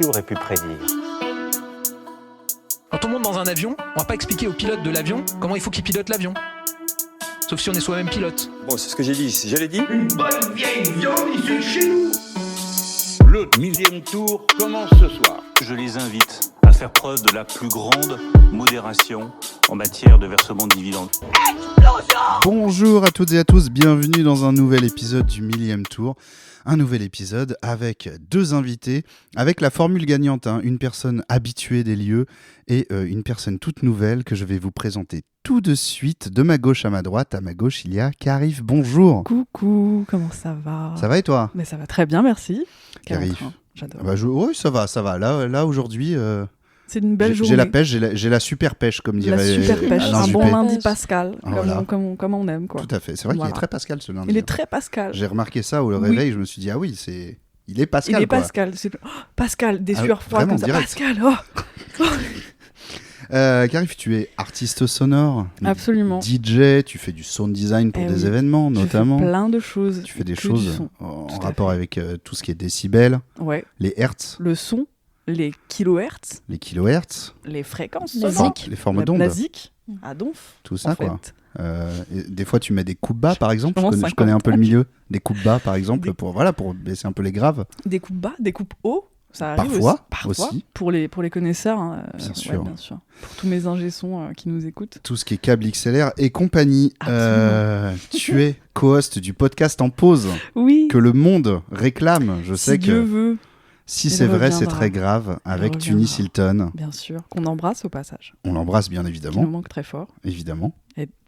Qui aurait pu prédire ? Quand on monte dans un avion, on va pas expliquer au pilote de l'avion comment il faut qu'il pilote l'avion. Sauf si on est soi-même pilote. Bon, c'est ce que j'ai dit. Je l'ai dit. Une bonne vieille viande issue de chez nous. Le 1000e tour commence ce soir. Je les invite à faire preuve de la plus grande modération en matière de versement de dividendes. Bonjour à toutes et à tous, bienvenue dans un nouvel épisode du 1000e tour. Un nouvel épisode avec deux invités, avec la formule gagnante, une personne habituée des lieux et une personne toute nouvelle que je vais vous présenter tout de suite. De ma gauche à ma droite, à ma gauche il y a Karif, bonjour. Coucou, comment ça va ? Ça va et toi ? Mais ça va très bien, merci. Karif. J'adore. Oui, ça va. Là aujourd'hui, C'est une belle journée. j'ai la pêche, j'ai la super pêche, comme dirait La super pêche, Alain un Juppé. bon lundi Pascal, Voilà. comme on aime, quoi. Tout à fait, c'est vrai qu'il Voilà. est très Pascal ce lundi. Il est très Pascal. J'ai remarqué ça au Oui. réveil, je me suis dit, ah oui, il est Pascal. Il est quoi. Pascal. Pascal, des Ah, sueurs froides vraiment, comme ça. direct. Pascal, Karif, tu es artiste sonore, Absolument. DJ, tu fais du sound design pour Eh des oui. événements Je notamment. fais plein de choses. Tu fais des que du choses son. en Tout à rapport fait. avec tout ce qui est décibels, Ouais. les hertz, Le son, les kilohertz, les kilohertz, les fréquences, La sonores, zik. les formes la d'ondes, zik, à donf. tout ça en quoi. fait. Et des fois tu mets des coupes bas par exemple, je 50 connais un peu le ans. milieu, des coupes bas par exemple Des- pour baisser un peu les graves. Des coupes bas, des coupes hauts. Ça arrive Parfois aussi. aussi. Pour les connaisseurs. Bien ouais, sûr. bien sûr. Pour tous mes ingé-sons qui nous écoutent. Tout ce qui est câble XLR et compagnie. Absolument. Tu es co-host du podcast En Pause Oui. que le monde réclame. Je sais si que Dieu veut, si il c'est vrai, c'est reviendra. très grave. Avec reviendra. Tunis Hilton. bien sûr, qu'on embrasse au passage. On l'embrasse bien Qui nous évidemment. manque très fort. Évidemment.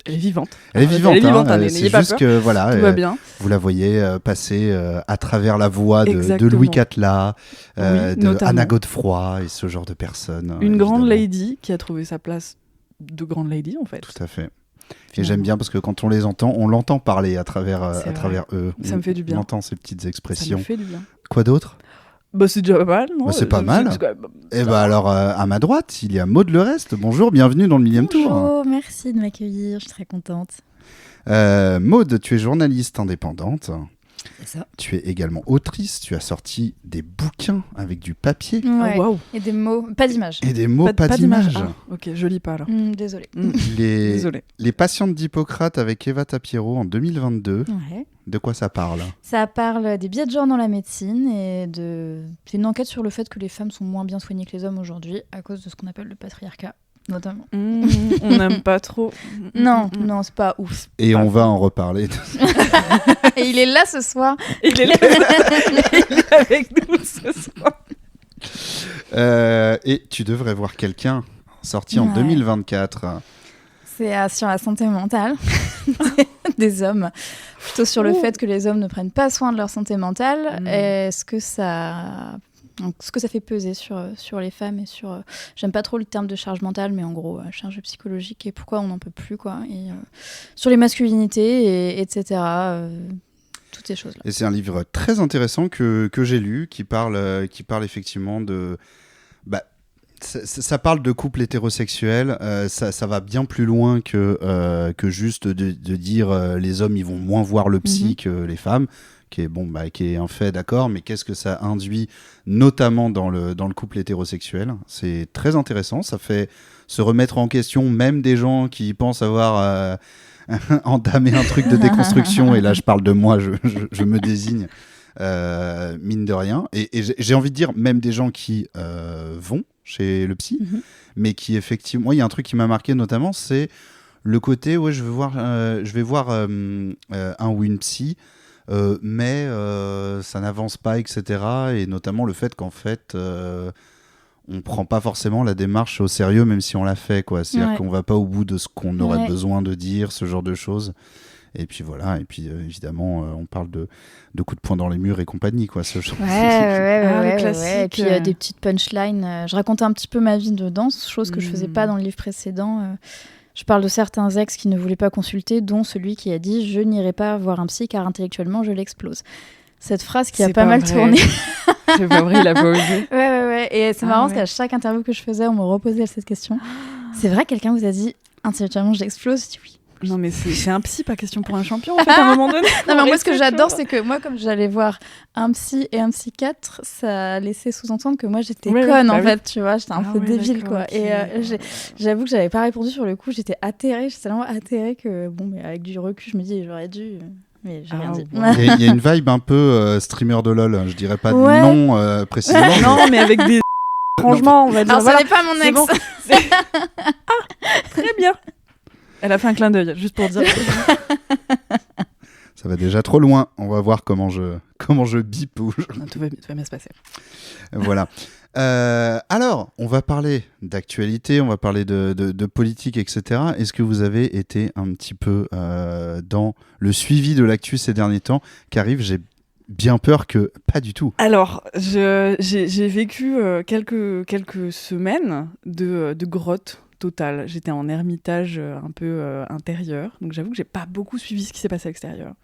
Elle est vivante. Elle est vivante. Elle est vivante, hein, n'ayez c'est pas juste peur. que voilà, Tout va bien. vous la voyez passer à travers la voix de Exactement. Louis Catla, Oui, de notamment. Anna Godefroy et ce genre de personnes. Une grande évidemment. lady qui a trouvé sa place de grande lady, en fait. Tout à fait. Et Finalement. j'aime bien parce que quand on les entend, on l'entend parler à travers, C'est à travers eux. Ça me fait du bien. On entend ces petites Ça expressions. me fait du bien. Quoi d'autre? Bah, c'est déjà pas mal, non? Bah, c'est pas mal. quand même- Eh ben alors, à ma droite, il y a Maud Le Reste. Bonjour, bienvenue dans le 1000e tour. Bonjour, merci de m'accueillir, je suis très contente. Maud, tu es journaliste indépendante. C'est ça. Tu es également autrice. Tu as sorti des bouquins avec du papier Ouais. Ah, waouh. Et des mots, pas d'image. et des mots, pas d'image. d'images. Ah, ok, je lis pas alors. Désolée. Les, Désolé. les patientes d'Hippocrate avec Eva Tapiero en 2022. Ouais. De quoi ça parle? Ça parle des biais de genre dans la médecine et c'est une enquête sur le fait que les femmes sont moins bien soignées que les hommes aujourd'hui à cause de ce qu'on appelle le patriarcat, notamment. On n'aime pas trop. Non, non, c'est pas ouf. Et on va en reparler. Et il est là ce soir. Il est là. Il est avec nous ce soir. Et tu devrais voir quelqu'un sorti en Ouais. 2024. C'est sur la santé mentale des hommes. Plutôt sur le Ouh. fait que les hommes ne prennent pas soin de leur santé mentale. Mm. Et ce que ça fait peser sur les femmes et sur... j'aime pas trop le terme de charge mentale, mais en gros, charge psychologique et pourquoi on n'en peut plus, quoi. Et sur les masculinités, etc. Toutes ces choses-là. Et c'est un livre très intéressant que j'ai lu, qui parle effectivement de... ça parle de couple hétérosexuel, ça va bien plus loin que juste de dire les hommes ils vont moins voir le psy que les femmes, qui est un fait, d'accord, mais qu'est-ce que ça induit notamment dans le couple hétérosexuel. C'est très intéressant, ça fait se remettre en question même des gens qui pensent avoir entamé un truc de déconstruction, et là je parle de moi, je me désigne, mine de rien, et j'ai envie de dire même des gens qui vont chez le psy, mais qui effectivement, moi il y a un truc qui m'a marqué notamment, c'est le côté je vais voir un ou une psy, mais ça n'avance pas, etc. Et notamment le fait qu'en fait on prend pas forcément la démarche au sérieux, même si on l'a fait, quoi. C'est-à-dire Ouais. qu'on va pas au bout de ce qu'on aurait Ouais. besoin de dire, ce genre de choses. Et puis voilà, et puis évidemment on parle de coups de poing dans les murs et compagnie, quoi, ce genre. Ouais, le classique, Et puis des petites punchlines. Je racontais un petit peu ma vie de danse, chose que je faisais pas dans le livre précédent. Je parle de certains ex qui ne voulaient pas consulter, dont celui qui a dit « Je n'irai pas voir un psy car intellectuellement je l'explose ». Cette phrase qui a C'est pas pas mal vrai. tourné. C'est pas vrai, il a pas osé. Ouais. Et c'est Ah marrant ouais. parce qu'à chaque interview que je faisais, on me reposait cette question. C'est vrai, quelqu'un vous a dit « Intellectuellement je l'explose ?» Je dis oui. Non, mais c'est un psy, pas question pour un champion, en fait, à un moment donné. Non, mais moi, ce que Respect, j'adore, tu c'est que moi, comme j'allais voir un psy et un psychiatre, ça laissait sous-entendre que moi, j'étais Ouais, conne, bah en oui. fait, tu vois. J'étais un peu ouais, débile, d'accord, quoi. ok. Et j'avoue que j'avais pas répondu sur le coup. J'étais atterrée. J'étais tellement atterrée que, bon, mais avec du recul, je me dis, j'aurais dû. Mais j'ai rien dit. ouais. Il y a une vibe un peu streamer de LoL, je dirais pas de Ouais. nom précisément. mais- Non, mais avec des arrangements, on va dire. Alors, Voilà, ça n'est pas mon c'est ex. bon. Très bien. Elle a fait un clin d'œil, juste pour dire. Ça va déjà trop loin. On va voir comment je bip ou Non, tout va bien se passer. voilà. Alors, on va parler d'actualité, on va parler de politique, etc. Est-ce que vous avez été un petit peu dans le suivi de l'actu ces derniers temps qu'arrive? J'ai bien peur que pas du tout. Alors, j'ai vécu quelques semaines de grotte totale. J'étais en ermitage un peu intérieur, donc j'avoue que j'ai pas beaucoup suivi ce qui s'est passé à l'extérieur.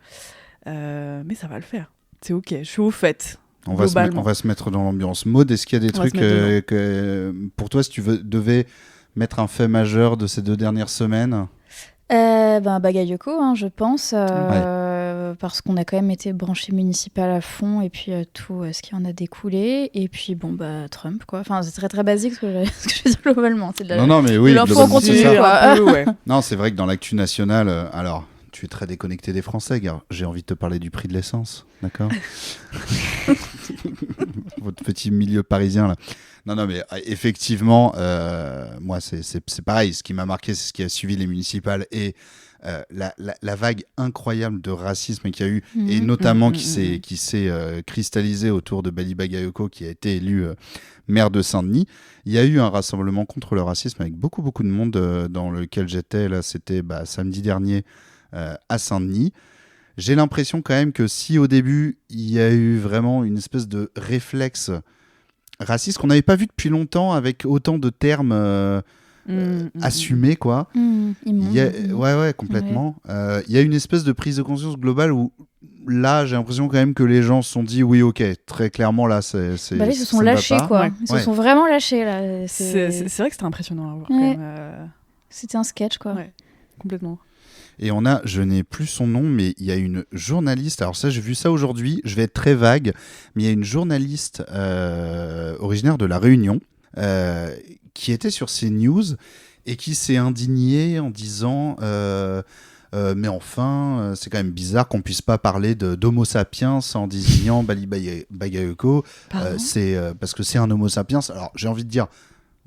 Mais ça va le faire. C'est ok, je suis au fait. On va se mettre dans l'ambiance. Maud, est-ce qu'il y a des On va trucs se mettre que, pour toi, si tu devais mettre un fait majeur de ces 2 dernières semaines? Bagayoko, hein, je pense, parce qu'on a quand même été branché municipal à fond, et puis tout ce qui en a découlé, et puis Trump, quoi. Enfin, c'est très très basique ce que je veux dire globalement. C'est de la... Non, mais oui, l'info globalement, c'est continue, ça. quoi. Un peu, ouais. Non, c'est vrai que dans l'actu nationale, alors, tu es très déconnecté des Français, gars. J'ai envie de te parler du prix de l'essence, d'accord? Votre petit milieu parisien, là. Non, mais effectivement, moi, c'est pareil. Ce qui m'a marqué, c'est ce qui a suivi les municipales et la vague incroyable de racisme qu'il y a eu, et notamment qui s'est cristallisée autour de Bali Bagayoko, qui a été élu maire de Saint-Denis. Il y a eu un rassemblement contre le racisme avec beaucoup de monde dans lequel j'étais. Là, c'était samedi dernier à Saint-Denis. J'ai l'impression quand même que si au début, il y a eu vraiment une espèce de réflexe raciste qu'on n'avait pas vu depuis longtemps avec autant de termes assumés, quoi. Ouais, complètement. Il y a une espèce de prise de conscience globale où là, j'ai l'impression quand même que les gens se sont dit oui, ok, très clairement là, c'est ils se sont ça ne va lâchés, pas. quoi. Ouais. Ils se sont vraiment lâchés, là. C'est vrai que c'était impressionnant à voir. Ouais. Quand même, C'était un sketch, quoi. Ouais. Complètement. Et je n'ai plus son nom, mais il y a une journaliste, alors ça j'ai vu ça aujourd'hui, je vais être très vague, mais il y a une journaliste originaire de La Réunion qui était sur CNews et qui s'est indignée en disant mais enfin, c'est quand même bizarre qu'on puisse pas parler d'homo sapiens en désignant Bali Bagayoko, c'est parce que c'est un homo sapiens. Alors j'ai envie de dire,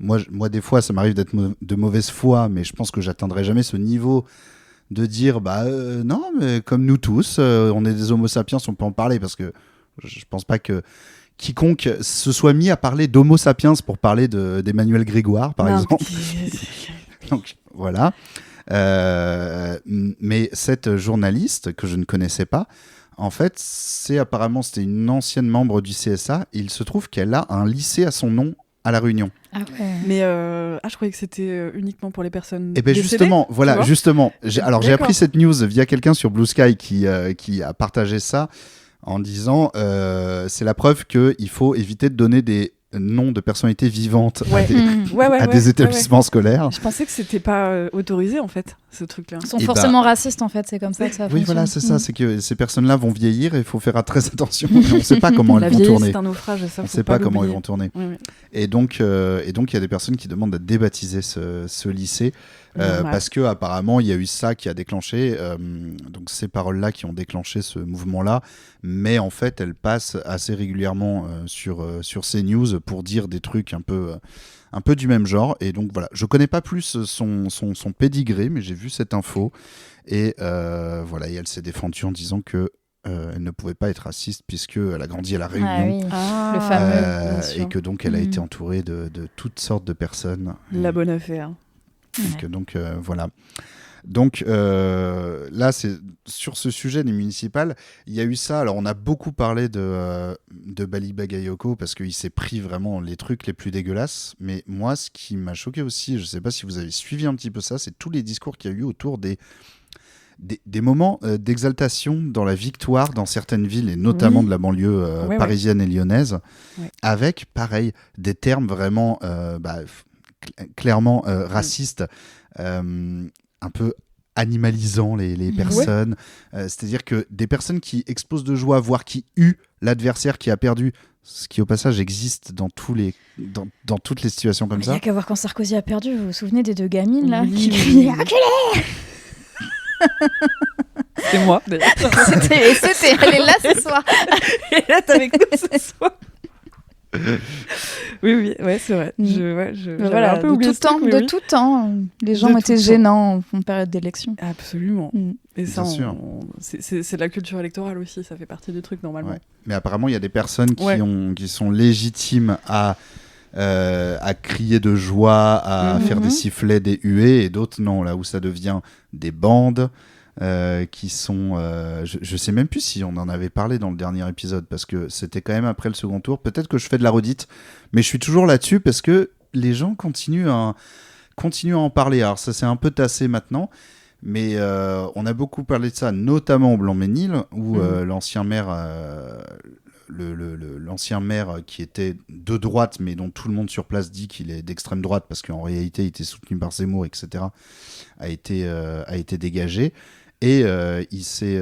moi des fois ça m'arrive d'être de mauvaise foi, mais je pense que j'atteindrai jamais ce niveau de dire non, mais comme nous tous, on est des homo sapiens, on peut en parler, parce que je pense pas que quiconque se soit mis à parler d'homo sapiens pour parler d'Emmanuel Grégoire, par exemple. Donc voilà. Mais cette journaliste que je ne connaissais pas, en fait, c'était une ancienne membre du CSA. Et il se trouve qu'elle a un lycée à son nom à La Réunion. Ah ouais. Mais je croyais que c'était uniquement pour les personnes. Et ben décédées, justement, voilà, tu vois. justement. J'ai D'accord. appris cette news via quelqu'un sur Blue Sky qui a partagé ça en disant c'est la preuve qu'il faut éviter de donner des noms de personnalités vivantes Ouais. à des établissements scolaires. Je pensais que c'était pas autorisé en fait, ce truc-là. Ils sont Et forcément racistes, en fait. C'est comme ça que ça fonctionne. Oui, voilà, c'est ça. C'est que ces personnes-là vont vieillir et il faut faire très attention. On ne sait pas comment La elles vont vieillesse, tourner. c'est un naufrage, ça. On ne faut sait pas comment ils l'oublier. vont tourner. Oui. Et donc, il y a des personnes qui demandent à débaptiser ce lycée parce que apparemment, il y a eu ça qui a déclenché. Donc, ces paroles-là qui ont déclenché ce mouvement-là. Mais en fait, elles passent assez régulièrement sur CNews pour dire des trucs un peu du même genre. Et donc, voilà. Je connais pas plus son pédigré, mais j'ai vu cette info. Et voilà, et elle s'est défendue en disant que elle ne pouvait pas être raciste puisqu'elle a grandi à La Réunion. Ah oui, Ah, le fameux. bien sûr. Et que donc elle a été entourée de toutes sortes de personnes. La bonne affaire. Donc voilà. Donc là, c'est sur ce sujet des municipales, il y a eu ça. Alors on a beaucoup parlé de Bali Bagayoko parce qu'il s'est pris vraiment les trucs les plus dégueulasses. Mais moi, ce qui m'a choqué aussi, je ne sais pas si vous avez suivi un petit peu ça, c'est tous les discours qu'il y a eu autour des moments d'exaltation dans la victoire dans certaines villes, et notamment de la banlieue parisienne et lyonnaise, avec, pareil, des termes vraiment clairement racistes, un peu animalisant les personnes. C'est-à-dire que des personnes qui explosent de joie, voire qui huent l'adversaire qui a perdu, ce qui au passage existe dans toutes les situations comme Il n'y a ça. qu'à voir quand Sarkozy a perdu. Vous vous souvenez des 2 gamines là Oui, qui oui, criaient oui. Enculé. C'est moi, d'ailleurs. Elle est là ce soir. Et là, t'es avec nous ce soir. Oui, ouais, c'est vrai. Mm. J'avais Voilà, un peu oublié de ce truc, mais oui. tout temps, les gens De tout étaient temps. gênants en période d'élection. Absolument. Mm. Et ça, Bien sûr. c'est de la culture électorale aussi, ça fait partie du truc normalement. Ouais. Mais apparemment, il y a des personnes Ouais. qui sont légitimes à crier de joie, à Mhm. faire des sifflets, des huées, et d'autres non, là où ça devient des bandes qui sont... je sais même plus si on en avait parlé dans le dernier épisode, parce que c'était quand même après le second tour. Peut-être que je fais de la redite, mais je suis toujours là-dessus parce que les gens continuent à en parler. Alors ça s'est un peu tassé maintenant, mais on a beaucoup parlé de ça, notamment au Blanc-Ménil, où l'ancien maire... l'ancien maire qui était de droite, mais dont tout le monde sur place dit qu'il est d'extrême droite, parce qu'en réalité il était soutenu par Zemmour, etc., a été dégagé. Et il s'est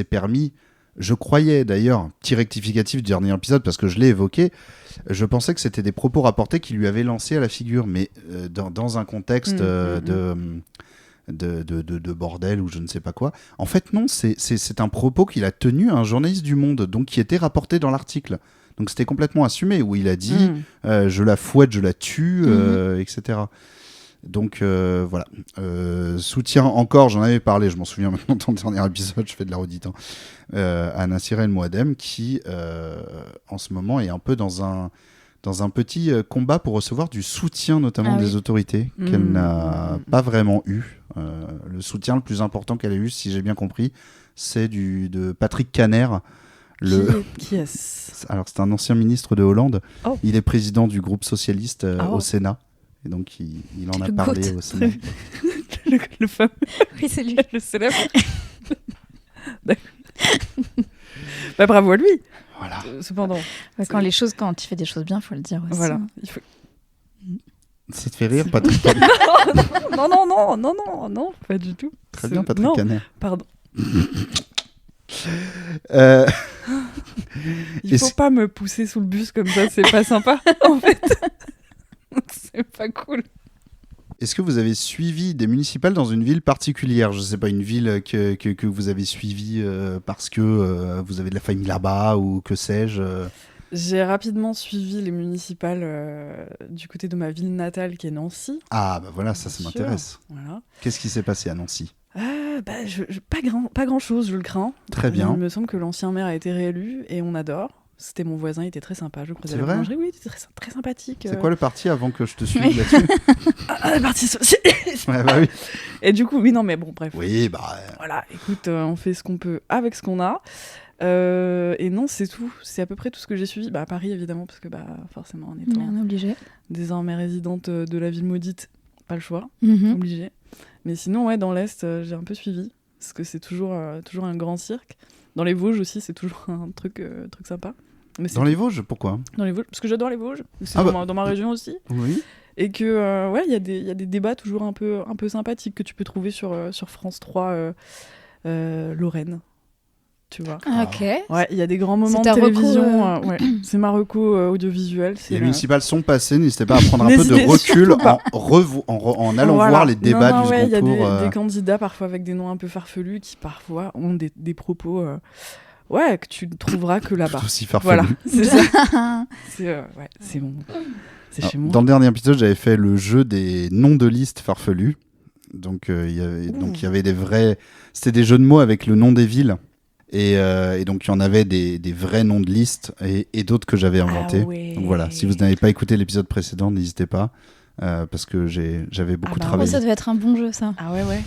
permis, je croyais d'ailleurs, petit rectificatif du dernier épisode, parce que je l'ai évoqué, je pensais que c'était des propos rapportés qu'il lui avait lancés à la figure, mais dans un contexte de bordel ou je ne sais pas quoi. En fait, non, c'est un propos qu'il a tenu à un journaliste du Monde, donc qui était rapporté dans l'article. Donc c'était complètement assumé, où il a dit je la fouette, je la tue, etc. Donc voilà. Soutien encore, j'en avais parlé, je m'en souviens maintenant dans le dernier épisode, je fais de la redite, à Nassira El Mouadem, qui en ce moment est un peu dans un petit combat pour recevoir du soutien, notamment des autorités, qu'elle n'a pas vraiment eu. Le soutien le plus important qu'elle a eu, si j'ai bien compris, c'est de Patrick Caner. Qui est-ce ? Alors, c'est un ancien ministre de Hollande. Oh. Il est président du groupe socialiste au Sénat. Et donc, il en a parlé au Sénat. le fameux. Oui, c'est lui. Le célèbre. Bah, bravo à lui. Voilà. Cependant. Quand il fait des choses bien, il faut le dire aussi. Voilà. Il faut... Ça te fait rire, Patrick Caner? non, pas du tout. Très bien, Patrick Caner. Pardon. Euh, Il faut pas me pousser sous le bus comme ça, c'est pas sympa, en fait. C'est pas cool. Est-ce que vous avez suivi des municipales dans une ville particulière? Je sais pas, une ville que vous avez suivie parce que vous avez de la famille là-bas ou que sais-je J'ai rapidement suivi les municipales du côté de ma ville natale qui est Nancy. Ah, bah voilà, ça Bien m'intéresse. sûr. Voilà. Qu'est-ce qui s'est passé à Nancy? Pas grand-chose, je le crains. Très bien. Il me semble que l'ancien maire a été réélu et on adore. C'était mon voisin, il était très sympa. Je croisais C'est à la vrai boulangerie. Oui, il était très, très sympathique. C'est quoi le parti avant que je te suive là-dessus? Le parti socialiste. Ouais, bah oui. Et du coup, oui, non, mais bon, bref. Oui, bah... Voilà, écoute, on fait ce qu'on peut avec ce qu'on a. Et non, c'est tout. C'est à peu près tout ce que j'ai suivi. Bah, à Paris, évidemment, parce que forcément, en étant On est obligé. désormais résidente de la ville maudite, pas le choix, Mhm. obligé. Mais sinon, ouais, dans l'Est, j'ai un peu suivi, parce que c'est toujours un grand cirque. Dans les Vosges aussi, c'est toujours un truc sympa. Mais Dans les Vosges, pourquoi? Dans les Vosges, parce que j'adore les Vosges. C'est dans ma région aussi. Oui. Et que, ouais, il y a des débats toujours un peu sympathiques que tu peux trouver sur France 3, Lorraine. Tu vois. Ok. Ouais, il y a des grands moments de ta reco, télévision. Ouais. C'est ma reco audiovisuelle. Les municipales sont passées, n'hésitez pas à prendre un peu de N'hésitez recul surtout pas. en allant Voilà. voir les débats Non, du ouais, second tour. Il y a des candidats parfois avec des noms un peu farfelus qui parfois ont des propos que tu ne trouveras que là-bas. Tout aussi farfelu. Voilà, c'est ça. C'est bon. C'est Alors, chez moi. dans le dernier épisode, j'avais fait le jeu des noms de listes farfelus. Donc, il y avait des vrais... C'était des jeux de mots avec le nom des villes. Et donc, il y en avait des vrais noms de listes et d'autres que j'avais inventés. ouais. Donc voilà, si vous n'avez pas écouté l'épisode précédent, n'hésitez pas. Parce que j'avais beaucoup travaillé. Ça devait être un bon jeu, ça. Ah ouais.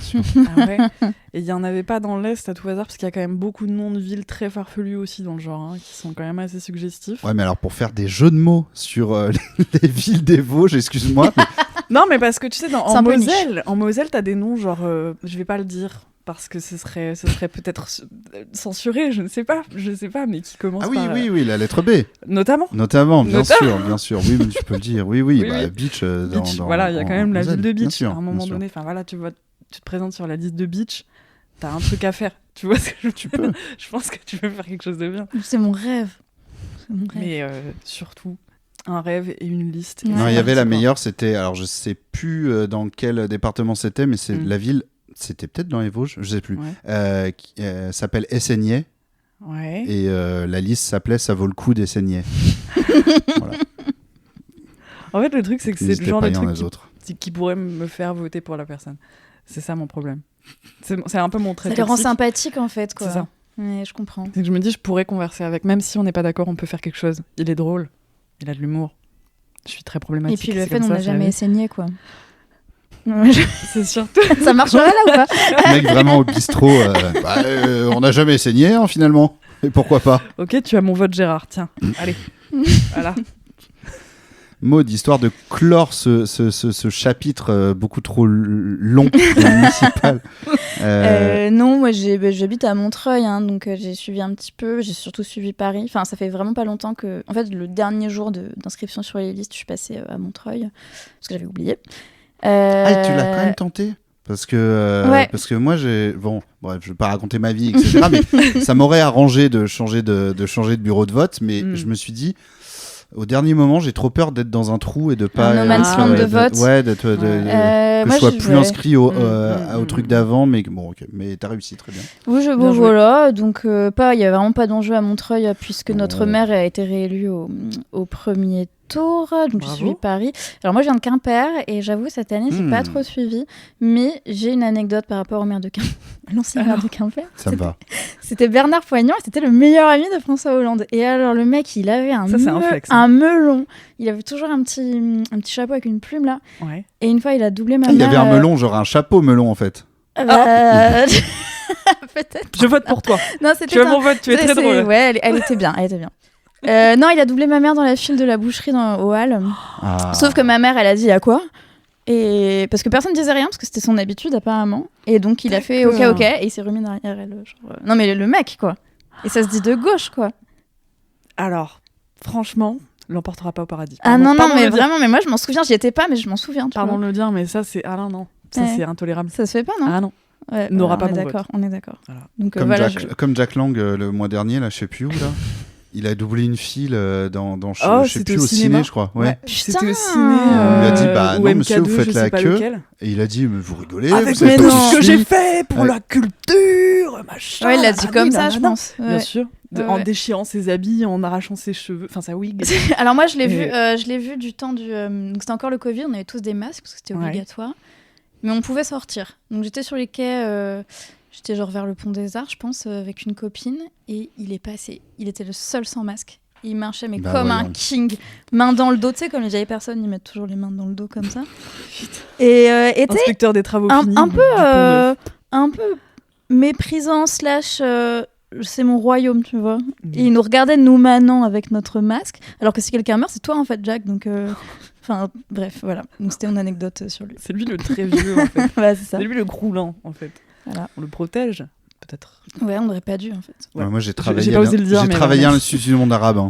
Et il n'y en avait pas dans l'Est à tout hasard, parce qu'il y a quand même beaucoup de noms de villes très farfelus aussi dans le genre, qui sont quand même assez suggestifs. Ouais, mais alors pour faire des jeux de mots sur les villes des Vosges, excuse-moi. Non, mais parce que tu sais, C'est en un peu Moselle, t'as des noms genre, je vais pas le dire, parce que ce serait peut-être censuré, je sais pas, mais qui commence Ah oui, par... oui, la lettre B. Notamment, Bien sûr. Oui, mais tu peux le dire. Oui, Oui, bah, oui. Beach. Beach, voilà, il y a quand même la ville de Bien Beach, sûr, à un moment bien sûr. donné, enfin voilà, tu vois, tu te présentes sur la liste de Beach, t'as un truc à faire. Tu vois ce que tu peux. Je pense que tu peux faire quelque chose de bien. C'est mon rêve. Mais surtout, un rêve et une liste. Ouais. Non, il y avait la Quoi. meilleure, c'était, alors je sais plus dans quel département c'était, mais c'est la ville, c'était peut-être dans les Vosges, je sais plus, qui s'appelle Essegney, Ouais. et la liste s'appelait Ça vaut le coup d'Essegney. Voilà. En fait, le truc, c'est que c'est le N'hésitez genre pas, de il y en a truc d'autres. qui pourrait me faire voter pour la personne. C'est ça mon problème. C'est un peu mon trait Ça le rend toxique. sympathique en fait, quoi. C'est ça. Ouais, je comprends. C'est que je me dis, je pourrais converser avec. Même si on n'est pas d'accord, on peut faire quelque chose. Il est drôle. Il a de l'humour. Je suis très problématique. Et puis le c'est fait, comme on ça, n'a c'est la jamais vie. saigné, quoi. C'est surtout. Ça marcherait là ou pas? Le mec vraiment au bistrot, on n'a jamais saigné hein, finalement, et pourquoi pas. Ok, tu as mon vote, Gérard. Tiens, allez. Voilà. Maud, histoire de clore ce chapitre beaucoup trop long et municipal. Non, moi j'habite à Montreuil, hein, donc j'ai suivi un petit peu. J'ai surtout suivi Paris. Enfin, ça fait vraiment pas longtemps que. En fait, le dernier jour d'inscription sur les listes, je suis passée à Montreuil parce que j'avais oublié. Ah, tu l'as quand même tenté parce que, Ouais. parce que moi, bon, bref, je vais pas raconter ma vie, etc. mais ça m'aurait arrangé de changer de bureau de vote, mais je me suis dit, au dernier moment, j'ai trop peur d'être dans un trou et de pas. no man's land de vote. Ouais, que moi, je sois je plus vais- inscrit au truc d'avant, mais bon, ok. Mais t'as réussi très bien. Oui, Bien joué. voilà. Donc, il y a vraiment pas d'enjeu à Montreuil puisque notre maire a été réélu au premier tour. Donc, j'ai Bravo. suivi Paris. Alors, moi, je viens de Quimper et j'avoue, cette année, j'ai pas trop suivi. Mais j'ai une anecdote par rapport au maire de Quimper. L'ancien maire de Quimper. Ça me va. C'était Bernard Poignant et c'était le meilleur ami de François Hollande. Et alors, le mec, il avait Ça, c'est un flex, hein. un melon. Il avait toujours un petit chapeau avec une plume là. Ouais. Et une fois, il a doublé ma Il y mère. avait un melon, genre un chapeau melon en fait. Peut-être. Je vote pour toi. Non, c'était Tu as mon vote, tu es très drôle. Ouais, elle était bien, elle était bien. Non, il a doublé ma mère dans la file de la boucherie au Halles. Ah. Sauf que ma mère, elle a dit à quoi? Et parce que personne ne disait rien, parce que c'était son habitude apparemment. Et donc il a fait ok, D'accord. ok, et il s'est remis derrière elle. Genre, Non mais le mec quoi. Et ça se dit de gauche quoi. Alors, franchement, l'emportera pas au paradis. Ah non, Pardon mais de le dire. vraiment, mais moi je m'en souviens, j'y étais pas, mais je m'en souviens. Tu Pardon vois. de le dire, mais ça, c'est. Ah non, non. Ça, Ouais. c'est intolérable. Ça se fait pas, non? Ah non. Ouais, n'aura voilà, pas mon vote. On est d'accord. Voilà. Donc Comme, voilà. comme Jack Lang le mois dernier, là, je sais plus où, là. Il a doublé une file dans Oh, je sais c'était plus, au au ciné, cinéma. je crois. Ouais. C'était au Putain. ciné. On lui a dit, bah ou non, MK2, monsieur, vous faites je sais la pas queue. lequel. Et il a dit, mais vous rigolez, Avec vous savez mais pas non. qui ce que je suis. j'ai fait pour Ouais. la culture, machin. Ouais, il l'a dit Ah comme oui, ça, nanana. je pense. Bien Ouais. sûr. En Ouais. déchirant ses habits, en arrachant ses cheveux, enfin sa wig. Alors moi, je l'ai Et- vu du temps du. Donc c'était encore le Covid, on avait tous des masques parce que c'était Ouais. obligatoire, mais on pouvait sortir. Donc j'étais sur les quais, j'étais genre vers le Pont des Arts, je pense, avec une copine, et il est passé. Il était le seul sans masque. Il marchait mais Bah, comme un voyons. king, main dans le dos, tu sais, comme les vieilles personnes, ils mettent toujours les mains dans le dos comme ça. Et tu sais, Inspecteur des travaux finis. un peu, du Pont-Neuf. un peu méprisant slash. C'est mon royaume, tu vois. Et il nous regardait nous manant avec notre masque, alors que si quelqu'un meurt, c'est toi en fait, Jack. Donc, enfin, bref, voilà. Donc c'était une anecdote sur lui. C'est lui le très vieux, en fait. Voilà, c'est ça. C'est lui le groulant, en fait. Voilà. On le protège, peut-être. Ouais, on n'aurait pas dû en fait. Ouais. Ouais, moi, j'ai travaillé, j'ai pas osé le dire, j'ai mais travaillé à vraiment. l'Institut du monde arabe. Hein.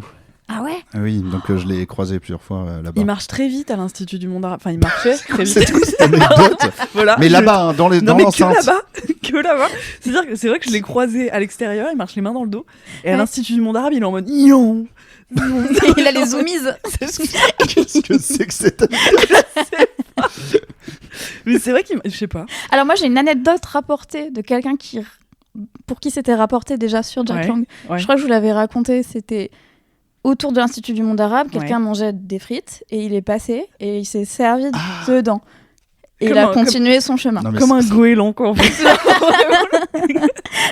Ah ouais. Ah oui, donc je l'ai croisé plusieurs fois là-bas. Il marche très vite à l'Institut du monde arabe. Enfin, il marchait très vite. C'est quoi cette anecdote? Voilà. Mais Je- là-bas, hein, dans Non, mais que l'enceinte. là-bas. Que là-bas. C'est-à-dire que c'est vrai que je l'ai croisé à l'extérieur, il marche les mains dans le dos. Et à Ouais. l'Institut du monde arabe, il est en mode Ion. Il a les zoomies. Qu'est-ce que c'est que cette anecdote? Mais c'est vrai qu'il. Je sais pas. Alors moi, j'ai une anecdote rapportée de quelqu'un pour qui c'était rapporté déjà sur Jack Ouais. Lang. Ouais. Je crois que je vous l'avais raconté. C'était autour de l'Institut du monde arabe. Quelqu'un mangeait des frites et il est passé et il s'est servi dedans. Et Comme il a un- continué son chemin. Non, mais Comme un c'est- goéland, quoi, en fait.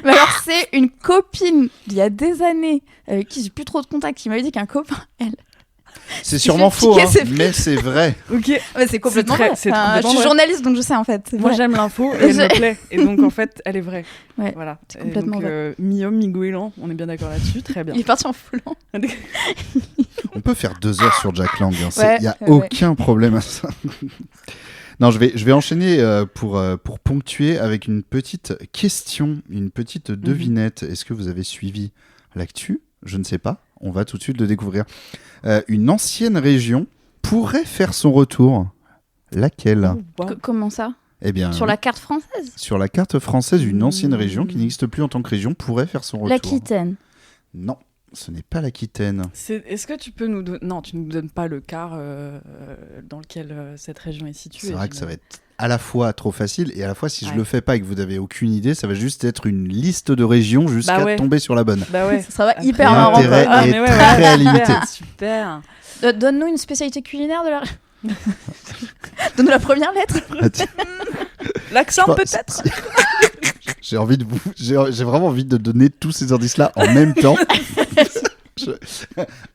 Mais alors, c'est une copine d'il y a des années avec qui j'ai plus trop de contact qui m'avait dit qu'un copain, elle. C'est sûrement fait faux, piquer hein, ses frites. mais c'est vrai. Ok. Ouais, c'est complètement très- vrai. c'est Enfin, complètement je suis vrai. journaliste donc je sais en fait. C'est Moi, vrai. j'aime l'info et elle Je- me plaît. Et donc, en fait, elle est vraie. Ouais, Voilà. c'est Et complètement donc, vrai. mi-homme, mi-goéland, on est bien d'accord là-dessus. Très bien. Il est parti en foulant. On peut faire 2 heures sur Jack Lang. Il Ouais, n'y a ouais, aucun problème à ça. Non, je vais enchaîner pour ponctuer avec une petite question, une petite devinette. Est-ce que vous avez suivi l'actu? Je ne sais pas. On va tout de suite le découvrir. Une ancienne région pourrait faire son retour. Laquelle? Oh, wow. Comment ça? Eh bien, Sur la carte française. sur la carte française, une ancienne région qui n'existe plus en tant que région pourrait faire son retour. L'Aquitaine. Non, ce n'est pas l'Aquitaine. Est-ce que tu peux nous donner... Non, tu ne nous donnes pas le quart dans lequel cette région est située. C'est vrai que ça va être à la fois trop facile et à la fois, si je Ouais. le fais pas et que vous n'avez aucune idée, ça va juste être une liste de régions jusqu'à Bah ouais. tomber sur la bonne. Bah ouais. Ça va Après, hyper marrant. l'intérêt quoi. est mais ouais, très voilà, limité. Super. Donne-nous une spécialité culinaire de la. Donne-nous la première lettre. L'accent Je sais pas, peut-être. J'ai envie de vous, j'ai vraiment envie de donner tous ces indices-là en même temps.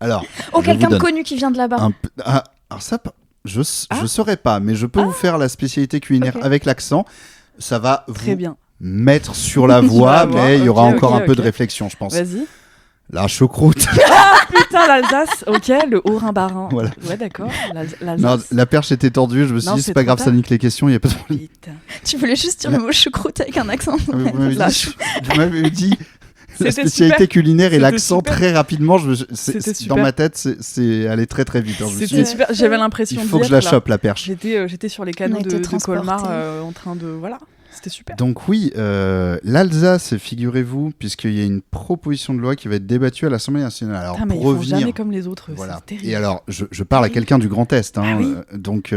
Alors, Oh, je quelqu'un vous de donne connu qui vient de là-bas. alors ça, je saurais pas, mais je peux vous faire la spécialité culinaire Ok. avec l'accent. Ça va Très vous bien. mettre sur la voie, vas voir, mais il y aura ok, encore ok, un peu de ok. réflexion, je pense. Vas-y. La choucroute. Putain, l'Alsace. Ok, le Haut-Rhin-Bas-Rhin. Voilà. Ouais, d'accord. Non, L'Alsace. la perche était tordue, je me suis Non, dit, c'est c'est pas trop grave, tard. ça nique les questions, il y a pas de problème. Putain. Tu voulais juste dire le mot choucroute avec un accent. Vous m'avez La dit, vous m'avez dit la C'était spécialité super. culinaire et C'était l'accent super. très rapidement. C'était Dans super. ma tête, c'est allé très très vite. hein. Je me suis C'était dit, super. J'avais l'impression il faut que d'y je la être, là. chope, la perche. J'étais sur les canaux On a été de transportés. Colmar en train de... Voilà. C'était super. Donc oui, l'Alsace, figurez-vous, puisqu'il y a une proposition de loi qui va être débattue à l'Assemblée nationale. Alors Putain, mais pour ils font revenir, jamais comme les autres. voilà. C'est terrible. Et alors, je parle à quelqu'un du Grand Est, hein, Ah oui. donc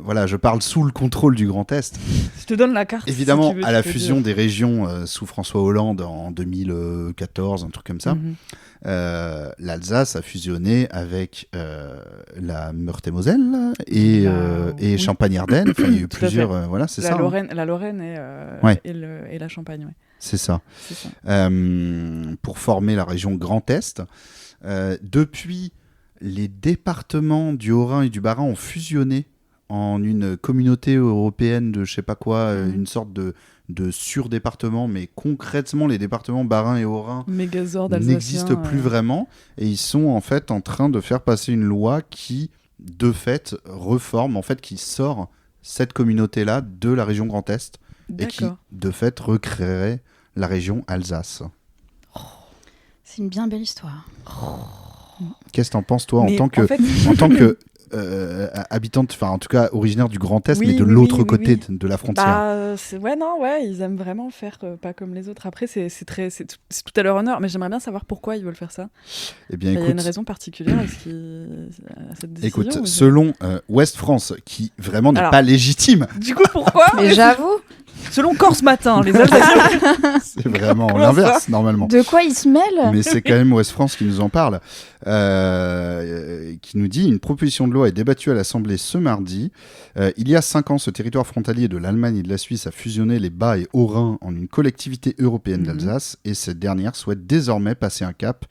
voilà, je parle sous le contrôle du Grand Est. Je te donne la carte. Évidemment, si tu veux, à la tu peux fusion dire. des régions sous François Hollande en 2014, un truc comme ça, Mhm. l'Alsace a fusionné avec la Meurthe-et-Moselle et Oui. Champagne-Ardenne. Enfin, il y a eu Tout à plusieurs. fait. Voilà, c'est La ça. hein. Lorraine Ouais. et la Champagne, ouais. C'est ça. C'est ça. Pour former la région Grand Est. Depuis, les départements du Haut-Rhin et du Bas-Rhin ont fusionné en une communauté européenne de je sais pas quoi, une sorte de surdépartement, mais concrètement, les départements Bas-Rhin et Haut-Rhin Mégazord alsacien. n'existent plus vraiment, et ils sont en fait en train de faire passer une loi qui, de fait, reforme, en fait, qui sort cette communauté-là de la région Grand Est, et qui, D'accord. de fait, recréerait la région Alsace. C'est une bien belle histoire. Qu'est-ce que t'en penses, toi, Mais en tant que, en fait- en tant que habitante, enfin, en tout cas, originaire du Grand Est, Oui, mais de oui, l'autre oui, côté oui. de la frontière. Ouais, ils aiment vraiment faire pas comme les autres. Après, c'est tout à leur honneur, mais j'aimerais bien savoir pourquoi ils veulent faire ça. Eh bien, Il y a une écoute, raison particulière à cette décision. écoute, ou- selon Ouest France, qui vraiment n'est Alors- pas légitime, Du coup, pourquoi Mais j'avoue, Selon Corse Matin, les Alsaciens. c'est vraiment Comment l'inverse, normalement. de quoi ils se mêlent Mais c'est quand même Ouest France qui nous en parle, qui nous dit: une proposition de loi est débattue à l'Assemblée ce mardi. Il y a 5 ans, ce territoire frontalier de l'Allemagne et de la Suisse a fusionné les Bas et Haut-Rhin en une collectivité européenne d'Alsace, et cette dernière souhaite désormais passer un cap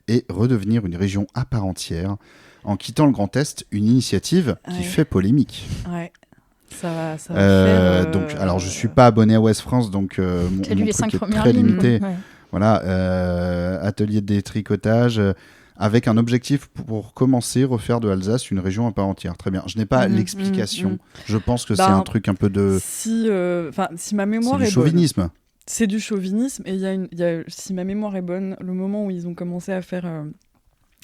et redevenir une région à part entière, en quittant le Grand Est, une initiative qui Ouais. fait polémique. Ouais. Ça va faire, Donc, alors, je suis pas abonné à Ouest France, donc mon, T'as lu mon les truc 5 est premières très lignes. limité. Ouais. Voilà, atelier de détricotage, avec un objectif pour commencer, refaire de Alsace une région à part entière. Très bien. Je n'ai pas Mhm, l'explication. mhm. Je pense que Bah, c'est un truc un peu de... Si ma C'est mémoire du est bonne, chauvinisme. c'est du chauvinisme. Et si ma mémoire est bonne, le moment où ils ont commencé à faire,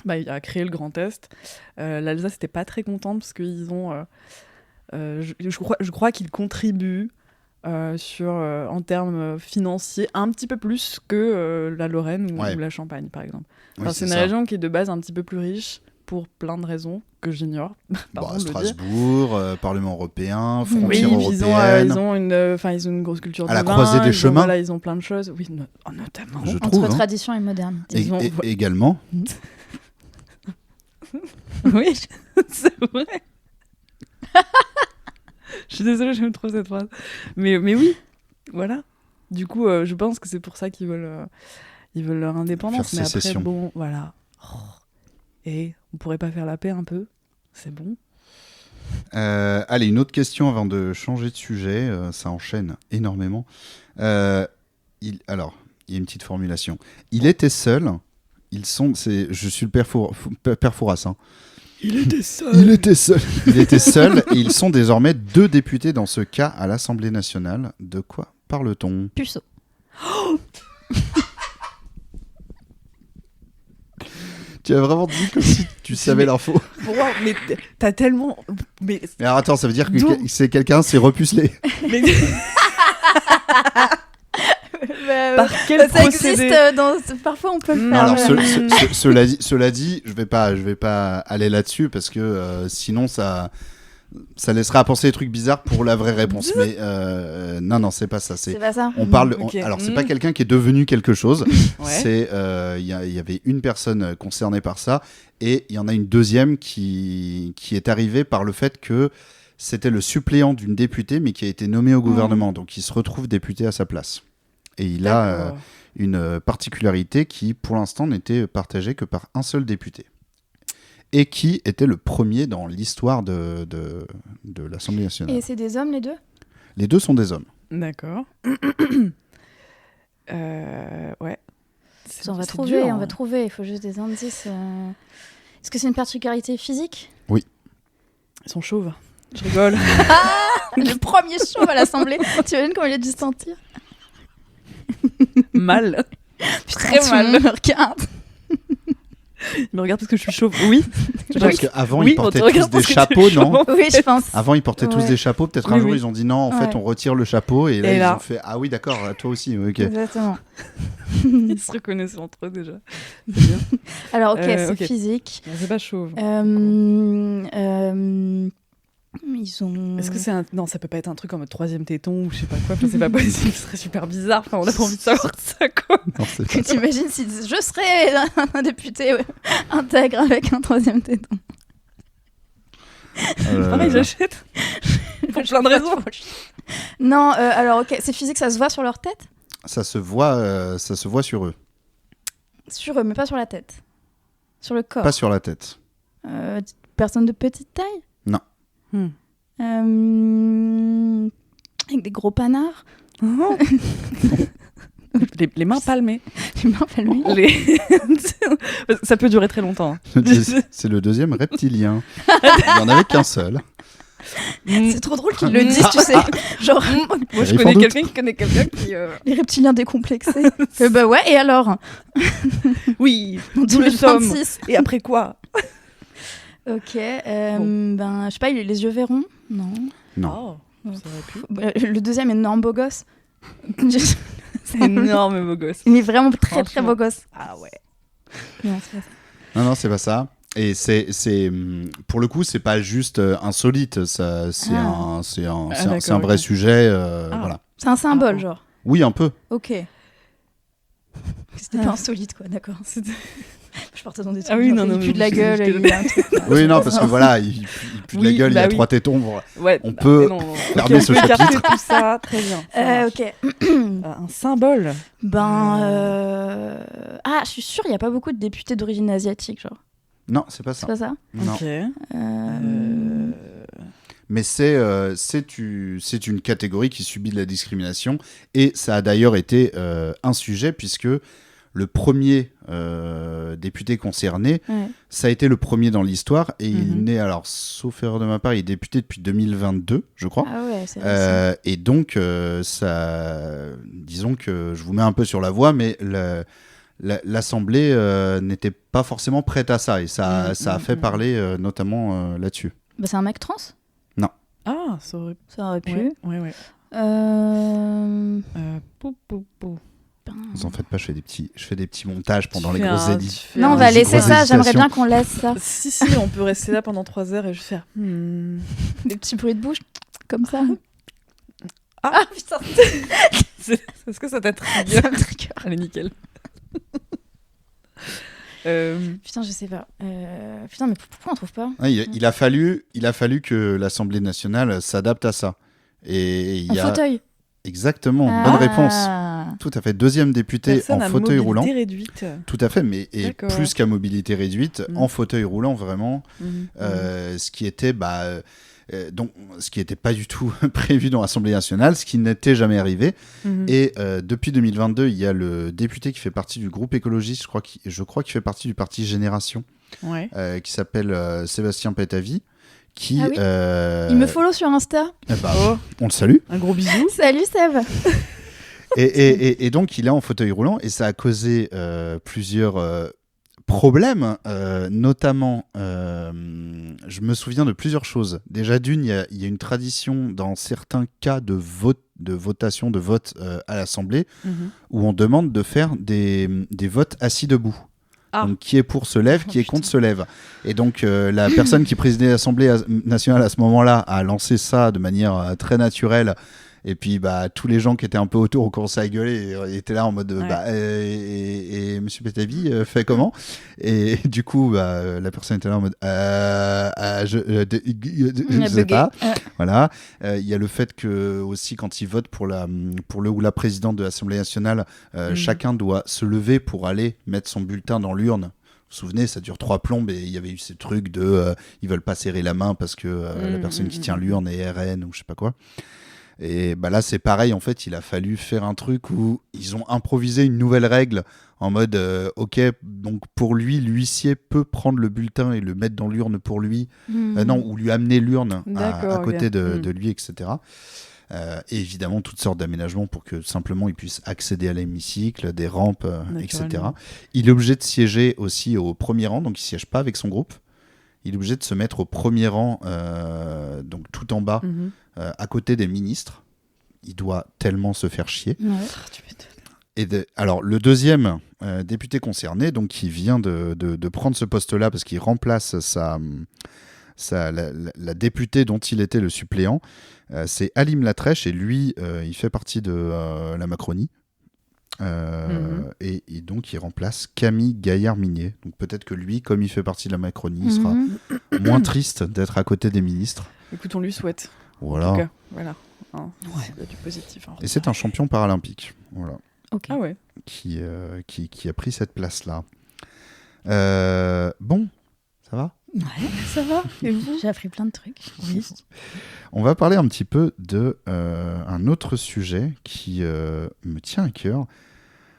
à créer le Grand Est, l'Alsace n'était pas très contente parce qu'ils ont, je crois qu'ils contribuent en termes financiers un petit peu plus que la Lorraine ou la Champagne, par exemple. Oui, C'est une ça. région qui est de base un petit peu plus riche pour plein de raisons que j'ignore. Pardon de le dire. Strasbourg, Parlement européen, Oui, frontière puis ils européenne. ont une grosse culture À du la vin, croisée des chemins. Voilà, ils ont plein de choses. Oui, notamment. Je Entre trouve. hein. tradition et modernité. Ils ont- Et également, Oui, c'est vrai. Je suis désolée, j'aime trop cette phrase. Mais oui, voilà. Du coup, je pense que c'est pour ça qu'ils veulent leur indépendance. Faire Mais après, sécession. bon, voilà. Et on pourrait pas faire la paix un peu? C'est bon. allez, une autre question avant de changer de sujet. Ça enchaîne énormément. Alors, il y a une petite formulation. Il était seul. Je suis le père Fouras. Hein. Il était seul. Il était seul. Il était seul et ils sont désormais 2 députés dans ce cas à l'Assemblée nationale. De quoi parle-t-on? Puceau. Tu as vraiment dit comme si tu savais l'info. Wow, mais t'as tellement. Mais, Mais alors attends, ça veut dire que D'où c'est quelqu'un s'est repucelé. mais Par quel ça procédé existe parfois on peut le Non, faire. alors ouais. cela dit, je vais pas aller là-dessus parce que sinon ça laissera à penser des trucs bizarres pour la vraie réponse. Mais non, c'est pas ça. C'est pas ça. On parle. Ok. Alors c'est pas quelqu'un qui est devenu quelque chose. Ouais. C'est il y avait une personne concernée par ça et il y en a une deuxième qui est arrivée par le fait que c'était le suppléant d'une députée mais qui a été nommé au gouvernement, donc il se retrouve député à sa place. Et il a D'accord. une particularité qui, pour l'instant, n'était partagée que par un seul député. Et qui était le premier dans l'histoire de l'Assemblée nationale. Et c'est des hommes les deux? Les deux sont des hommes. D'accord. Ouais. On va C'est trouver, dur, on hein. va trouver. Il faut juste des indices. Est-ce que c'est une particularité physique? Ils sont chauves. Je rigole. Le premier chauve à l'Assemblée. Tu imagines comment il a dû se sentir? Mal. Très mal. mal. Me regarde. Il me regarde parce que je suis chauve. Oui. Parce qu'avant, Oui, ils on te portaient tous regarde des parce que chapeaux, t'es non? chauve. Oui, je pense. Avant, ils portaient tous Ouais. des chapeaux. Peut-être un Oui, jour, oui. ils ont dit non, en fait, Ouais. on retire le chapeau. Et là, Et ils là- ont fait ah oui, d'accord, toi aussi. Ok. Exactement. Ils se reconnaissent entre eux déjà. C'est bien. Alors, ok, c'est ok. physique. Non, c'est pas chauve. Ils ont. Est-ce que c'est un... Non, ça peut pas être un truc en mode troisième téton ou je sais pas quoi. Enfin, c'est pas possible. Ce serait super bizarre. Enfin, on a pas envie de savoir ça, quoi. Non, c'est Que t'imagines si je serais un député intègre avec un troisième téton? Pareil, j'achète. Pour plein de raisons. Non, alors ok, c'est physique, ça se voit sur leur tête? ça se voit sur eux, Sur eux, mais pas sur la tête. Sur le corps. pas sur la tête. Personne de petite taille? Non. Avec des gros panards? Les mains palmées. Les mains palmées? Ça peut durer très longtemps. C'est le deuxième reptilien. Il n'y en avait qu'un seul. C'est trop drôle qu'ils le disent, tu sais. Genre, Moi, je Il connais faut quelqu'un qui connaît quelqu'un qui. les reptiliens décomplexés. Bah ouais, et alors? Oui, En nous le sommes. 2026. Et après quoi? Ok, ben, je sais pas, il a les yeux verrons? Non. Non. Oh, ça aurait pu. Le deuxième énorme beau gosse. C'est énorme, beau gosse. Il est vraiment très très Franchement. beau gosse. Ah ouais. Non, c'est pas ça. Non, c'est pas ça. Et c'est pour le coup, c'est pas juste insolite. Ça, c'est Ah. c'est un d'accord, vrai ok. sujet. Ah. Voilà. C'est un symbole, Ah. genre. Oui, un peu. Ok. C'était pas insolite, quoi, d'accord. Je partais dans des trucs. Ah oui, genre, non, non, il pue mais de la je- gueule, je- il y a un truc. Oui, non, parce que voilà, il pue de la Oui, gueule, il y bah a oui. 3 tétons. Voilà. Ouais, On bah, peut mais non. fermer Ok, ce on peut écarter chapitre. tout ça, très bien. Ça marche. Ok. Un symbole. Ben. Ah, je suis sûre, il n'y a pas beaucoup de députés d'origine asiatique, genre. Non, c'est pas C'est ça. pas ça? Non. Ok. Mais c'est une catégorie qui subit de la discrimination. Et ça a d'ailleurs été un sujet, puisque le premier député concerné, Ouais. ça a été le premier dans l'histoire. Et il Mhm. n'est, alors, sauf erreur de ma part, il est député depuis 2022, je crois. Ah ouais, c'est vrai. Et donc, disons que je vous mets un peu sur la voie, mais l'Assemblée n'était pas forcément prête à ça. Et ça a fait parler notamment là-dessus. Bah, c'est un mec trans? Ah, ça aurait Ça aurait pu. pu. Ouais. Pou. Ben, Vous en faites pas, je fais des petits montages pendant Tu les fais grosses un- édits. tu fais Non, on un- va Des laisser grosses ça. J'aimerais hésitations. bien qu'on laisse ça. Si, on peut rester là pendant 3 heures et juste faire. Des petits bruits de bouche, comme ça. Ah. putain, Est-ce que ça t'a trigger? ça me trigger. Allez, nickel. Putain, je sais pas. Putain, mais pourquoi on trouve pas? Ah, il a fallu que l'Assemblée nationale s'adapte à ça. Et il Un y a fauteuil. exactement Ah. bonne réponse. Tout à fait. Deuxième député Personne en à fauteuil mobilité roulant. réduite. Tout à fait, mais et D'accord. plus qu'à mobilité réduite, Mm. en fauteuil roulant vraiment. Mhm. Ce qui était donc ce qui n'était pas du tout prévu dans l'Assemblée nationale, ce qui n'était jamais arrivé. Mhm. Et depuis 2022, il y a le député qui fait partie du groupe écologiste, je crois qu'il fait partie du parti Génération, Ouais. qui s'appelle Sébastien Pétavy, qui... Ah oui. Il me follow sur Insta. Oh, on le salue. un gros bisou. Salut Seb. Et donc, il est en fauteuil roulant et ça a causé plusieurs problème, notamment, je me souviens de plusieurs choses. Déjà d'une, il y a une tradition dans certains cas de vote à l'Assemblée où on demande de faire des votes assis debout. Ah. Donc, qui est pour se lève, qui est contre se lève. Et donc, la personne qui présidait l'Assemblée nationale à ce moment-là a lancé ça de manière très naturelle. Et puis, tous les gens qui étaient un peu autour ont commencé à gueuler et étaient là en mode et Monsieur Pétavi fait comment? Et du coup, la personne était là en mode je ne sais pas. Voilà. Il y a le fait que aussi quand ils votent pour le ou la présidente de l'Assemblée nationale, chacun doit se lever pour aller mettre son bulletin dans l'urne. Vous vous souvenez, ça dure 3 plombes et il y avait eu ces trucs de ils veulent pas serrer la main parce que la personne qui tient l'urne est RN ou je sais pas quoi. Et là, c'est pareil, en fait, il a fallu faire un truc où ils ont improvisé une nouvelle règle en mode ok, donc pour lui, l'huissier peut prendre le bulletin et le mettre dans l'urne pour lui, ou lui amener l'urne à côté de lui, etc. Et évidemment, toutes sortes d'aménagements pour que simplement il puisse accéder à l'hémicycle, des rampes, etc. Il est obligé de siéger aussi au premier rang, donc il ne siège pas avec son groupe. Il est obligé de se mettre au premier rang, donc tout en bas, à côté des ministres. Il doit tellement se faire chier. Alors, le deuxième député concerné, donc qui vient de prendre ce poste-là parce qu'il remplace la députée dont il était le suppléant, c'est Halim Latrèche, et lui, il fait partie de la Macronie. Et donc il remplace Camille Gaillard-Minier. Donc peut-être que lui, comme il fait partie de la Macronie, il sera moins triste d'être à côté des ministres. Écoute, on lui souhaite. Voilà. En tout cas, voilà. C'est du positif. Et c'est un champion paralympique. Voilà. Ah ouais. Qui a pris cette place-là. Bon, ça va ? Ouais, ça va. J'ai appris plein de trucs. Oui. On va parler un petit peu de un autre sujet qui me tient à cœur.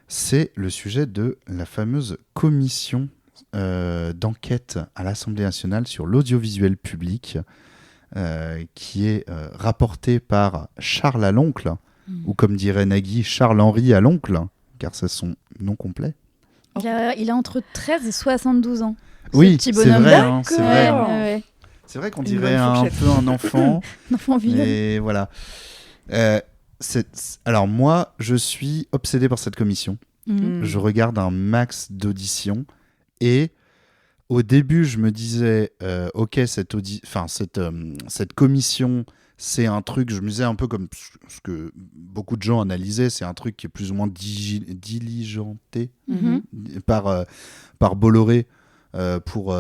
C'est le sujet de la fameuse commission d'enquête à l'Assemblée nationale sur l'audiovisuel public, qui est rapportée par Charles Aloncle, ou comme dirait Nagui, Charles-Henri Aloncle, car c'est son nom complet. Il a entre 13 et 72 ans. Oui, petit c'est bonhomme. vrai. Hein, c'est vrai. Ouais. C'est vrai qu'on dirait un peu un enfant. Un enfant vieux. Et voilà. Alors moi, je suis obsédé par cette commission. Je regarde un max d'auditions et au début, je me disais, ok, cette commission, c'est un truc, je me disais un peu comme ce que beaucoup de gens analysaient, c'est un truc qui est plus ou moins diligenté par Bolloré. Pour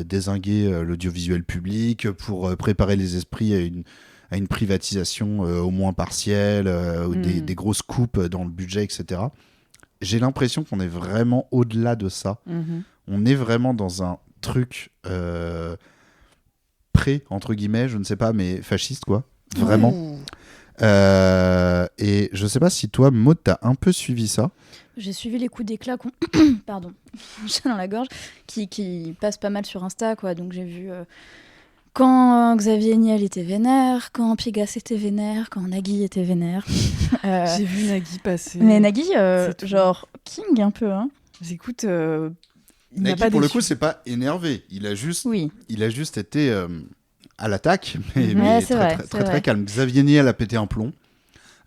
dézinguer l'audiovisuel public, pour préparer les esprits à une privatisation au moins partielle, ou des grosses coupes dans le budget, etc. J'ai l'impression qu'on est vraiment au-delà de ça. On est vraiment dans un truc entre guillemets, je ne sais pas, mais fasciste, quoi. Vraiment. Et je ne sais pas si toi, Maud, t'as un peu suivi ça. J'ai suivi les coups d'éclat pardon, j'ai dans la gorge, qui passent pas mal sur Insta, quoi. Donc j'ai vu quand Xavier Niel était vénère, quand Pigas était vénère, quand Nagui était vénère. J'ai vu Nagui passer. Mais Nagui, genre king un peu, hein. J'écoute. Nagui, pour le coup, c'est pas énervé. Il a juste été à l'attaque, mais très calme. Xavier Niel a pété un plomb.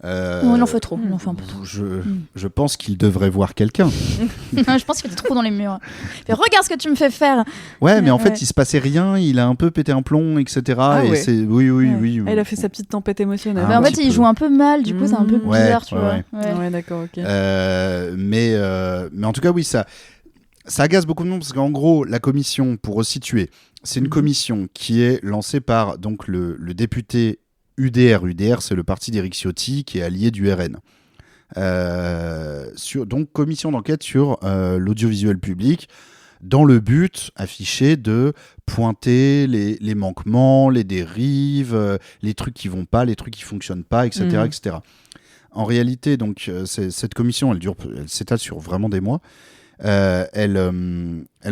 Non, il en fait trop. Il en fait un peu trop. Je pense qu'il devrait voir quelqu'un. Je pense qu'il fait des trous dans les murs. Mais regarde ce que tu me fais faire. Ouais, mais en fait, il se passait rien. Il a un peu pété un plomb, etc. Ah et ouais. c'est oui. Ah, il a fait sa petite tempête émotionnelle. En fait, il joue un peu mal. Du coup, c'est un peu bizarre, tu vois. Ouais, d'accord, ok. Mais en tout cas, oui, ça agace beaucoup de monde parce qu'en gros, la commission, pour resituer, c'est une commission qui est lancée par donc le député UDR. UDR, c'est le parti d'Éric Ciotti qui est allié du RN. Donc, commission d'enquête sur l'audiovisuel public, dans le but affiché de pointer les manquements, les dérives, les trucs qui vont pas, les trucs qui fonctionnent pas, etc. etc. En réalité, donc, cette commission, elle s'étale sur vraiment des mois. Elle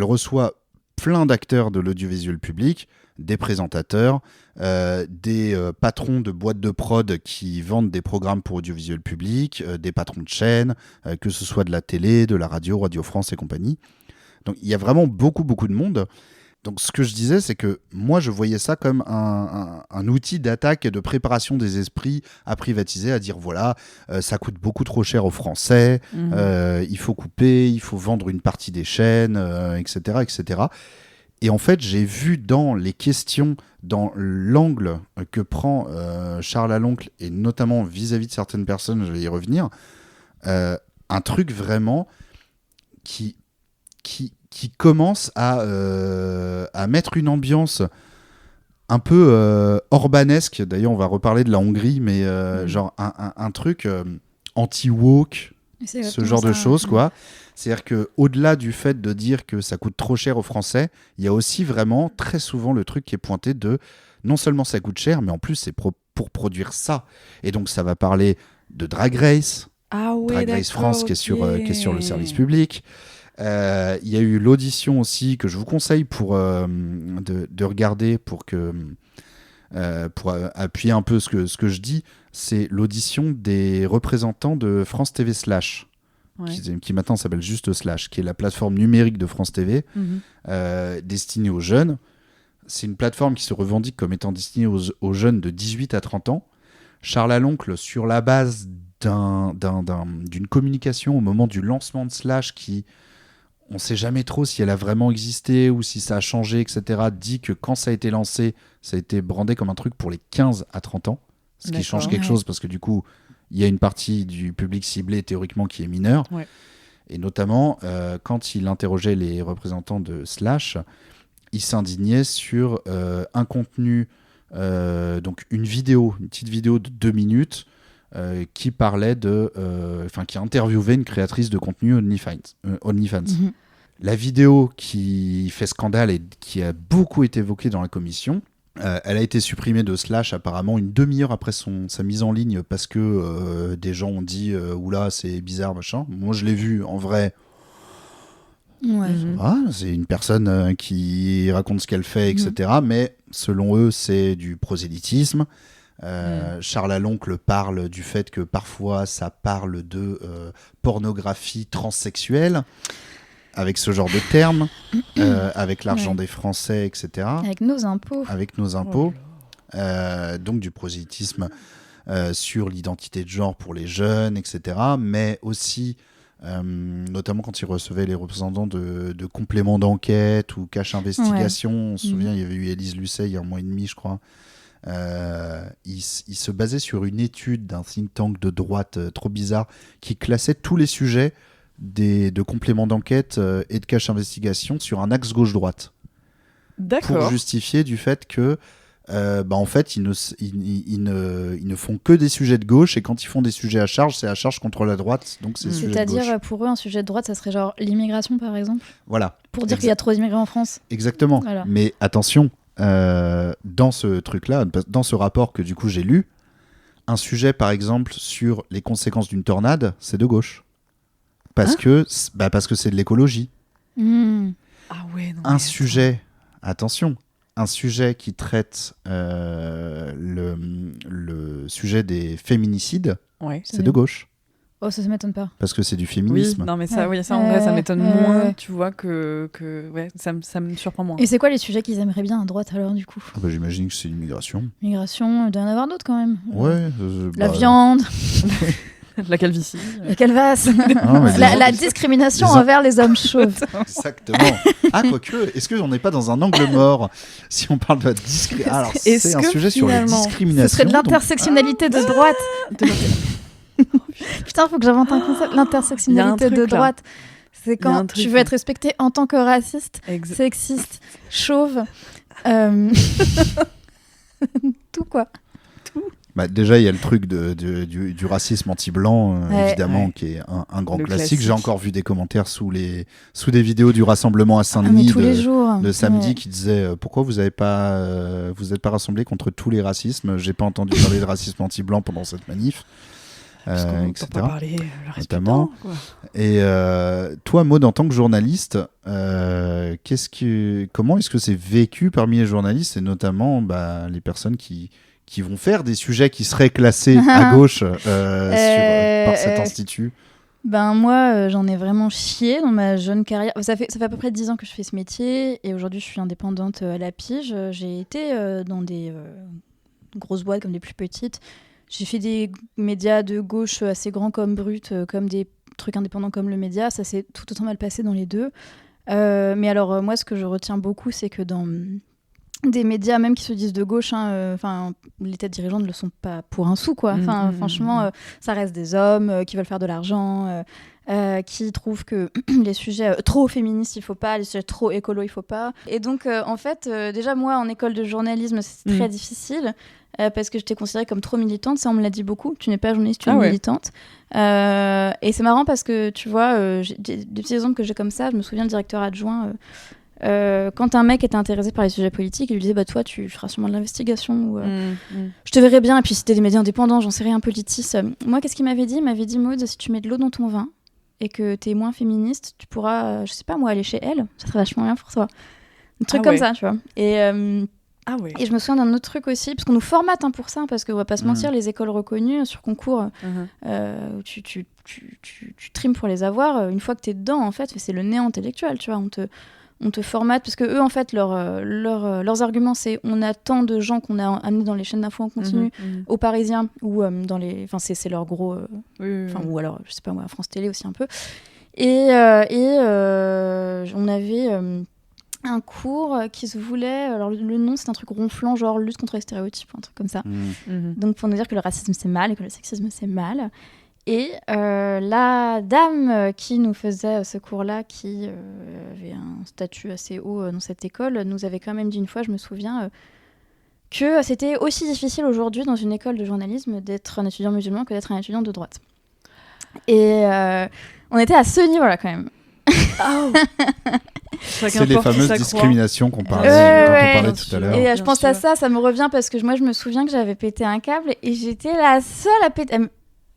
reçoit plein d'acteurs de l'audiovisuel public, des présentateurs, des patrons de boîtes de prod qui vendent des programmes pour audiovisuel public, des patrons de chaînes, que ce soit de la télé, de la radio, Radio France et compagnie. Donc il y a vraiment beaucoup de monde. Donc ce que je disais, c'est que moi je voyais ça comme un outil d'attaque et de préparation des esprits à privatiser, à dire voilà, ça coûte beaucoup trop cher aux Français, il faut couper, il faut vendre une partie des chaînes, etc., etc. Et en fait, j'ai vu dans les questions, dans l'angle que prend Charles Aloncle, et notamment vis-à-vis de certaines personnes, je vais y revenir, un truc vraiment qui commence à mettre une ambiance un peu orbanesque. D'ailleurs, on va reparler de la Hongrie, mais genre un truc anti-woke, ce genre de choses, quoi. C'est-à-dire qu'au-delà du fait de dire que ça coûte trop cher aux Français, il y a aussi vraiment très souvent le truc qui est pointé de non seulement ça coûte cher, mais en plus c'est pour produire ça. Et donc ça va parler de Drag Race, Drag Race France qui est sur le service public. Il y a eu l'audition aussi que je vous conseille de regarder pour appuyer un peu ce que je dis. C'est l'audition des représentants de France TV Slash. Ouais. Qui maintenant s'appelle juste Slash, qui est la plateforme numérique de France TV, destinée aux jeunes. C'est une plateforme qui se revendique comme étant destinée aux jeunes de 18 à 30 ans. Charles Aloncle, sur la base d'une communication au moment du lancement de Slash, on ne sait jamais trop si elle a vraiment existé ou si ça a changé, etc., dit que quand ça a été lancé, ça a été brandé comme un truc pour les 15 à 30 ans, ce qui change quelque chose parce que du coup, il y a une partie du public ciblé théoriquement qui est mineur. Ouais. Et notamment, quand il interrogeait les représentants de Slash, il s'indignait sur un contenu, donc une petite vidéo de 2 minutes qui parlait qui interviewait une créatrice de contenu OnlyFans. La vidéo qui fait scandale et qui a beaucoup été évoquée dans la commission, elle a été supprimée de Slash apparemment une demi-heure après sa mise en ligne parce que des gens ont dit oula c'est bizarre machin. Moi je l'ai vu en vrai. Ouais. C'est une personne qui raconte ce qu'elle fait, etc. Mais selon eux c'est du prosélytisme. Charles Aloncle parle du fait que parfois ça parle de pornographie transsexuelle. Avec ce genre de termes, avec l'argent des Français, etc. Avec nos impôts. Donc du prosélytisme sur l'identité de genre pour les jeunes, etc. Mais aussi, notamment quand il recevait les représentants de compléments d'enquête ou cache investigation. On se souvient, il y avait eu Élise Lucet il y a 1 mois et demi, je crois. Il se basait sur une étude d'un think tank de droite trop bizarre qui classait tous les sujets de compléments d'enquête et de cache investigation sur un axe gauche-droite. D'accord. Pour justifier du fait que en fait ils ne font que des sujets de gauche et quand ils font des sujets à charge, c'est à charge contre la droite, donc c'est sujets de gauche. C'est-à-dire pour eux un sujet de droite ça serait genre l'immigration par exemple. Voilà. Pour dire qu'il y a trop d'immigrés en France. Exactement. Voilà. Mais attention, dans ce truc-là, dans ce rapport que du coup j'ai lu, un sujet par exemple sur les conséquences d'une tornade, c'est de gauche. Parce que c'est de l'écologie. Ah ouais, non, un sujet qui traite le sujet des féminicides, c'est de gauche. Oh, ça m'étonne pas. Parce que c'est du féminisme. Oui, non, mais ça, ça en vrai, ça m'étonne moins, tu vois, que ça me surprend moins. Et c'est quoi les sujets qu'ils aimeraient bien à droite alors, du coup ? J'imagine que c'est l'immigration. Migration, il doit y en avoir d'autres quand même. Ouais. La viande. La calvitie. La calvasse. La discrimination envers les hommes chauves. Exactement. Ah, quoique, est-ce qu'on n'est pas dans un angle mort si on parle de la discrimination ? Alors, c'est un sujet sur la discrimination. Ce serait de l'intersectionnalité de droite. Putain, faut que j'invente un concept. L'intersectionnalité de droite. C'est quand tu veux être respecté en tant que raciste, sexiste, chauve. Tout quoi. Déjà, il y a le truc du racisme anti-blanc, évidemment, qui est un grand classique. J'ai encore vu des commentaires sous des vidéos du rassemblement à Saint-Denis de samedi qui disaient pourquoi vous n'êtes pas rassemblés contre tous les racismes. J'ai pas entendu parler de racisme anti-blanc pendant cette manif. Etc. Pas parler le notamment. Quoi. Et toi, Maud, en tant que journaliste, comment est-ce que c'est vécu parmi les journalistes et notamment les personnes qui vont faire des sujets qui seraient classés à gauche par cet institut ? Ben moi, j'en ai vraiment chié dans ma jeune carrière. Ça fait à peu près 10 ans que je fais ce métier et aujourd'hui je suis indépendante à la pige. J'ai été dans des grosses boîtes comme des plus petites. J'ai fait des médias de gauche assez grands comme Brut, comme des trucs indépendants comme Le Média. Ça s'est tout autant mal passé dans les deux. Mais alors moi, ce que je retiens beaucoup, c'est que dans des médias même qui se disent de gauche, les têtes dirigeantes ne le sont pas pour un sou, quoi. Franchement, ça reste des hommes qui veulent faire de l'argent, qui trouvent que les sujets trop féministes, il faut pas, les sujets trop écolo, il faut pas. Et donc, en fait, déjà, moi, en école de journalisme, c'est très difficile. Parce que je t'ai considérée comme trop militante, ça on me l'a dit beaucoup, tu n'es pas journaliste, tu es militante. Et c'est marrant parce que tu vois, des petits exemples que j'ai comme ça, je me souviens le directeur adjoint, quand un mec était intéressé par les sujets politiques, il lui disait bah toi tu feras sûrement de l'investigation ou je te verrai bien, et puis si t'es des médias indépendants, j'en sais rien, politis. Moi qu'est-ce qu'il m'avait dit? Il m'avait dit Maud, si tu mets de l'eau dans ton vin et que t'es moins féministe, tu pourras, je sais pas moi, aller chez Elle, ça serait vachement bien pour toi. Un truc comme ça, tu vois. Et je me souviens d'un autre truc aussi, parce qu'on nous formate pour ça, parce qu'on va pas se mentir, les écoles reconnues sur concours, où tu trimes pour les avoir, une fois que t'es dedans, en fait, c'est le néant intellectuel, tu vois, on te formate, parce que eux, en fait, leurs arguments, c'est on a tant de gens qu'on a amenés dans les chaînes d'infos en continu, aux Parisiens, ou dans les... Enfin, c'est leur gros... ou alors, je sais pas moi, à France Télé aussi un peu. Et on avait... un cours qui se voulait, alors le nom c'est un truc ronflant, genre lutte contre les stéréotypes, un truc comme ça. Donc pour nous dire que le racisme c'est mal et que le sexisme c'est mal. Et la dame qui nous faisait ce cours-là, qui avait un statut assez haut dans cette école, nous avait quand même dit une fois, je me souviens, que c'était aussi difficile aujourd'hui dans une école de journalisme d'être un étudiant musulman que d'être un étudiant de droite. Et on était à ce niveau-là quand même. C'est les fameuses discriminations dont on parlait tout à l'heure. Et je pense à ça me revient parce que moi je me souviens que j'avais pété un câble et j'étais la seule à péter.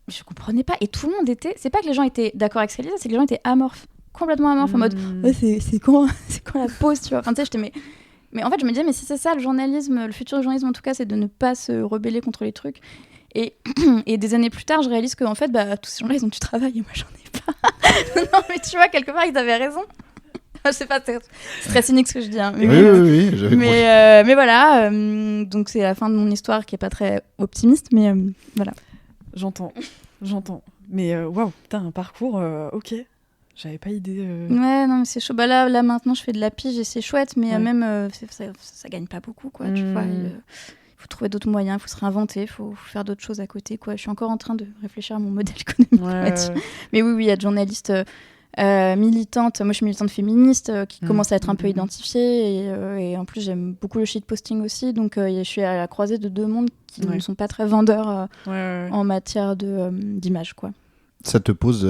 Je comprenais pas et tout le monde était. C'est pas que les gens étaient d'accord avec ce qu'elle disait, c'est que les gens étaient amorphes, complètement amorphes, en mode c'est quand la pause, tu vois. Enfin tu sais, j'étais mais en fait je me disais mais si c'est ça le journalisme, le futur du journalisme en tout cas, c'est de ne pas se rebeller contre les trucs. Et des années plus tard, je réalise que en fait, tous ces gens-là, ils ont du travail et moi, j'en ai pas. Non, mais tu vois, quelque part, ils avaient raison. Je sais pas, c'est très cynique ce que je dis. Hein. Oui, j'avais compris. Mais voilà, donc c'est la fin de mon histoire qui est pas très optimiste, mais voilà. J'entends. Mais waouh, putain, un parcours, ok. J'avais pas idée. Ouais, non, mais c'est chaud. Là, maintenant, je fais de la pige et c'est chouette, mais même, ça gagne pas beaucoup, quoi, tu vois. Il faut trouver d'autres moyens, il faut se réinventer, il faut faire d'autres choses à côté, quoi. Je suis encore en train de réfléchir à mon modèle économique. Mais oui, être journaliste militante. Moi, je suis militante féministe qui commence à être un peu identifiée. Et en plus, j'aime beaucoup le shitposting aussi. Donc, je suis à la croisée de deux mondes qui ne sont pas très vendeurs en matière d'image, quoi. Ça te pose...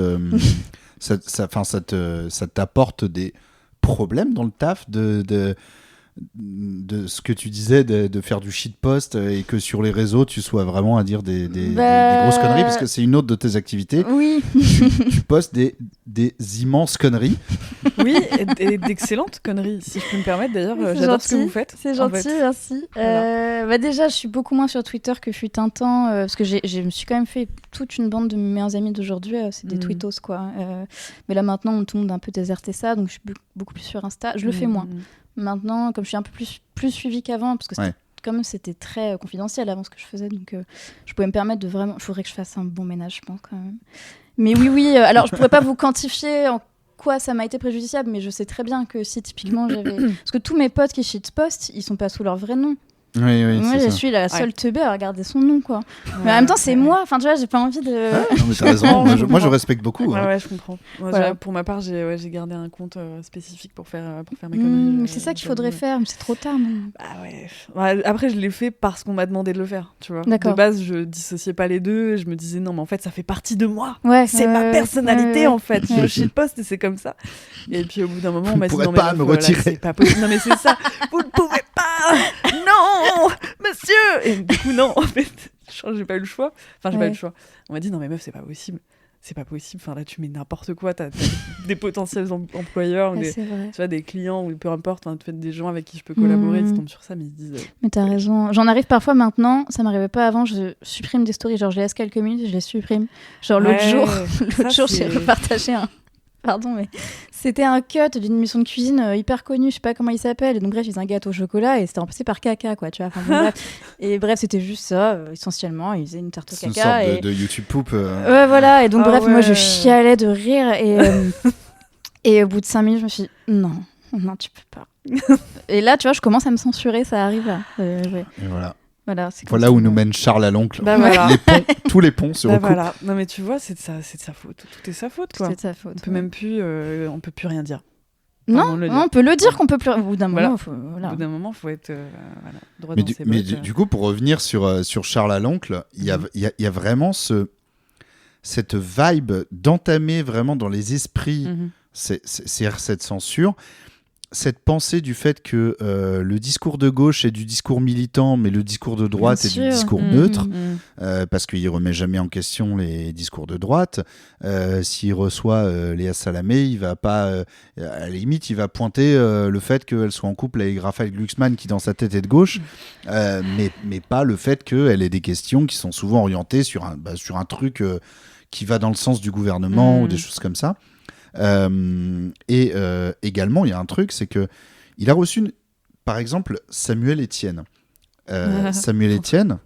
ça t'apporte des problèmes dans le taf de ce que tu disais de faire du shitpost et que sur les réseaux tu sois vraiment à dire des grosses conneries, parce que c'est une autre de tes activités. Oui. tu postes des immenses conneries. Oui, et d'excellentes conneries, si je peux me permettre. D'ailleurs, j'adore ce que vous faites. C'est gentil, merci. Voilà. Déjà, je suis beaucoup moins sur Twitter que fut un temps, parce que je me suis quand même fait toute une bande de mes meilleurs amis d'aujourd'hui, c'est des tweetos, quoi. Mais là, maintenant, tout le monde a un peu déserté ça, donc je suis beaucoup plus sur Insta. Je le fais moins. Maintenant, comme je suis un peu plus suivie qu'avant, parce que c'était très confidentiel avant ce que je faisais, donc je pouvais me permettre de vraiment... Il faudrait que je fasse un bon ménage, je pense, quand même. Mais oui, alors je pourrais pas vous quantifier en quoi ça m'a été préjudiciable, mais je sais très bien que si typiquement j'avais... Parce que tous mes potes qui shitpostent, ils sont pas sous leur vrai nom. Oui, moi, je suis la seule teubée à regarder son nom, quoi. Mais en même temps, c'est moi. Enfin, tu vois, j'ai pas envie de... non, mais t'as raison. moi, je respecte beaucoup. Ouais, je comprends. Moi, pour ma part, j'ai gardé un compte spécifique pour faire mes conneries. C'est ça qu'il faudrait faire, mais c'est trop tard. Après, je l'ai fait parce qu'on m'a demandé de le faire, tu vois. D'accord. De base, je dissociais pas les deux. Je me disais, non, mais en fait, ça fait partie de moi. C'est ma personnalité, en fait. Je shitposte et c'est comme ça. Et puis, au bout d'un moment, on m'a dit, non, mais pas me retirer. C'est pas possible. Non, mais c'est ça. Vous ne pouvez pas. Non, monsieur. Et du coup, non, en fait, j'ai pas eu le choix. Enfin, j'ai pas eu le choix. On m'a dit, non, mais meuf, c'est pas possible. c'est pas possible. Enfin, là, tu mets n'importe quoi. T'as des potentiels employeurs, ou Ouais, des, c'est vrai. tu vois, des clients, ou peu importe, en fait, des gens avec qui je peux collaborer, ils tombent sur ça, mais ils se disent... Mais t'as raison. J'en arrive parfois maintenant. Ça m'arrivait pas avant. Je supprime des stories. Genre, je les laisse quelques minutes, je les supprime. Genre, l'autre jour, j'ai repartagé un... Pardon, mais c'était un cut d'une émission de cuisine hyper connue, je sais pas comment il s'appelle. Et donc, bref, il faisait un gâteau au chocolat et c'était remplacé par caca, quoi, tu vois. Enfin, bon, bref. Et bref, c'était juste ça, essentiellement. Il faisait une tarte au C'est une caca. sorte de YouTube poop. Ouais, voilà. Et donc, bref, moi, je chialais de rire. Et au bout de 5 minutes, je me suis dit, non, tu peux pas. Et là, tu vois, je commence à me censurer, ça arrive là. Ouais. Et voilà. Voilà Où nous mène Charles à l'oncle. Bah voilà. Tous les ponts se recoupent. Voilà. Non, mais tu vois, c'est de sa faute. Tout est sa faute, quoi. C'est de sa faute. On peut même plus, on peut plus rien dire. Non, on peut le dire qu'on peut plus. Au bout d'un moment, Au bout d'un moment, faut être droit Mais dans ses bottes. du coup, pour revenir sur Charles à l'oncle, il y a vraiment cette vibe d'entamer vraiment dans les esprits cette censure. Cette pensée du fait que le discours de gauche est du discours militant, mais le discours de droite est du discours neutre, parce qu'il ne remet jamais en question les discours de droite. S'il reçoit Léa Salamé, il va pas, à la limite, il va pointer le fait qu'elle soit en couple avec Raphaël Glucksmann, qui dans sa tête est de gauche, mais pas le fait qu'elle ait des questions qui sont souvent orientées sur un truc qui va dans le sens du gouvernement ou des choses comme ça. Également, il y a un truc, c'est que il a reçu, par exemple, Samuel Etienne. Samuel Etienne,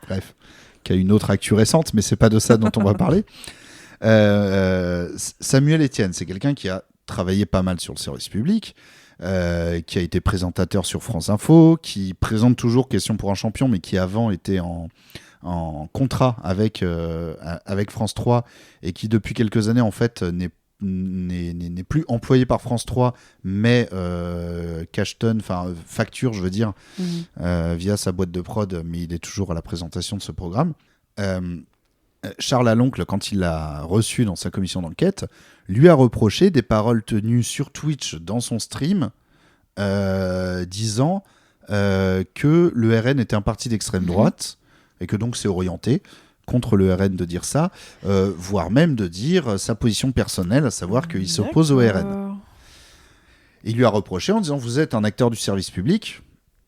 bref, qui a une autre actu récente, mais c'est pas de ça dont on va parler. Samuel Etienne, c'est quelqu'un qui a travaillé pas mal sur le service public, qui a été présentateur sur France Info, qui présente toujours Question pour un champion, mais qui avant était en contrat avec France 3 et qui depuis quelques années en fait n'est plus employé par France 3 mais cachetonne, enfin facture je veux dire via sa boîte de prod, mais il est toujours à la présentation de ce programme. Charles à l'oncle, quand il l'a reçu dans sa commission d'enquête, lui a reproché des paroles tenues sur Twitch dans son stream disant que le RN était un parti d'extrême droite et que donc c'est orienté contre le RN de dire ça, voire même de dire sa position personnelle, à savoir qu'il s'oppose au RN. Il lui a reproché en disant « Vous êtes un acteur du service public »,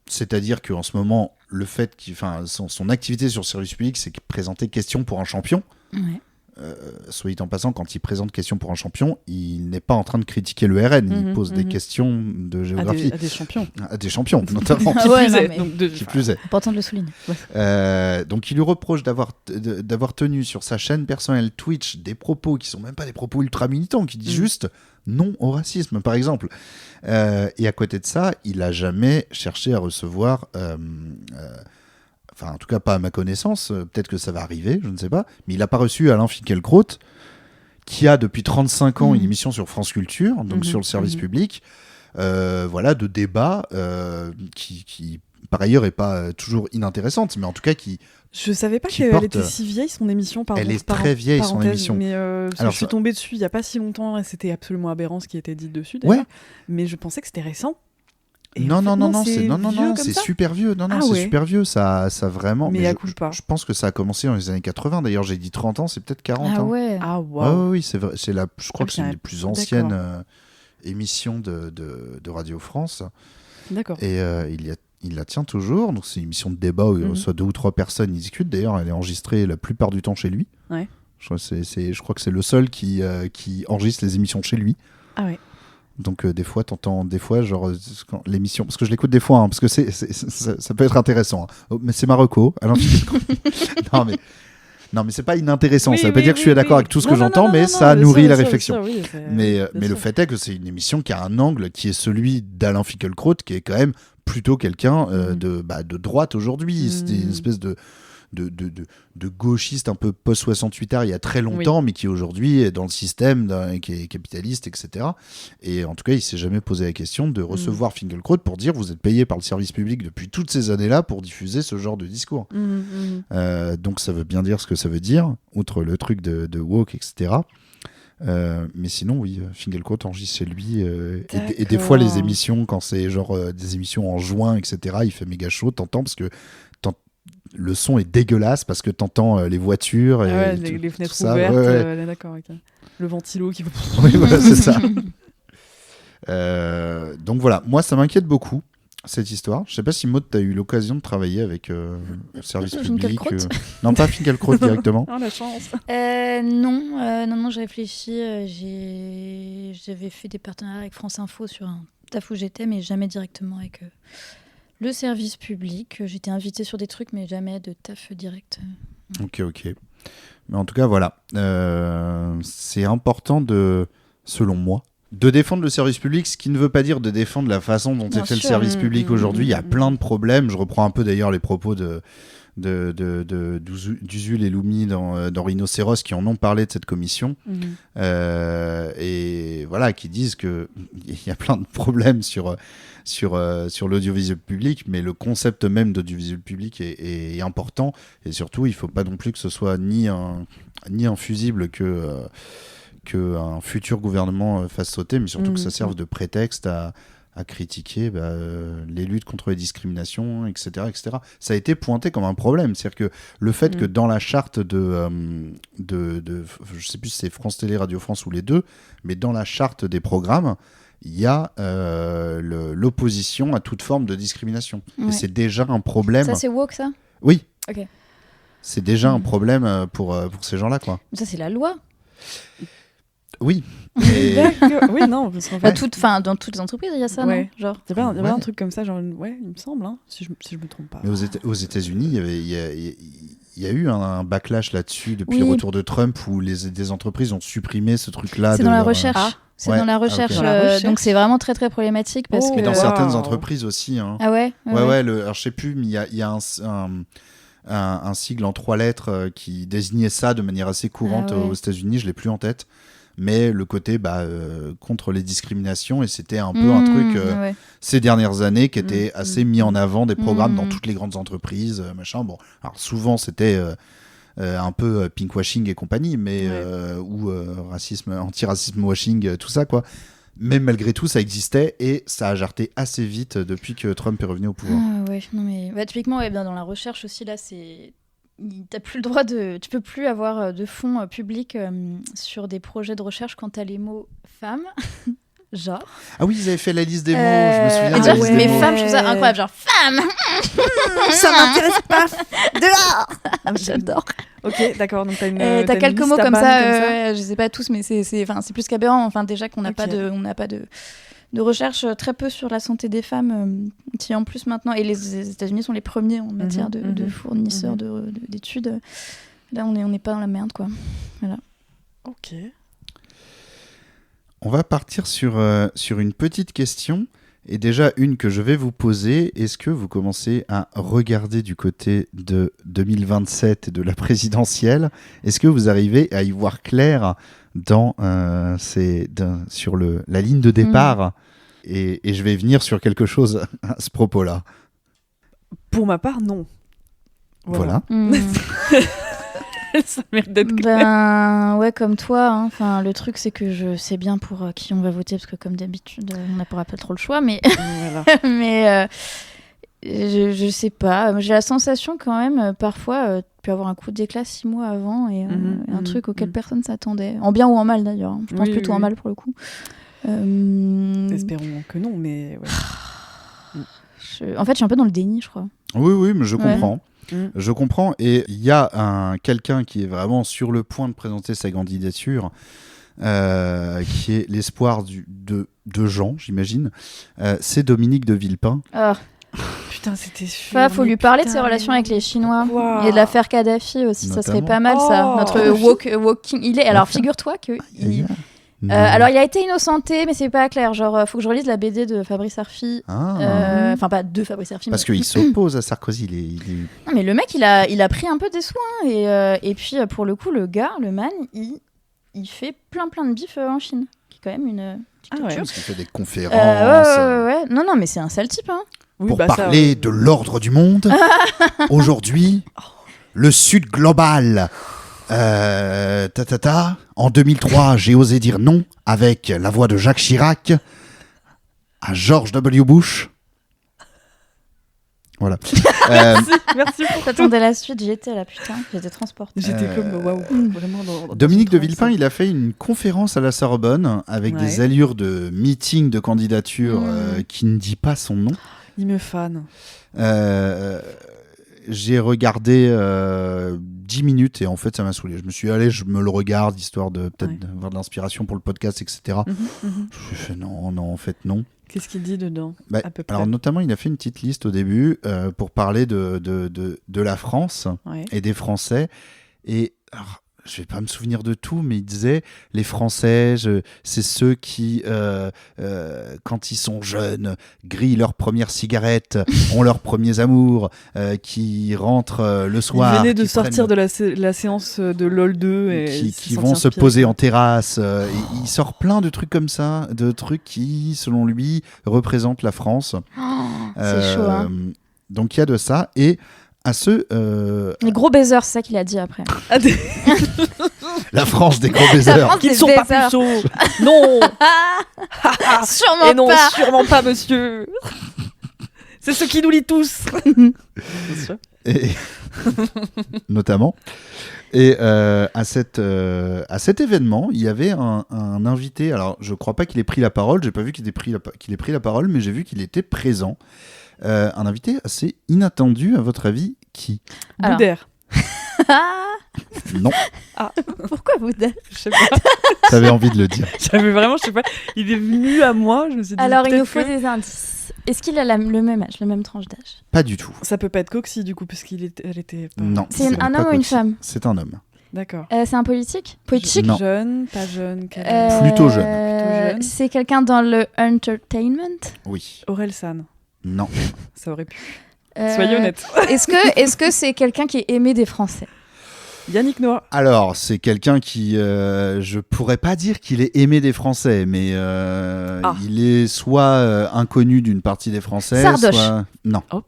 c'est-à-dire qu'en ce moment, le fait son activité sur le service public, c'est qu'il présentait Question pour un champion. Ouais. Soit dit en passant, quand il présente Question pour un champion, il n'est pas en train de critiquer le RN, il pose des questions de géographie. À des champions. À des champions, notamment. Qui plus est. Important de le souligner. Donc il lui reproche d'avoir tenu sur sa chaîne personnelle Twitch des propos qui sont même pas des propos ultra militants, qui disent juste non au racisme, par exemple. Et à côté de ça, il a jamais cherché à recevoir... Enfin, en tout cas, pas à ma connaissance. Peut-être que ça va arriver, je ne sais pas. Mais il n'a pas reçu Alain Finkielkraut, qui a depuis 35 ans une émission sur France Culture, donc sur le service public, de débat qui, par ailleurs, n'est pas toujours inintéressante, mais en tout cas qui... Je savais pas qu'elle était si vieille, son émission. Elle est très vieille, son émission. Mais je suis tombée dessus il n'y a pas si longtemps, et c'était absolument aberrant ce qui était dit dessus, d'ailleurs. Ouais. Mais je pensais que c'était récent. Non, c'est super vieux. C'est super vieux. Ça vraiment. Mais je pense que ça a commencé dans les années 80. D'ailleurs, j'ai dit 30 ans, c'est peut-être 40 Ah ans. ouais. Ah wow. Oui, c'est vrai. Je crois que c'est une des plus anciennes émissions de Radio France. D'accord. Et il la tient toujours. Donc c'est une émission de débat où il reçoit 2 ou 3 personnes, ils discutent. D'ailleurs, elle est enregistrée la plupart du temps chez lui. Ouais. Je crois que c'est le seul qui enregistre les émissions chez lui. Ah ouais. Donc des fois, t'entends genre quand l'émission, parce que je l'écoute des fois, parce que ça peut être intéressant. Mais c'est Marocco. Non, mais c'est pas inintéressant. Ça veut pas dire que je suis d'accord avec tout ce que j'entends, mais ça nourrit la réflexion. Mais le fait est que c'est une émission qui a un angle qui est celui d'Alain Finkielkraut, qui est quand même plutôt quelqu'un de droite aujourd'hui. C'était une espèce de gauchiste un peu post-68 il y a très longtemps, mais qui aujourd'hui est dans le système, qui est capitaliste, etc. Et en tout cas, il s'est jamais posé la question de recevoir Finkielkraut pour dire vous êtes payé par le service public depuis toutes ces années-là pour diffuser ce genre de discours. Donc ça veut bien dire ce que ça veut dire, outre le truc de woke, etc. Mais sinon, oui, Finkielkraut enregistre chez lui. Et des fois, les émissions, quand c'est genre des émissions en juin, etc., il fait méga chaud, t'entends, parce que le son est dégueulasse parce que t'entends les voitures et Ouais, tout- les tout fenêtres ça. ouvertes, Ouais. là, d'accord, ok. Le ventilo qui... Oui, voilà, c'est ça. Donc voilà, moi ça m'inquiète beaucoup cette histoire. Je sais pas si Maud, t'as eu l'occasion de travailler avec le service public. Finkielkraut Non, pas Finkielkraut directement. Oh, la chance. Non, je réfléchis. J'avais fait des partenariats avec France Info sur un taf où j'étais, mais jamais directement avec le service public. J'étais invitée sur des trucs, mais jamais de taf direct. Ok. Mais en tout cas, voilà. C'est important selon moi, de défendre le service public, ce qui ne veut pas dire de défendre la façon dont Bien est fait le sûr. service public aujourd'hui. Il y a plein de problèmes. Je reprends un peu d'ailleurs les propos d'Usul et Loumi dans Rhinocéros qui en ont parlé de cette commission. Et voilà, qui disent qu'il y a plein de problèmes sur l'audiovisuel public, mais le concept même d'audiovisuel public est important. Et surtout, il ne faut pas non plus que ce soit ni un fusible qu'un futur gouvernement fasse sauter, mais surtout que ça serve de prétexte à critiquer les luttes contre les discriminations, etc., etc. Ça a été pointé comme un problème. C'est-à-dire que le fait que dans la charte de je sais plus si c'est France Télé, Radio France ou les deux, mais dans la charte des programmes, il y a l'opposition à toute forme de discrimination. Ouais. Et c'est déjà un problème. Ça, c'est woke, ça ? Oui. Ok. C'est déjà un problème pour ces gens-là, quoi. Ça, c'est la loi. Oui. Et... D'accord. Oui, non, parce qu'en fait... Dans toutes les entreprises, il y a ça, Ouais. non ? Genre. Il y avait Ouais. un truc comme ça, genre, ouais, il me semble, hein, si je me trompe pas. Mais aux États-Unis, il y a eu un backlash là-dessus depuis Oui. le retour de Trump où des entreprises ont supprimé ce truc-là. C'est de dans la leur- recherche. Ah. C'est Ouais. dans la Ah, ok. recherche. Dans la recherche. Donc, c'est vraiment très, très problématique parce Oh. que... Et dans Wow. certaines entreprises aussi. Hein. Ah ouais. Ouais. Alors, je sais plus, mais il y a un sigle en 3 lettres qui désignait ça de manière assez courante Ah ouais. aux États-Unis. Je l'ai plus en tête. Mais le côté contre les discriminations, et c'était un peu un truc ouais. ces dernières années qui était assez mis en avant des programmes dans Mm. toutes les grandes entreprises, machin. Bon, alors souvent c'était un peu pinkwashing et compagnie, mais ou racisme, antiracisme washing, tout ça quoi. Mais malgré tout, ça existait et ça a jarté assez vite depuis que Trump est revenu au pouvoir. Ah ouais, non mais typiquement bien dans la recherche aussi là c'est t'as plus le droit tu peux plus avoir de fonds publics sur des projets de recherche quand t'as les mots femmes genre Ah oui, ils avaient fait la liste des mots, je me souviens. et de la dire, liste mais des mots. femmes je trouve ça incroyable genre femme Ça m'intéresse pas. dehors j'adore. Ok, d'accord, donc t'as une T'as une quelques liste mots à comme ban ça, comme ça. ouais, je sais pas tous mais c'est plus qu'aberrant enfin déjà qu'on n'a Ok. pas de recherche très peu sur la santé des femmes qui en plus maintenant et les États-Unis sont les premiers en matière de fournisseurs d'études. Là on n'est pas dans la merde quoi. Voilà. Ok. On va partir sur une petite question. Et déjà, une que je vais vous poser. Est-ce que vous commencez à regarder du côté de 2027 et de la présidentielle ? Est-ce que vous arrivez à y voir clair sur la ligne de départ ? Et je vais venir sur quelque chose à ce propos-là. Pour ma part, non. Voilà. Ça mérite d'être clair. Ben ouais comme toi hein. Enfin le truc c'est que je sais bien pour qui on va voter parce que comme d'habitude on n'a pas trop le choix mais Voilà. mais je sais pas j'ai la sensation quand même parfois tu peux avoir un coup d'éclat 6 mois avant et un truc auquel personne s'attendait en bien ou en mal d'ailleurs hein. Je pense Oui, plutôt en oui. mal pour le coup Espérons que non, mais ouais. en fait je suis un peu dans le déni je crois. Oui, mais je Ouais. comprends. Je comprends. Et il y a quelqu'un qui est vraiment sur le point de présenter sa candidature, qui est l'espoir de Jean, j'imagine. C'est Dominique de Villepin. Ah. Putain, c'était sûr. Faut mais lui parler de putain, ses relations avec les Chinois quoi et de l'affaire Kadhafi aussi, ça serait Notamment. pas mal ça. Oh. Notre walking, il est. Alors figure-toi que alors il a été innocenté, mais c'est pas clair. Genre faut que je relise la BD de Fabrice Arfi. Enfin pas de Fabrice Arfi. Parce mais... qu'il s'oppose à Sarkozy. Il est... Non, mais le mec il a pris un peu des soins et puis pour le coup le man il fait plein de bifs en Chine, qui est quand même une Ah ouais. Parce qu'il fait des conférences. ouais. Non mais c'est un sale type hein. Oui, Pour bah, ça, parler de l'ordre du monde, aujourd'hui, le Sud global. En 2003, j'ai osé dire non avec la voix de Jacques Chirac à George W. Bush. Voilà. Merci pour tout. J'attendais la suite, j'y étais là, putain, j'étais transportée. J'étais comme waouh, vraiment dans Dominique de une Villepin, il a fait une conférence à la Sorbonne avec Ouais. des allures de meeting de candidature Mmh. qui ne dit pas son nom. Il me fan. J'ai regardé 10 minutes et en fait ça m'a saoulé. Je me suis dit, allez, je me le regarde, histoire de peut-être Ouais. avoir de l'inspiration pour le podcast, etc. Je me suis fait non, en fait non. Qu'est-ce qu'il dit dedans Bah, à peu près. alors notamment, il a fait une petite liste au début pour parler de la France Ouais. et des Français. Et alors, je vais pas me souvenir de tout, mais il disait les Français, c'est ceux qui, quand ils sont jeunes, grillent leur première cigarette, ont leurs premiers amours, qui rentrent le soir. Il venait de qui sortir prennent- de la séance de LOL2 et qui il s'est vont senti se inspiré. poser en terrasse. Et il sort plein de trucs comme ça, de trucs qui, selon lui, représentent la France. C'est chaud, hein. Donc il y a de ça. Et à ceux... Les gros baisers, c'est ça qu'il a dit après. Ah, la France des gros baisers. France qui ne des sont pas baisers. puceaux. Non. Sûrement Et non, pas. sûrement pas, monsieur. C'est ceux qui nous lient tous. Et... notamment. Et à cet événement, il y avait un invité. Alors, je crois pas qu'il ait pris la parole. J'ai pas vu qu'il ait pris la parole, mais j'ai vu qu'il était présent. Un invité assez inattendu, à votre avis, qui? Alors. Boudère. Non, Pourquoi vous Je sais pas. t'avais envie de le dire. J'avais vraiment, je sais pas. Il est venu à moi. Je me suis dit. Alors, il peut-être nous faut que- des indices. Est-ce qu'il a le même âge, la même tranche d'âge? Pas du tout. Ça peut pas être Coxy du coup, parce qu'elle était pas. Non. C'est ce un n'est homme pas ou une Coxy. femme? C'est un homme. D'accord. C'est un politique? Politique? Non. Jeune, pas jeune. quel- Plutôt jeune. Plutôt jeune. C'est quelqu'un dans le entertainment? Oui. Aurel San. Non. Ça aurait pu. Soyez honnête. Est-ce que c'est quelqu'un qui est aimé des Français? Yannick Noah. Alors, c'est quelqu'un qui, je pourrais pas dire qu'il est aimé des Français, mais il est soit inconnu d'une partie des Français, Sardoche. soit... Non. Oh.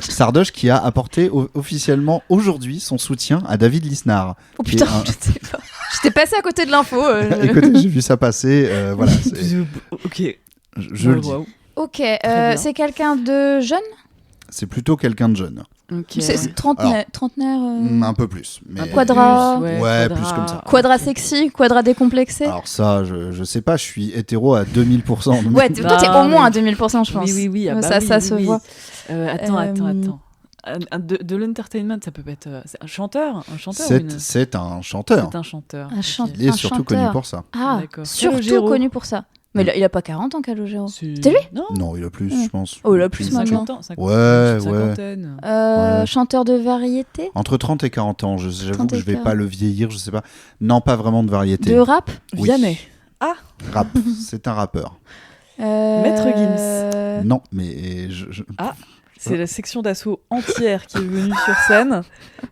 Sardoche qui a apporté officiellement aujourd'hui son soutien à David Lisnard. Oh Qui est putain, un- je sais pas. J'étais passée à côté de l'info. Écoutez, j'ai vu ça passer, voilà, Ok. je le dis. Wow. Ok, bien. c'est quelqu'un de jeune? C'est plutôt quelqu'un de jeune. Ok. C'est trentenaire? Un peu plus. Mais... Quadra. Ouais, plus comme ça. Quadra sexy? Quadra décomplexé? Alors ça, je sais pas, je suis hétéro à 2000%. donc- Ouais, toi t'es Non, au moins à mais- 2000%, je pense. Oui. Ah bah ça oui, ça oui, se oui. voit. Attends. De l'entertainment, ça peut pas être. C'est un chanteur ou C'est une- c'est un chanteur. C'est un chanteur. Un chant- Il est un surtout chanteur. connu pour ça. Ah, D'accord. surtout Calogero. connu pour ça. Mais il a pas 40 ans, Calogero. C'était lui Non. Non, il a plus, Mm. je pense. Oh, il a plus maintenant. 50 ans. Ouais. Cinquantaine. Ouais. Chanteur de variété? Entre 30 et 40 ans, j'avoue 30 que et je vais 40. pas le vieillir, je sais pas. Non, pas vraiment de variété. De rap? Oui. Vianney. Rap, c'est un rappeur. Maître Gims. Non, mais je- C'est la section d'assaut entière qui est venue sur scène,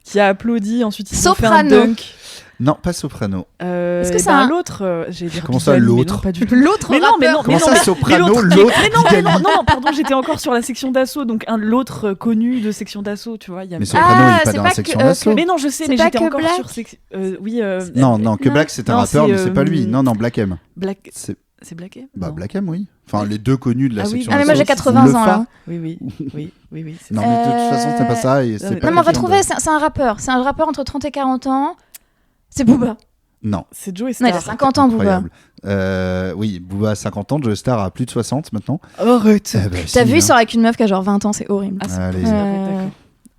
qui a applaudi. Ensuite, ils ont fait un Soprano. dunk. Non, pas soprano. Est-ce que Eh c'est ben, un- l'autre, j'ai dit Comment ça, Bigali, mais l'autre non, pas du tout. L'autre Mais non, mais non, rappeur. Comment mais ça, non, soprano, mais l'autre mais Bigali non, pardon, j'étais encore sur la section d'assaut, donc l'autre connu de section d'assaut, tu vois. Il y a Mais pas- soprano, il est Ah, pas c'est dans pas la section que- d'assaut. Mais non, je sais, C'est mais pas j'étais que encore Black sur section. Oui. Non, que Non. Black, c'est un Non, rappeur, c'est, mais c'est pas lui. Non, Black M. Black. C'est C'est Black M bah, Non. Black M, oui. Enfin, les deux connus de la Ah oui, section Ah mais moi d'assaut. j'ai 80 Le ans Fa. là. Oui. c'est Non, ça. mais de toute façon, c'était pas ça. Et c'est mais- pas Non mais on va quelqu'un trouver, de- c'est un rappeur. C'est un rappeur entre 30 et 40 ans. C'est Booba. Non. C'est Joe Non, il a Star. 50 ans Booba. Incroyable. Oui, Booba a 50 ans, Joe Star a plus de 60 maintenant. Arrête. Eh ben, T'as si, vu, hein. il sort avec une meuf qui a genre 20 ans, c'est horrible. Ah, c'est Allez. cool. Euh, D'accord.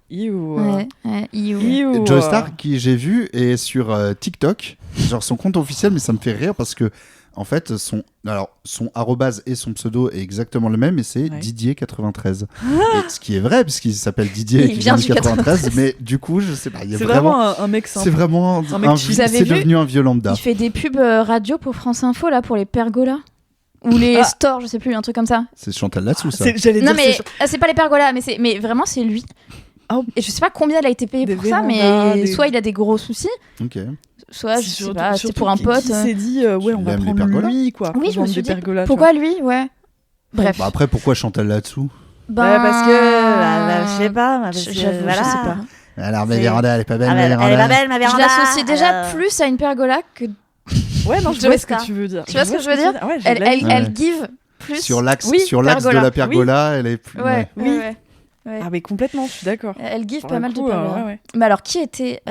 You. Ouais, you. You. Joe Star, qui j'ai vu, est sur TikTok, genre son compte officiel, mais ça me fait rire parce que, en fait, son arrobase et son pseudo est exactement le même, et c'est Ouais. Didier93. Et ce qui est vrai, puisqu'il s'appelle Didier et Il qu'il vient vient du du 93, mais du coup, je sais pas, il y a C'est vraiment. vraiment un mec simple. C'est vraiment Un mec chill. Vous avez c'est vu devenu un vieux lambda. Il fait des pubs radio pour France Info là pour les pergolas ou les Ah. stores, je sais plus, un truc comme ça. C'est Chantal Latsou, ça. J'allais Non dire mais c'est- c'est pas les pergolas, mais vraiment c'est lui. Oh. Et je sais pas combien il a été payé Des pour ça, vérandas, mais des- soit il a des gros soucis, Ok. soit je sais Surtout- pas, c'était surtout pour un qui- pote. Qui s'est dit, ouais, on Tu va aimes les prendre pergolas lui, quoi. Oui, pour je me vendre suis des dit, pergolas, tu pourquoi lui, ouais. Bref. Bah après, pourquoi Chantal Latsou Ben, parce que, je sais pas, parce que, j'avoue, voilà. je sais pas. Alors, ma C'est- véranda, elle est pas belle, Ah, ma elle est véranda. pas belle, ma Je véranda. l'associe déjà plus à une pergola que vois. Ouais, non, je Joe vois ce Star. que tu veux dire. Tu vois ce que je veux dire Ouais, elle Ouais. give plus. Sur l'axe, Oui, sur l'axe de pergola. la pergola, elle est plus. Ouais, Oui. ouais. Ah, mais complètement, je suis d'accord. Elle give Pour pas le mal coup, de pergola. ouais. Mais alors, qui était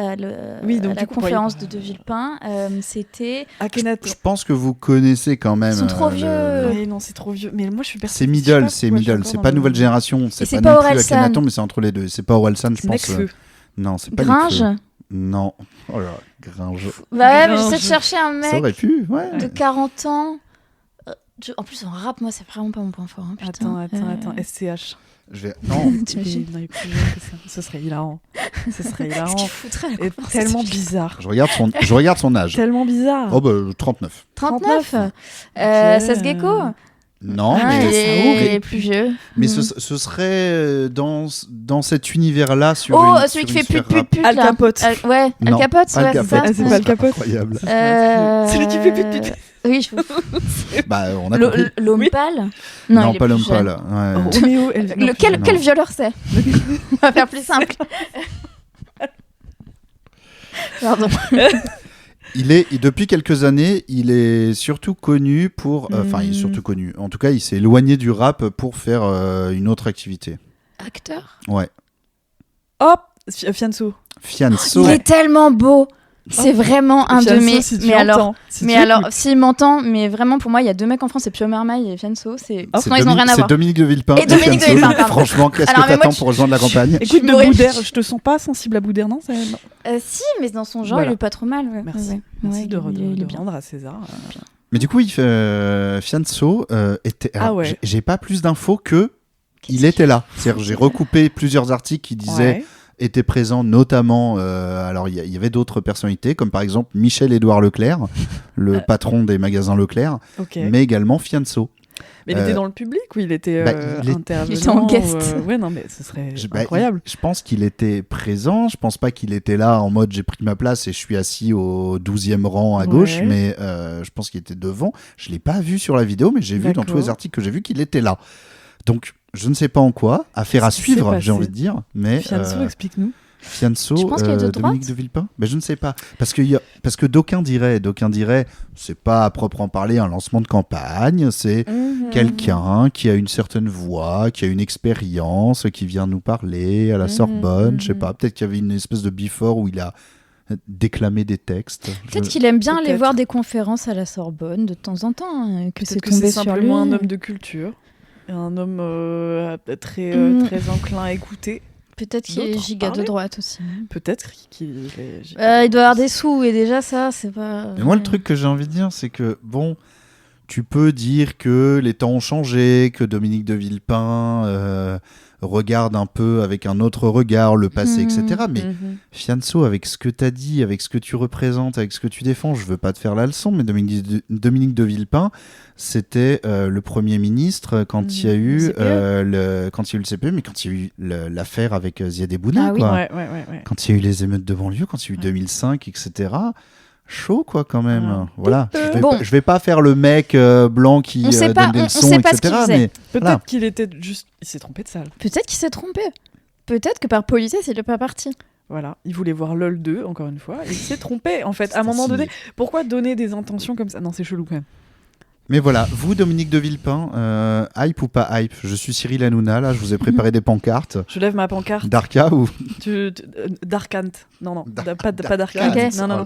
Oui, donc, à la du coup, conférence pour y- de Villepin C'était. Akhenaton. Je pense que vous connaissez quand même. Ils sont trop vieux. Ouais, non, c'est trop vieux. Mais moi, je suis C'est persuadée. middle, c'est middle. C'est pas nouvelle génération. C'est c'est pas pas non plus Orelsan. Akhenaton, mais c'est entre les deux. C'est pas Orelsan, je pense. Necfeu. Non, c'est pas Gringe. Necfeu. Non. Oh là, Gringe. Bah ouais, mais Gringe. j'essaie de chercher un Ça aurait mec pu, ouais. de 40 ans. En plus, en rap, moi, c'est vraiment pas mon point fort. Hein, putain. Attends. SCH. Je vais... Non. T'imagines Il est plus jeune que ça. Ce serait hilarant. Ce serait Ce hilarant. qu'il foutrait à la Et conférence, tellement c'est- bizarre. Je regarde son âge. Tellement bizarre. Oh bah 39. 39 Ok. Sas Gecko Non, Ah, mais, il est plus vieux. mais ce serait dans cet univers-là sur Oh, une, celui sur qui une fait sphère rap. pute Al là. Capote. Ouais, Al Non, Capote, pas Al ouais, c'est ça. Capote. Ah, c'est pas Al Capote. Incroyable. Celui qui fait pute. Oui, je Bah, on a compris. L'homme Oui. pâle Non, il est pas plus l'homme jeune. pâle. Ouais. Roméo, elle... Quel Non. violeur c'est On va faire plus simple. Pardon. Depuis quelques années, il est surtout connu pour. Enfin, il est surtout connu. En tout cas, il s'est éloigné du rap pour faire une autre activité. Acteur Ouais. Hop, Fianso. Fianso. Il est tellement beau. C'est vraiment un de Fianso, mes. si tu mais alors, entends, si mais tu alors, écoutes. s'il m'entend, mais vraiment pour moi, il y a deux mecs en France, c'est Pio Marmaille et Fianso. C'est. C'est Non, ils n'ont rien à C'est voir. Dominique de Villepin. Et Dominique de Fianso. Villepin, pardon. Franchement, qu'est-ce Alors, que mais moi, t'attends pour rejoindre la campagne Écoute, de Ouais. Boudère, je te sens pas sensible à Boudère, non, non. Si, mais dans son genre, Voilà. il est pas trop mal. Ouais. Merci. Ouais. Merci Ouais, de il est bien. rendre à César. Mais du coup, Fianso était. Ah alors, ouais. J'ai pas plus d'infos que il était là. C'est-à-dire, j'ai recoupé plusieurs articles qui disaient était présent notamment. Alors, il y avait d'autres personnalités, comme par exemple Michel-Édouard Leclerc, le patron des magasins Leclerc, Ok. mais également Fianso. Mais il était dans le public ou il était il est- intervenant il était en guest. Ouais, non, mais ce serait Bah, incroyable. Je pense qu'il était présent. Je pense pas qu'il était là en mode j'ai pris ma place et je suis assis au 12e rang à gauche, Ouais. mais je pense qu'il était devant. Je l'ai pas vu sur la vidéo, mais j'ai vu dans tous les D'accord. articles que j'ai vu qu'il était là. Donc, je ne sais pas en quoi. Affaire à Qu'est-ce qui s'est suivre, passé j'ai envie de dire. Mais Fianso, explique-nous. Fianso, Tu penses qu'il est de Dominique droite de Villepin, ben, je ne sais pas. Parce que d'aucuns diraient, c'est pas à proprement parler un lancement de campagne, c'est quelqu'un qui a une certaine voix, qui a une expérience, qui vient nous parler à la Sorbonne, je sais pas, peut-être qu'il y avait une espèce de before où il a déclamé des textes. Peut-être qu'il aime bien aller Peut-être. voir des conférences à la Sorbonne de temps en temps, hein, que c'est Peut-être que c'est tombé sur lui. simplement un homme de culture. Et un homme très enclin à écouter. Peut-être qu'il est D'autres giga de parlaient. droite aussi. Peut-être qu'il est... Il doit avoir des sous et déjà ça, c'est pas. Mais moi, le truc que j'ai envie de dire, c'est que, bon, tu peux dire que les temps ont changé, que Dominique de Villepin regarde un peu avec un autre regard le passé, etc. Mais Fianso, avec ce que tu as dit, avec ce que tu représentes, avec ce que tu défends, je veux pas te faire la leçon, mais Dominique de Villepin, c'était le Premier ministre quand il y a eu le CPE, mais quand il y a eu l'affaire avec Ziad Ebouna, Ah oui. quoi. Ouais. Quand il y a eu les émeutes de banlieue, quand il y a eu 2005, etc. Chaud, quoi, quand même. Ouais. Voilà. Bon. Je vais pas faire le mec blanc qui On sait pas- donne des on leçons, sait pas ce qu'il etc. faisait. Mais Peut-être voilà. qu'il était juste... Il s'est trompé de salle. Peut-être qu'il s'est trompé. Peut-être que par politesse, il est pas parti. Voilà, il voulait voir LOL 2, encore une fois, et il s'est trompé, en fait. À un C'est moment signé. donné, pourquoi donner des intentions comme ça? Non, c'est chelou, quand même. Mais voilà, vous, Dominique de Villepin, hype ou pas hype? Je suis Cyril Hanouna, là, je vous ai préparé des pancartes. Je lève ma pancarte. Darka ou D'Arkant. Non, pas Darkant. d'Arkant. Ok. Non.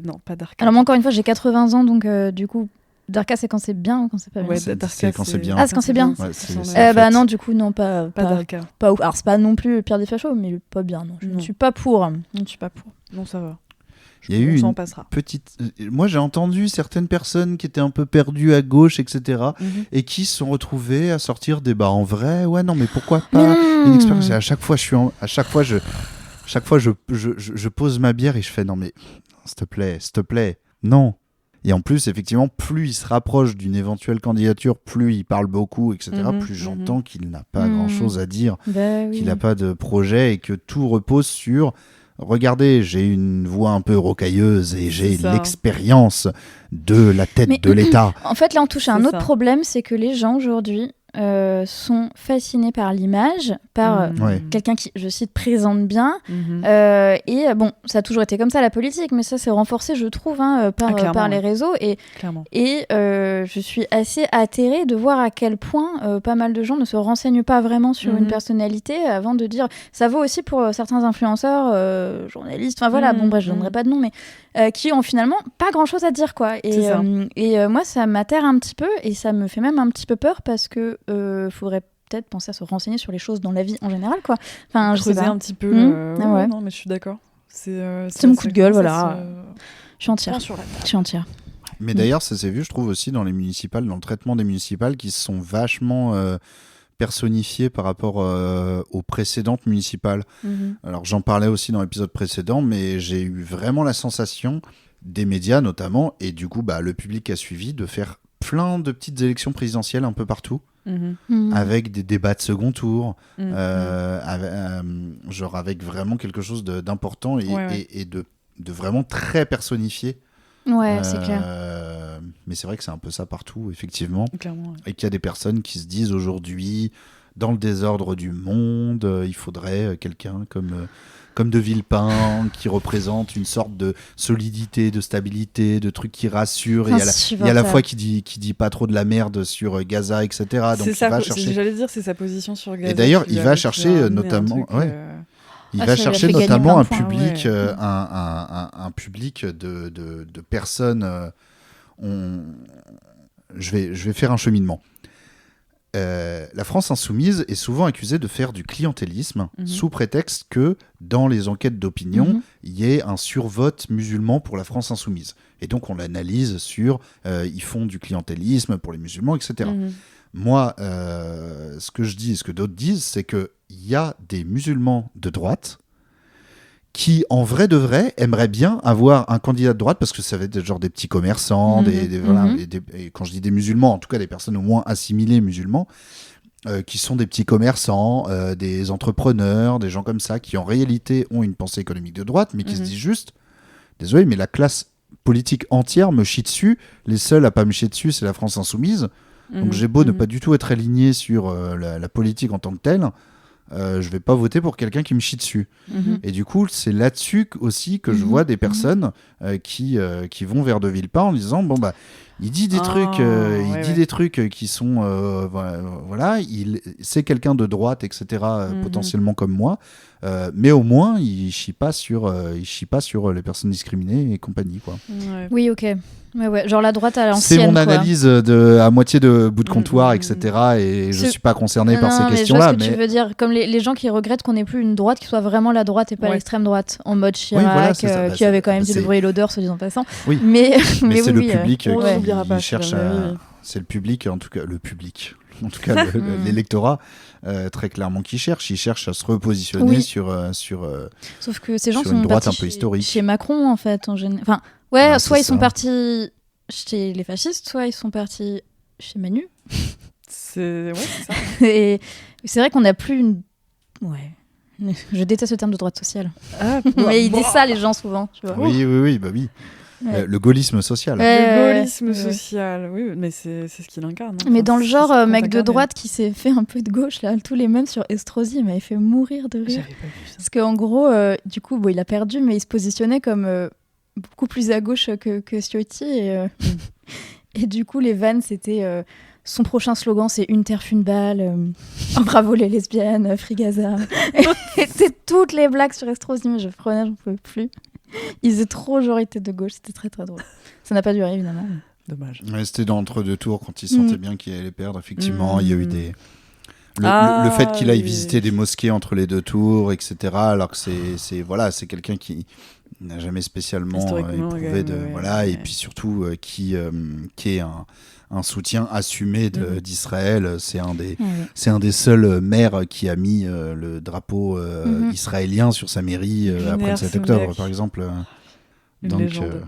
Non, pas Darkant. Alors moi, encore une fois, j'ai 80 ans, donc du coup, Darka, c'est quand c'est bien ou quand c'est pas bien Ouais, c'est Darka, quand c'est bien. Ah, c'est quand c'est bien. Ouais, c'est c'en la est. Bah fête. non, du coup, non, pas Darka. pas ouf. Alors c'est pas non plus Pierre des Fachos, mais pas bien, non. Je ne Non. suis pas pour. Je ne suis pas pour. Non, ça va. Il y a eu On s'en une passera. petite... Moi, j'ai entendu certaines personnes qui étaient un peu perdues à gauche, etc. et qui se sont retrouvées à sortir des en vrai, ouais, non, mais pourquoi pas une expérience. Et à chaque fois, je pose ma bière et je fais non, mais s'il te plaît, non. Et en plus, effectivement, plus il se rapproche d'une éventuelle candidature, plus il parle beaucoup, etc. Plus j'entends qu'il n'a pas grand-chose à dire, Bah oui. qu'il n'a pas de projet et que tout repose sur regardez, j'ai une voix un peu rocailleuse et j'ai C'est ça. l'expérience de la tête Mais- de l'État. En fait, là, on touche à un C'est autre ça. problème, c'est que les gens aujourd'hui sont fascinés par l'image, par Ouais. quelqu'un qui, je cite, présente bien. Mhm. Et bon, ça a toujours été comme ça la politique, mais ça s'est renforcé, je trouve, clairement, par les ouais. réseaux. Clairement. Et je suis assez atterrée de voir à quel point pas mal de gens ne se renseignent pas vraiment sur une personnalité avant de dire. Ça vaut aussi pour certains influenceurs, journalistes, enfin voilà, bon bref, je donnerai pas de nom, mais qui ont finalement pas grand-chose à dire, quoi. C'est ça. Et moi, ça m'atterre un petit peu et ça me fait même un petit peu peur parce que faudrait peut-être penser à se renseigner sur les choses dans la vie en général, quoi. Enfin, je sais Creuser pas. un petit peu. Ah ouais. Non, mais je suis d'accord. C'est mon coup de gueule, voilà. Je suis entière. Sur la table. Je suis entière. Mais d'ailleurs, ça s'est vu, je trouve, aussi dans les municipales, dans le traitement des municipales, qui se sont vachement personnifiées par rapport aux précédentes municipales. Mhm. Alors, j'en parlais aussi dans l'épisode précédent, mais j'ai eu vraiment la sensation, des médias notamment, et du coup, le public a suivi, de faire plein de petites élections présidentielles un peu partout, avec des débats de second tour, genre avec vraiment quelque chose d'important et de vraiment très personnifié. Ouais, c'est clair. Mais c'est vrai que c'est un peu ça partout, effectivement. Clairement, ouais. Et qu'il y a des personnes qui se disent aujourd'hui, dans le désordre du monde, il faudrait quelqu'un comme De Villepin, qui représente une sorte de solidité, de stabilité, de trucs qui rassurent. Et il y a la fois qui dit pas trop de la merde sur Gaza, etc. Donc C'est ça, il va chercher. j'allais dire, c'est sa position sur Gaza. Et d'ailleurs, qui il lui va a chercher amené un notamment. truc, Il Ah, va ça lui a chercher fait gagner notamment plein un de points, public, ouais. un public de personnes. Je vais faire un cheminement. La France insoumise est souvent accusée de faire du clientélisme sous prétexte que dans les enquêtes d'opinion, il y ait un survote musulman pour la France insoumise. Et donc on l'analyse sur ils font du clientélisme pour les musulmans, etc. Moi, ce que je dis et ce que d'autres disent, c'est qu'il y a des musulmans de droite qui, en vrai de vrai, aimeraient bien avoir un candidat de droite, parce que ça va être genre des petits commerçants, voilà, et quand je dis des musulmans, en tout cas des personnes au moins assimilées musulmans, qui sont des petits commerçants, des entrepreneurs, des gens comme ça, qui en réalité ont une pensée économique de droite, mais qui se disent juste, désolé, mais la classe politique entière me chie dessus, les seuls à pas me chier dessus, c'est la France insoumise, donc j'ai beau ne pas du tout être aligné sur la politique en tant que telle, je vais pas voter pour quelqu'un qui me chie dessus. Et du coup, c'est là-dessus aussi que je vois des personnes qui vont vers De Villepin en disant bon bah il dit des trucs, des trucs qui sont voilà, c'est quelqu'un de droite, etc. Potentiellement comme moi, mais au moins il chie pas sur les personnes discriminées et compagnie, quoi. Ouais. Oui, ok. Ouais, genre la droite à l'ancienne. C'est mon quoi. analyse à moitié de bout de comptoir, etc. Et je suis pas concerné par ces questions-là. Je vois ce que tu veux dire, comme les gens qui regrettent qu'on n'ait plus une droite qui soit vraiment la droite et pas l'extrême droite, en mode Chirac, voilà, c'est ça. qui avait quand même dit le bruit et l'odeur, soit dit en passant. Oui. Mais c'est oui, le public qui pas, cherche oui. C'est le public, en tout cas le public, en tout cas l'électorat, très clairement qui cherche. Il cherche à se repositionner sur Sauf que ces gens sur sont une droite partis un peu historique. chez Macron, en fait, en général. Enfin, soit ils sont partis chez les fascistes, soit ils sont partis chez Manu. C'est ça. Et c'est vrai qu'on n'a plus une... Ouais. Je déteste le terme de droite sociale. Mais ils disent ça, les gens, souvent. Tu vois. Oui. Ouais. Le gaullisme social. Le gaullisme social, oui, mais c'est ce qu'il incarne. Mais dans le genre, mec de droite qui s'est fait un peu de gauche, là, tous les mêmes sur Estrosi, il m'avait fait mourir de rire. J'avais pas vu ça. Parce qu'en gros, du coup, il a perdu, mais il se positionnait comme beaucoup plus à gauche que Ciotti. Et du coup, les vannes, c'était... son prochain slogan, c'est Une terre fut une balle, bravo les lesbiennes, Free Gaza. Et c'était toutes les blagues sur Estrosi, mais j'en pouvais plus. Ils étaient trop genre, ils étaient de gauche, c'était très très drôle. Ça n'a pas duré, évidemment. Dommage. Ouais, c'était dans l'entre-deux tours, quand il sentait bien qu'il allait perdre. Effectivement, il y a eu des... Le fait qu'il aille visiter des mosquées entre les deux tours, etc., alors que c'est quelqu'un qui n'a jamais spécialement éprouvé de... Et puis surtout qui est un soutien assumé d'Israël. C'est un des seuls maires qui a mis le drapeau israélien sur sa mairie après le 7 octobre, par exemple. Une légende.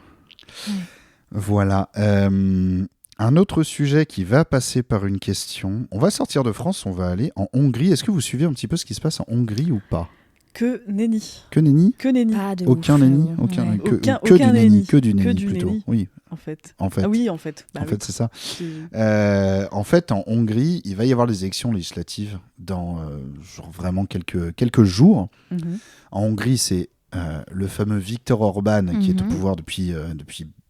Voilà. Un autre sujet qui va passer par une question. On va sortir de France, on va aller en Hongrie. Est-ce que vous suivez un petit peu ce qui se passe en Hongrie ou pas ? Que nenni. Que nenni. Que nenni. Ah, de Aucun ouf, nenni. ouais. Aucun, que, Aucun- que aucun du nenni. nenni. Que du Que nenni du plutôt. nenni. Oui, En fait. en fait. Ah oui, en fait. Bah En oui. fait, c'est ça. C'est- En fait, en Hongrie, il va y avoir des élections législatives dans genre vraiment quelques jours. Mhm. En Hongrie, c'est le fameux Viktor Orban qui est au pouvoir depuis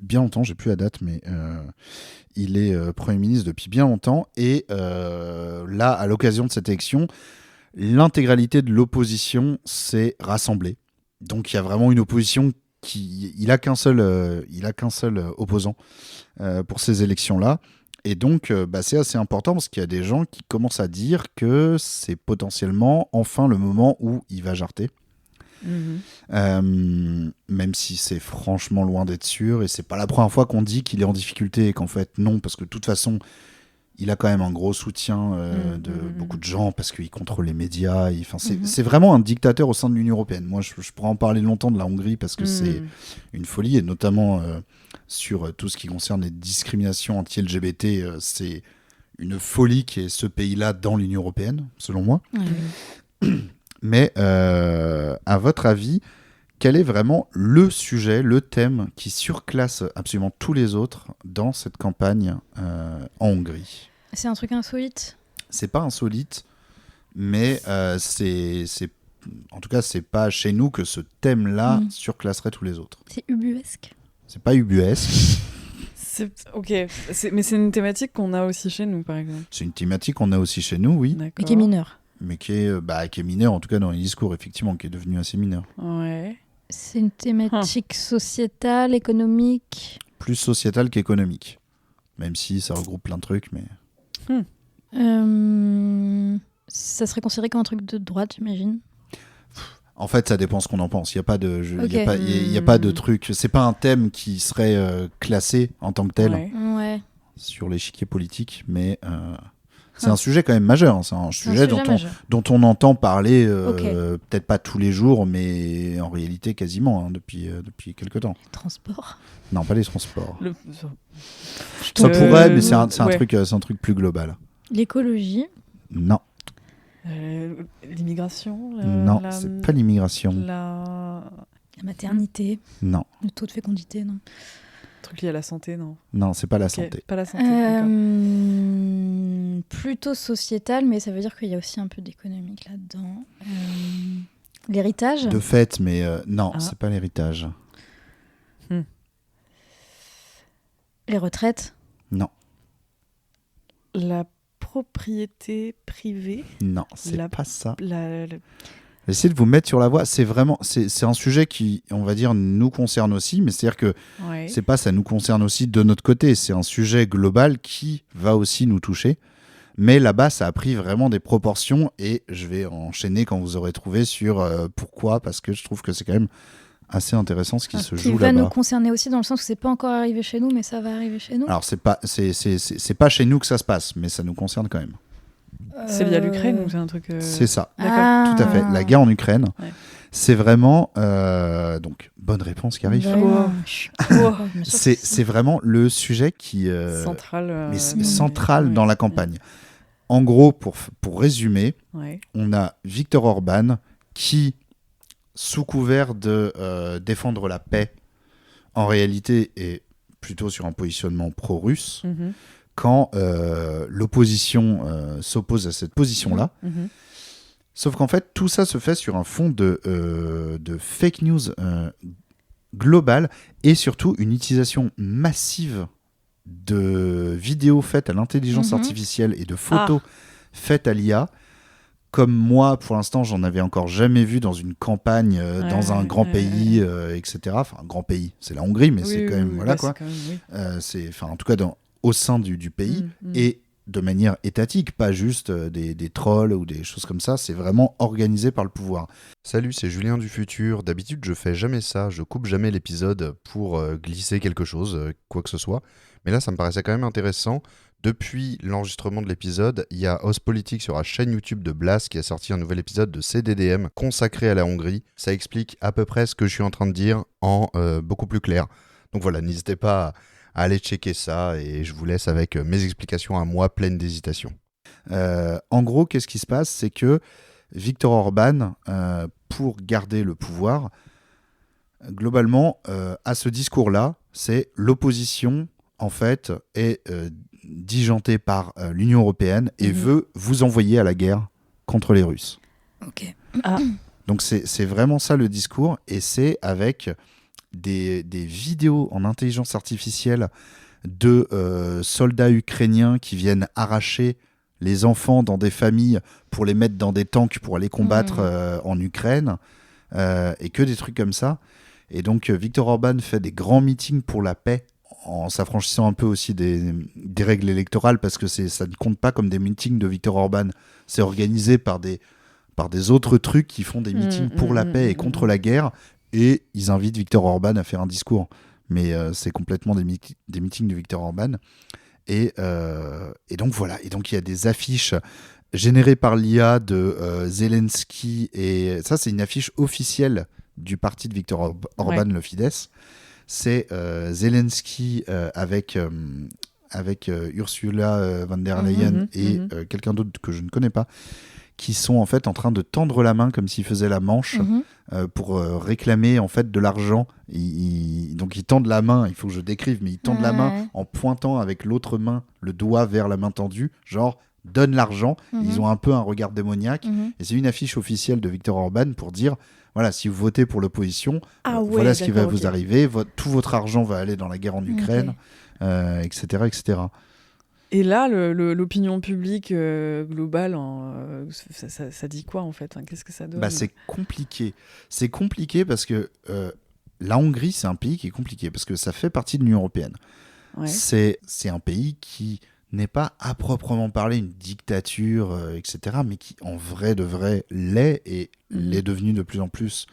bien longtemps. J'ai plus la date, mais il est Premier ministre depuis bien longtemps. Et là, à l'occasion de cette élection, l'intégralité de l'opposition s'est rassemblée. Donc, il y a vraiment une opposition il a qu'un seul opposant pour ces élections-là. Et donc, c'est assez important parce qu'il y a des gens qui commencent à dire que c'est potentiellement enfin le moment où il va jarter. Mhm. Même si c'est franchement loin d'être sûr. Et c'est pas la première fois qu'on dit qu'il est en difficulté et qu'en fait, non, parce que de toute façon, il a quand même un gros soutien de beaucoup de gens parce qu'il contrôle les médias. C'est vraiment un dictateur au sein de l'Union européenne. Moi, je pourrais en parler longtemps de la Hongrie parce que c'est une folie, et notamment sur tout ce qui concerne les discriminations anti-LGBT. C'est une folie qui est ce pays-là dans l'Union européenne, selon moi. Mais à votre avis, quel est vraiment le sujet, le thème qui surclasse absolument tous les autres dans cette campagne en Hongrie ? C'est un truc insolite. C'est pas insolite, mais en tout cas, c'est pas chez nous que ce thème-là surclasserait tous les autres. C'est ubuesque. C'est pas ubuesque. Ok, mais c'est une thématique qu'on a aussi chez nous, par exemple. C'est une thématique qu'on a aussi chez nous, oui, D'accord. Mais qui est mineur. mais qui est mineure, en tout cas dans les discours, effectivement, qui est devenu assez mineur. Ouais. C'est une thématique sociétale, économique. Plus sociétal qu'économique. Même si ça regroupe plein de trucs, mais... Ça serait considéré comme un truc de droite, j'imagine. En fait, ça dépend ce qu'on en pense. Il n'y a pas de, Ok. y a pas de truc. C'est pas un thème qui serait classé en tant que tel Ouais. sur l'échiquier politique, mais c'est un sujet quand même majeur. Hein. C'est un sujet majeur. dont on entend parler, Ok. peut-être pas tous les jours, mais en réalité quasiment depuis quelques temps. Transport. Non, pas les transports. Euh, Ça pourrait, mais c'est un ouais. truc plus global. L'écologie. Non, L'immigration. non, c'est pas l'immigration. La... La maternité. Non, Le taux de fécondité, non. Truc lié à la santé, non. non, c'est pas la Ok, santé. Pas la santé. d'accord. Plutôt sociétal, mais ça veut dire qu'il y a aussi un peu d'économique là-dedans. L'héritage. De fait, mais non, Ah. c'est pas l'héritage. Les retraites. Non, La propriété privée. non, c'est La- pas ça. La... Essayez de vous mettre sur la voie. C'est vraiment, c'est un sujet qui, on va dire, nous concerne aussi, mais c'est-à-dire que Ouais. c'est pas ça nous concerne aussi de notre côté. C'est un sujet global qui va aussi nous toucher. Mais là-bas, ça a pris vraiment des proportions et je vais enchaîner quand vous aurez trouvé sur pourquoi, parce que je trouve que c'est quand même assez intéressant ce qui se Qui joue va là-bas. nous concerner aussi dans le sens où c'est pas encore arrivé chez nous, mais ça va arriver chez nous. Alors c'est pas chez nous que ça se passe, mais ça nous concerne quand même. C'est via l'Ukraine ou c'est un truc. C'est ça. D'accord. Ah. Tout à fait. La guerre en Ukraine, Ouais. c'est vraiment donc bonne réponse qui arrive. Vraiment. Bien sûr. C'est vraiment le sujet qui Centrale. mais c'est mais- central ouais. dans la campagne. En gros, pour résumer, Ouais. on a Viktor Orban qui, sous couvert de défendre la paix, en réalité est plutôt sur un positionnement pro-russe, Mhm. quand l'opposition s'oppose à cette position-là. Mhm. Sauf qu'en fait, tout ça se fait sur un fond de fake news global et surtout une utilisation massive de vidéos faites à l'intelligence artificielle et de photos faites à l'IA. Comme moi, pour l'instant, j'en avais encore jamais vu dans une campagne, dans un grand pays, etc. Enfin, un grand pays, c'est la Hongrie, mais Oui, c'est oui, quand même, oui, voilà ouais, quoi. c'est quand même, oui. C'est, enfin, en tout cas, au sein du pays. Et de manière étatique, pas juste des trolls ou des choses comme ça, c'est vraiment organisé par le pouvoir. Salut, c'est Julien du futur. D'habitude, je fais jamais ça, je coupe jamais l'épisode pour glisser quelque chose, quoi que ce soit. Mais là, ça me paraissait quand même intéressant. Depuis l'enregistrement de l'épisode, il y a Ospolitik sur la chaîne YouTube de Blas qui a sorti un nouvel épisode de CDDM consacré à la Hongrie. Ça explique à peu près ce que je suis en train de dire en beaucoup plus clair. Donc voilà, n'hésitez pas à aller checker ça et je vous laisse avec mes explications à moi pleines d'hésitation. En gros, qu'est-ce qui se passe ? C'est que Viktor Orban, pour garder le pouvoir, globalement, à ce discours-là, c'est l'opposition, en fait, est digentée par l'Union européenne et veut vous envoyer à la guerre contre les Russes. Ok. Donc c'est vraiment ça le discours, et c'est avec des vidéos en intelligence artificielle de soldats ukrainiens qui viennent arracher les enfants dans des familles pour les mettre dans des tanks pour aller combattre en Ukraine, et que des trucs comme ça. Et donc Viktor Orban fait des grands meetings pour la paix en s'affranchissant un peu aussi des règles électorales, parce que ça ne compte pas comme des meetings de Viktor Orban. C'est organisé par des autres trucs qui font des meetings pour la paix et contre la guerre, et ils invitent Viktor Orban à faire un discours. Mais c'est complètement des meetings de Viktor Orban. Et donc voilà, et donc il y a des affiches générées par l'IA de Zelensky, et ça c'est une affiche officielle du parti de Viktor Orban, le Fidesz. C'est Zelensky avec Ursula von der Leyen et quelqu'un d'autre que je ne connais pas, qui sont en fait en train de tendre la main comme s'ils faisaient la manche pour réclamer en fait de l'argent. Donc ils tendent la main, il faut que je décrive, mais ils tendent la main en pointant avec l'autre main le doigt vers la main tendue, genre donne l'argent. Ils ont un peu un regard démoniaque, et c'est une affiche officielle de Viktor Orban pour dire voilà, si vous votez pour l'opposition, voilà ce qui va vous arriver, tout votre argent va aller dans la guerre en Ukraine, etc., etc. Et là, l'opinion publique globale, ça dit quoi en fait, hein? Qu'est-ce que ça donne? C'est compliqué. C'est compliqué parce que la Hongrie, c'est un pays qui est compliqué parce que ça fait partie de l'Union européenne. Ouais. C'est un pays qui n'est pas à proprement parler une dictature, etc., mais qui en vrai de vrai l'est, et l'est devenu de plus en plus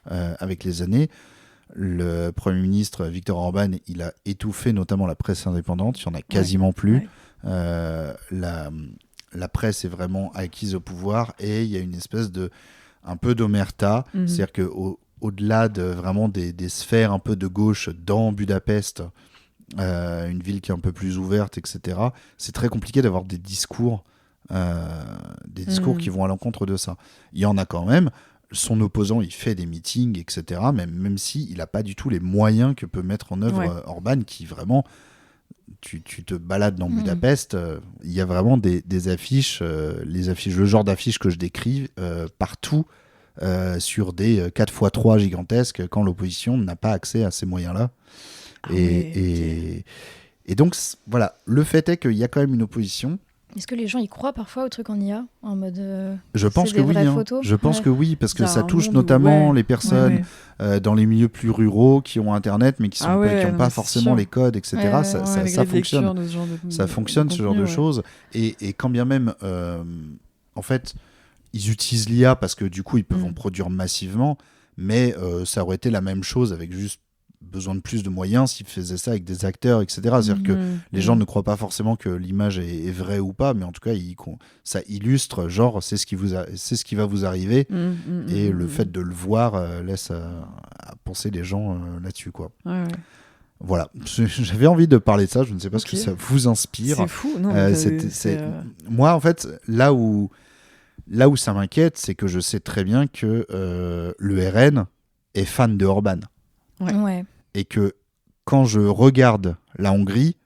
avec les années. Le Premier ministre Viktor Orban, il a étouffé notamment la presse indépendante, il n'y en a quasiment plus. La presse est vraiment acquise au pouvoir, et il y a une espèce de un peu d'omerta, c'est-à-dire qu'au-delà de vraiment des sphères un peu de gauche dans Budapest, une ville qui est un peu plus ouverte, etc., c'est très compliqué d'avoir des discours qui vont à l'encontre de ça. Il y en a quand même. Son opposant, il fait des meetings, etc., même s'il n'a pas du tout les moyens que peut mettre en œuvre Orban, qui vraiment, tu te balades dans Budapest, il y a vraiment des affiches, le genre d'affiches que je décris partout, sur des 4x3 gigantesques, quand l'opposition n'a pas accès à ces moyens-là. Et donc, voilà, le fait est qu'il y a quand même une opposition. Est-ce que les gens y croient parfois au truc en IA, en mode je pense que oui, je pense que oui, parce que ça touche notamment les personnes dans les milieux plus ruraux qui ont internet mais qui n'ont pas forcément les codes, etc. Ça fonctionne, ça fonctionne, ce genre de choses. Et quand bien même en fait ils utilisent l'IA parce que du coup ils peuvent en produire massivement, mais ça aurait été la même chose avec juste besoin de plus de moyens s'ils faisaient ça avec des acteurs, etc. C'est-à-dire que les gens ne croient pas forcément que l'image est vraie ou pas, mais en tout cas ça illustre, genre c'est ce qui va vous arriver, et le fait de le voir laisse à penser les gens là-dessus, quoi. Voilà, j'avais envie de parler de ça, je ne sais pas ce que ça vous inspire. C'est fou, non, moi en fait là où ça m'inquiète, c'est que je sais très bien que le RN est fan de Orban. Et que quand je regarde la Hongrie,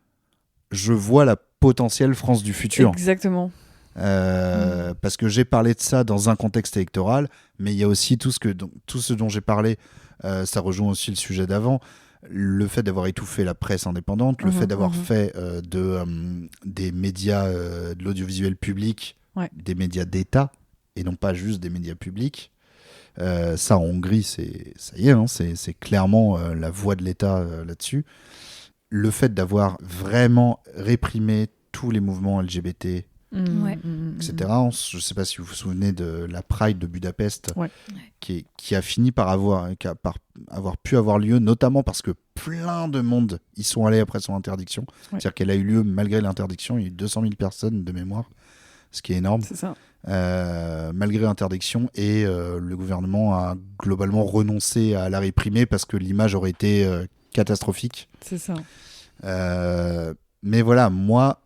je vois la potentielle France du futur. Exactement. Parce que j'ai parlé de ça dans un contexte électoral, mais il y a aussi tout ce dont j'ai parlé, ça rejoint aussi le sujet d'avant, le fait d'avoir étouffé la presse indépendante, le fait d'avoir fait des médias, de l'audiovisuel public, des médias d'État, et non pas juste des médias publics. Ça en Hongrie, ça y est, hein, c'est clairement la voix de l'État là-dessus. Le fait d'avoir vraiment réprimé tous les mouvements LGBT, etc. Je ne sais pas si vous vous souvenez de la Pride de Budapest, qui a fini par avoir pu avoir lieu, notamment parce que plein de monde y sont allés après son interdiction. C'est-à-dire qu'elle a eu lieu malgré l'interdiction, il y a eu 200 000 personnes de mémoire, ce qui est énorme. C'est ça. Malgré l'interdiction, et le gouvernement a globalement renoncé à la réprimer parce que l'image aurait été catastrophique. C'est ça. Mais voilà, moi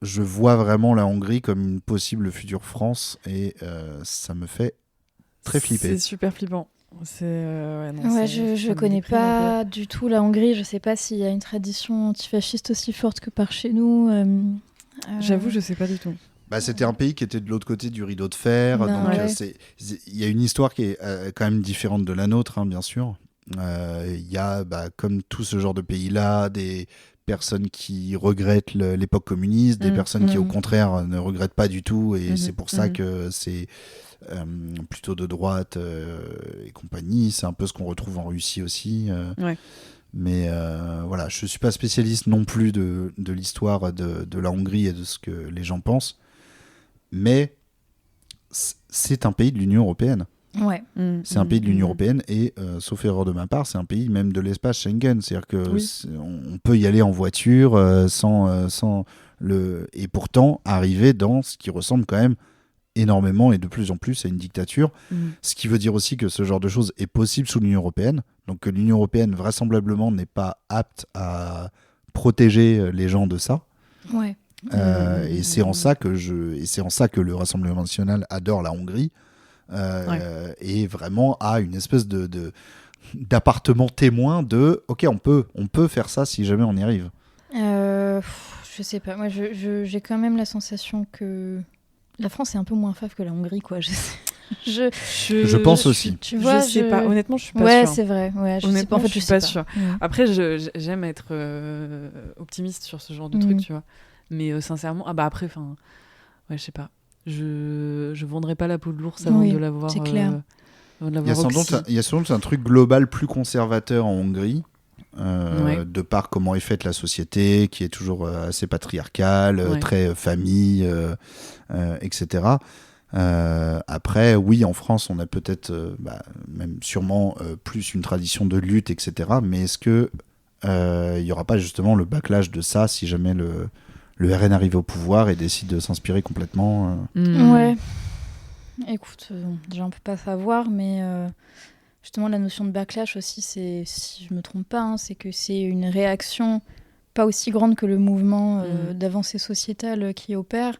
je vois vraiment la Hongrie comme une possible future France, et ça me fait très flippé. C'est super flippant. Je connais pas du tout la Hongrie. Je sais pas s'il y a une tradition antifasciste aussi forte que par chez nous. J'avoue, je sais pas du tout. C'était un pays qui était de l'autre côté du rideau de fer, donc il y a une histoire qui est quand même différente de la nôtre, hein, bien sûr. Il y a, comme tout ce genre de pays-là, des personnes qui regrettent l'époque communiste, des personnes qui, au contraire, ne regrettent pas du tout, et c'est pour ça que c'est plutôt de droite et compagnie. C'est un peu ce qu'on retrouve en Russie aussi. Mais voilà, je suis pas spécialiste non plus de l'histoire de la Hongrie et de ce que les gens pensent, mais c'est un pays de l'Union européenne. Ouais. C'est un pays de l'Union européenne et, sauf erreur de ma part, c'est un pays même de l'espace Schengen. C'est-à-dire que on peut y aller en voiture sans le... Et pourtant, arriver dans ce qui ressemble quand même énormément et de plus en plus à une dictature. Ce qui veut dire aussi que ce genre de choses est possible sous l'Union européenne. Donc que l'Union européenne, vraisemblablement, n'est pas apte à protéger les gens de ça. Ouais. Et c'est en ça que le Rassemblement national adore la Hongrie. Et vraiment a une espèce d'appartement témoin de ok, on peut faire ça si jamais on y arrive. Je sais pas, moi j'ai quand même la sensation que la France est un peu moins fave que la Hongrie, quoi. Je pense aussi. Tu vois, je sais pas, honnêtement, je suis pas sûre. Ouais, c'est vrai. Honnêtement, je suis pas sûre. Après, j'aime être optimiste sur ce genre de truc, tu vois. Mais sincèrement, après, je sais pas. Je vendrai pas la peau de l'ours avant de l'avoir. C'est clair. Il y a sans doute un truc global plus conservateur en Hongrie, de par comment est faite la société, qui est toujours assez patriarcale, très famille, etc. Après, oui, en France, on a peut-être, même sûrement plus une tradition de lutte, etc. Mais est-ce que il y aura pas justement le backlash de ça si jamais le RN arrive au pouvoir et décide de s'inspirer complètement Ouais. Écoute, déjà on peut pas savoir, mais justement la notion de backlash aussi, c'est, si je me trompe pas, hein, c'est que c'est une réaction pas aussi grande que le mouvement d'avancée sociétale qui opère,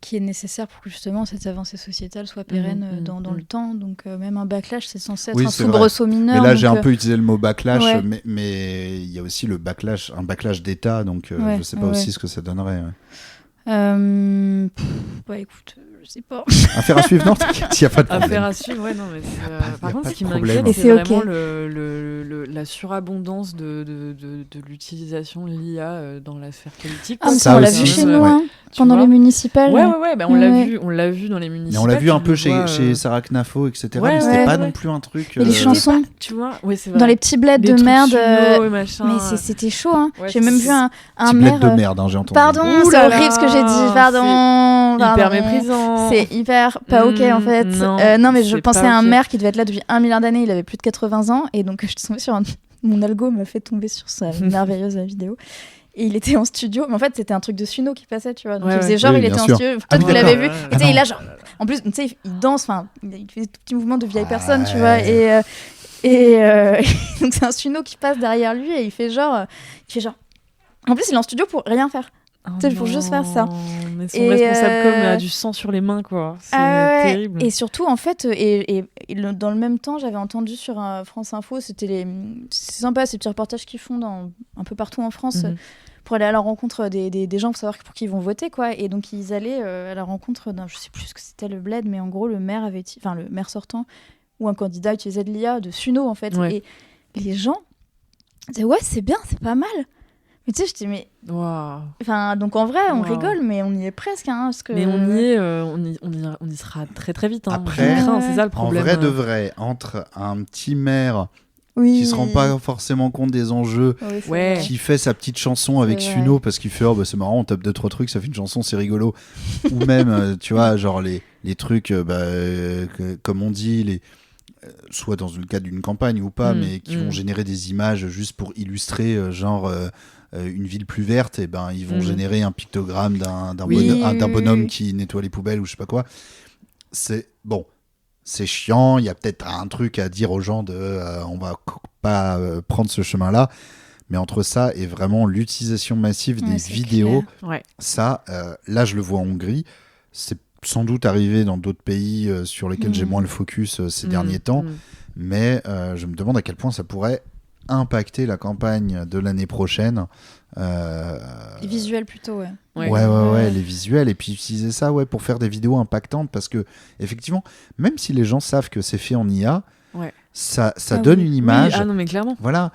qui est nécessaire pour que justement cette avancée sociétale soit pérenne dans le temps. Donc même un backlash, c'est censé être un soubresaut mineur. Mais là, j'ai un peu utilisé le mot backlash, mais il y a aussi un backlash d'État, donc je sais pas aussi ce que ça donnerait. Écoute, je sais pas. Affaire à suivre, non, t'inquiète, il n'y a pas de problème. Affaire à suivre, non, mais par contre, ce qui problème. m'inquiète, c'est vraiment la surabondance de l'utilisation de l'IA dans la sphère politique. On l'a vu chez nous, pendant les municipales. On l'a vu dans les municipales. Mais on l'a vu un peu chez Sarah Knafo, etc. Mais c'était pas non plus un truc. Et les chansons, tu vois, c'est vrai. dans les petits bleds de merde. Mais c'était chaud, hein. J'ai même vu un maire. De merde, hein, j'ai entendu. Pardon, c'est horrible ce que j'ai dit. Pardon. Hyper méprisant. C'est hyper pas ok en fait. Non, mais je pensais à un maire qui devait être là depuis 1 milliard d'années. Il avait plus de 80 ans et donc je suis tombée sur mon algo m'a fait tomber sur sa merveilleuse vidéo. Et il était en studio, mais en fait c'était un truc de Suno qui passait, tu vois. Donc il faisait genre il était en studio. Peut-être que vous l'avez vu. Et tu sais, il a genre. En plus, tu sais, il danse. Enfin, il fait des petits mouvements de vieille personne, tu vois. Et donc c'est un Suno qui passe derrière lui et il fait genre. En plus, il est en studio pour rien faire. Tu sais, pour juste faire ça. Mais son responsable com a du sang sur les mains, quoi. C'est terrible. Et surtout, en fait, dans le même temps, j'avais entendu sur France Info, c'est sympa ces petits reportages qu'ils font un peu partout en France pour aller à la rencontre des gens pour savoir pour qui ils vont voter, quoi. Et donc, ils allaient à la rencontre d'un, je sais plus ce que c'était le bled, mais en gros, le maire sortant ou un candidat utilisait de l'IA, de Suno, en fait. Et les gens disaient, ouais, c'est bien, c'est pas mal. Mais tu sais, je dis, mais. Wow. Enfin, donc en vrai, on rigole, mais on y est presque. Hein, parce que... Mais on y sera très très vite. Hein. Après, c'est ça le problème. En vrai de vrai, entre un petit maire qui se rend pas forcément compte des enjeux, qui fait sa petite chanson avec Suno parce qu'il fait c'est marrant, on tape 2-3 trucs, ça fait une chanson, c'est rigolo. Ou même, tu vois, genre les trucs, comme on dit, soit dans le cadre d'une campagne ou pas, mais qui vont générer des images juste pour illustrer, une ville plus verte, et ils vont générer un pictogramme d'un bonhomme qui nettoie les poubelles ou je sais pas quoi. C'est chiant, il y a peut-être un truc à dire aux gens on va pas prendre ce chemin-là, mais entre ça et vraiment l'utilisation massive des vidéos, ça, là je le vois en Hongrie, c'est sans doute arriver dans d'autres pays sur lesquels j'ai moins le focus ces derniers temps, mais je me demande à quel point ça pourrait impacter la campagne de l'année prochaine. Les visuels plutôt, ouais. Ouais, les visuels, et puis utiliser ça pour faire des vidéos impactantes, parce que effectivement, même si les gens savent que c'est fait en IA, ça donne une image. Oui, ah non, mais clairement. Voilà,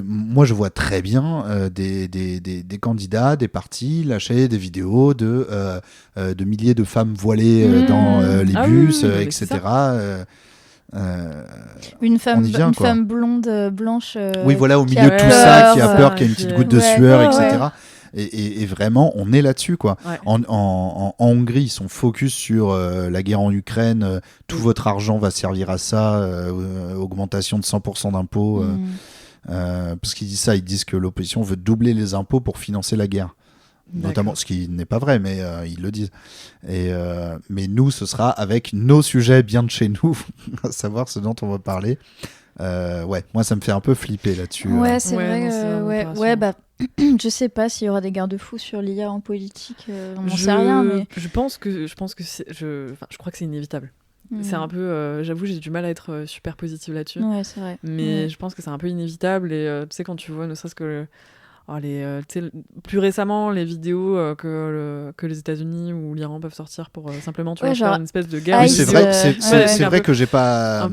moi je vois très bien des candidats, des partis lâcher des vidéos de milliers de femmes voilées dans les bus, etc. Une femme blonde, blanche. Oui, voilà, au milieu de tout ça, qui a peur, qui a une petite goutte de sueur, etc. Et vraiment, on est là-dessus, quoi. Ouais. En Hongrie, ils sont focus sur la guerre en Ukraine. Tout votre argent va servir à ça. Augmentation de 100% d'impôts. Parce qu'ils disent ça, ils disent que l'opposition veut doubler les impôts pour financer la guerre. Notamment, ce qui n'est pas vrai, mais ils le disent. Mais nous, ce sera avec nos sujets bien de chez nous, à savoir ce dont on va parler. Moi, ça me fait un peu flipper là-dessus. Ouais, c'est vrai. Je sais pas s'il y aura des garde-fous sur l'IA en politique. On n'en sait rien, mais je pense que je crois que c'est inévitable. C'est un peu, j'avoue, j'ai du mal à être super positive là-dessus. Ouais, c'est vrai. Mais je pense que c'est un peu inévitable, et tu sais, quand tu vois ne serait-ce que plus récemment, les vidéos que les États-Unis ou l'Iran peuvent sortir pour simplement faire une espèce de guerre. Oui, c'est vrai que j'ai pas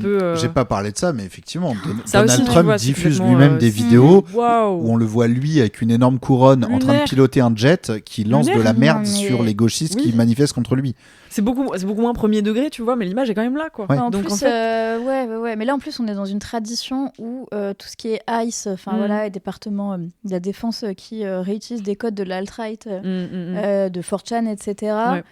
parlé de ça, mais effectivement, Donald Trump diffuse lui-même des vidéos où on le voit lui avec une énorme couronne en train de piloter un jet qui lance de la merde sur les gauchistes qui manifestent contre lui. C'est beaucoup moins premier degré, tu vois, mais l'image est quand même là, quoi. Ouais. Donc, en fait... mais là en plus on est dans une tradition où tout ce qui est ICE, et département de la défense qui réutilise des codes de l'alt-right, de 4chan, etc.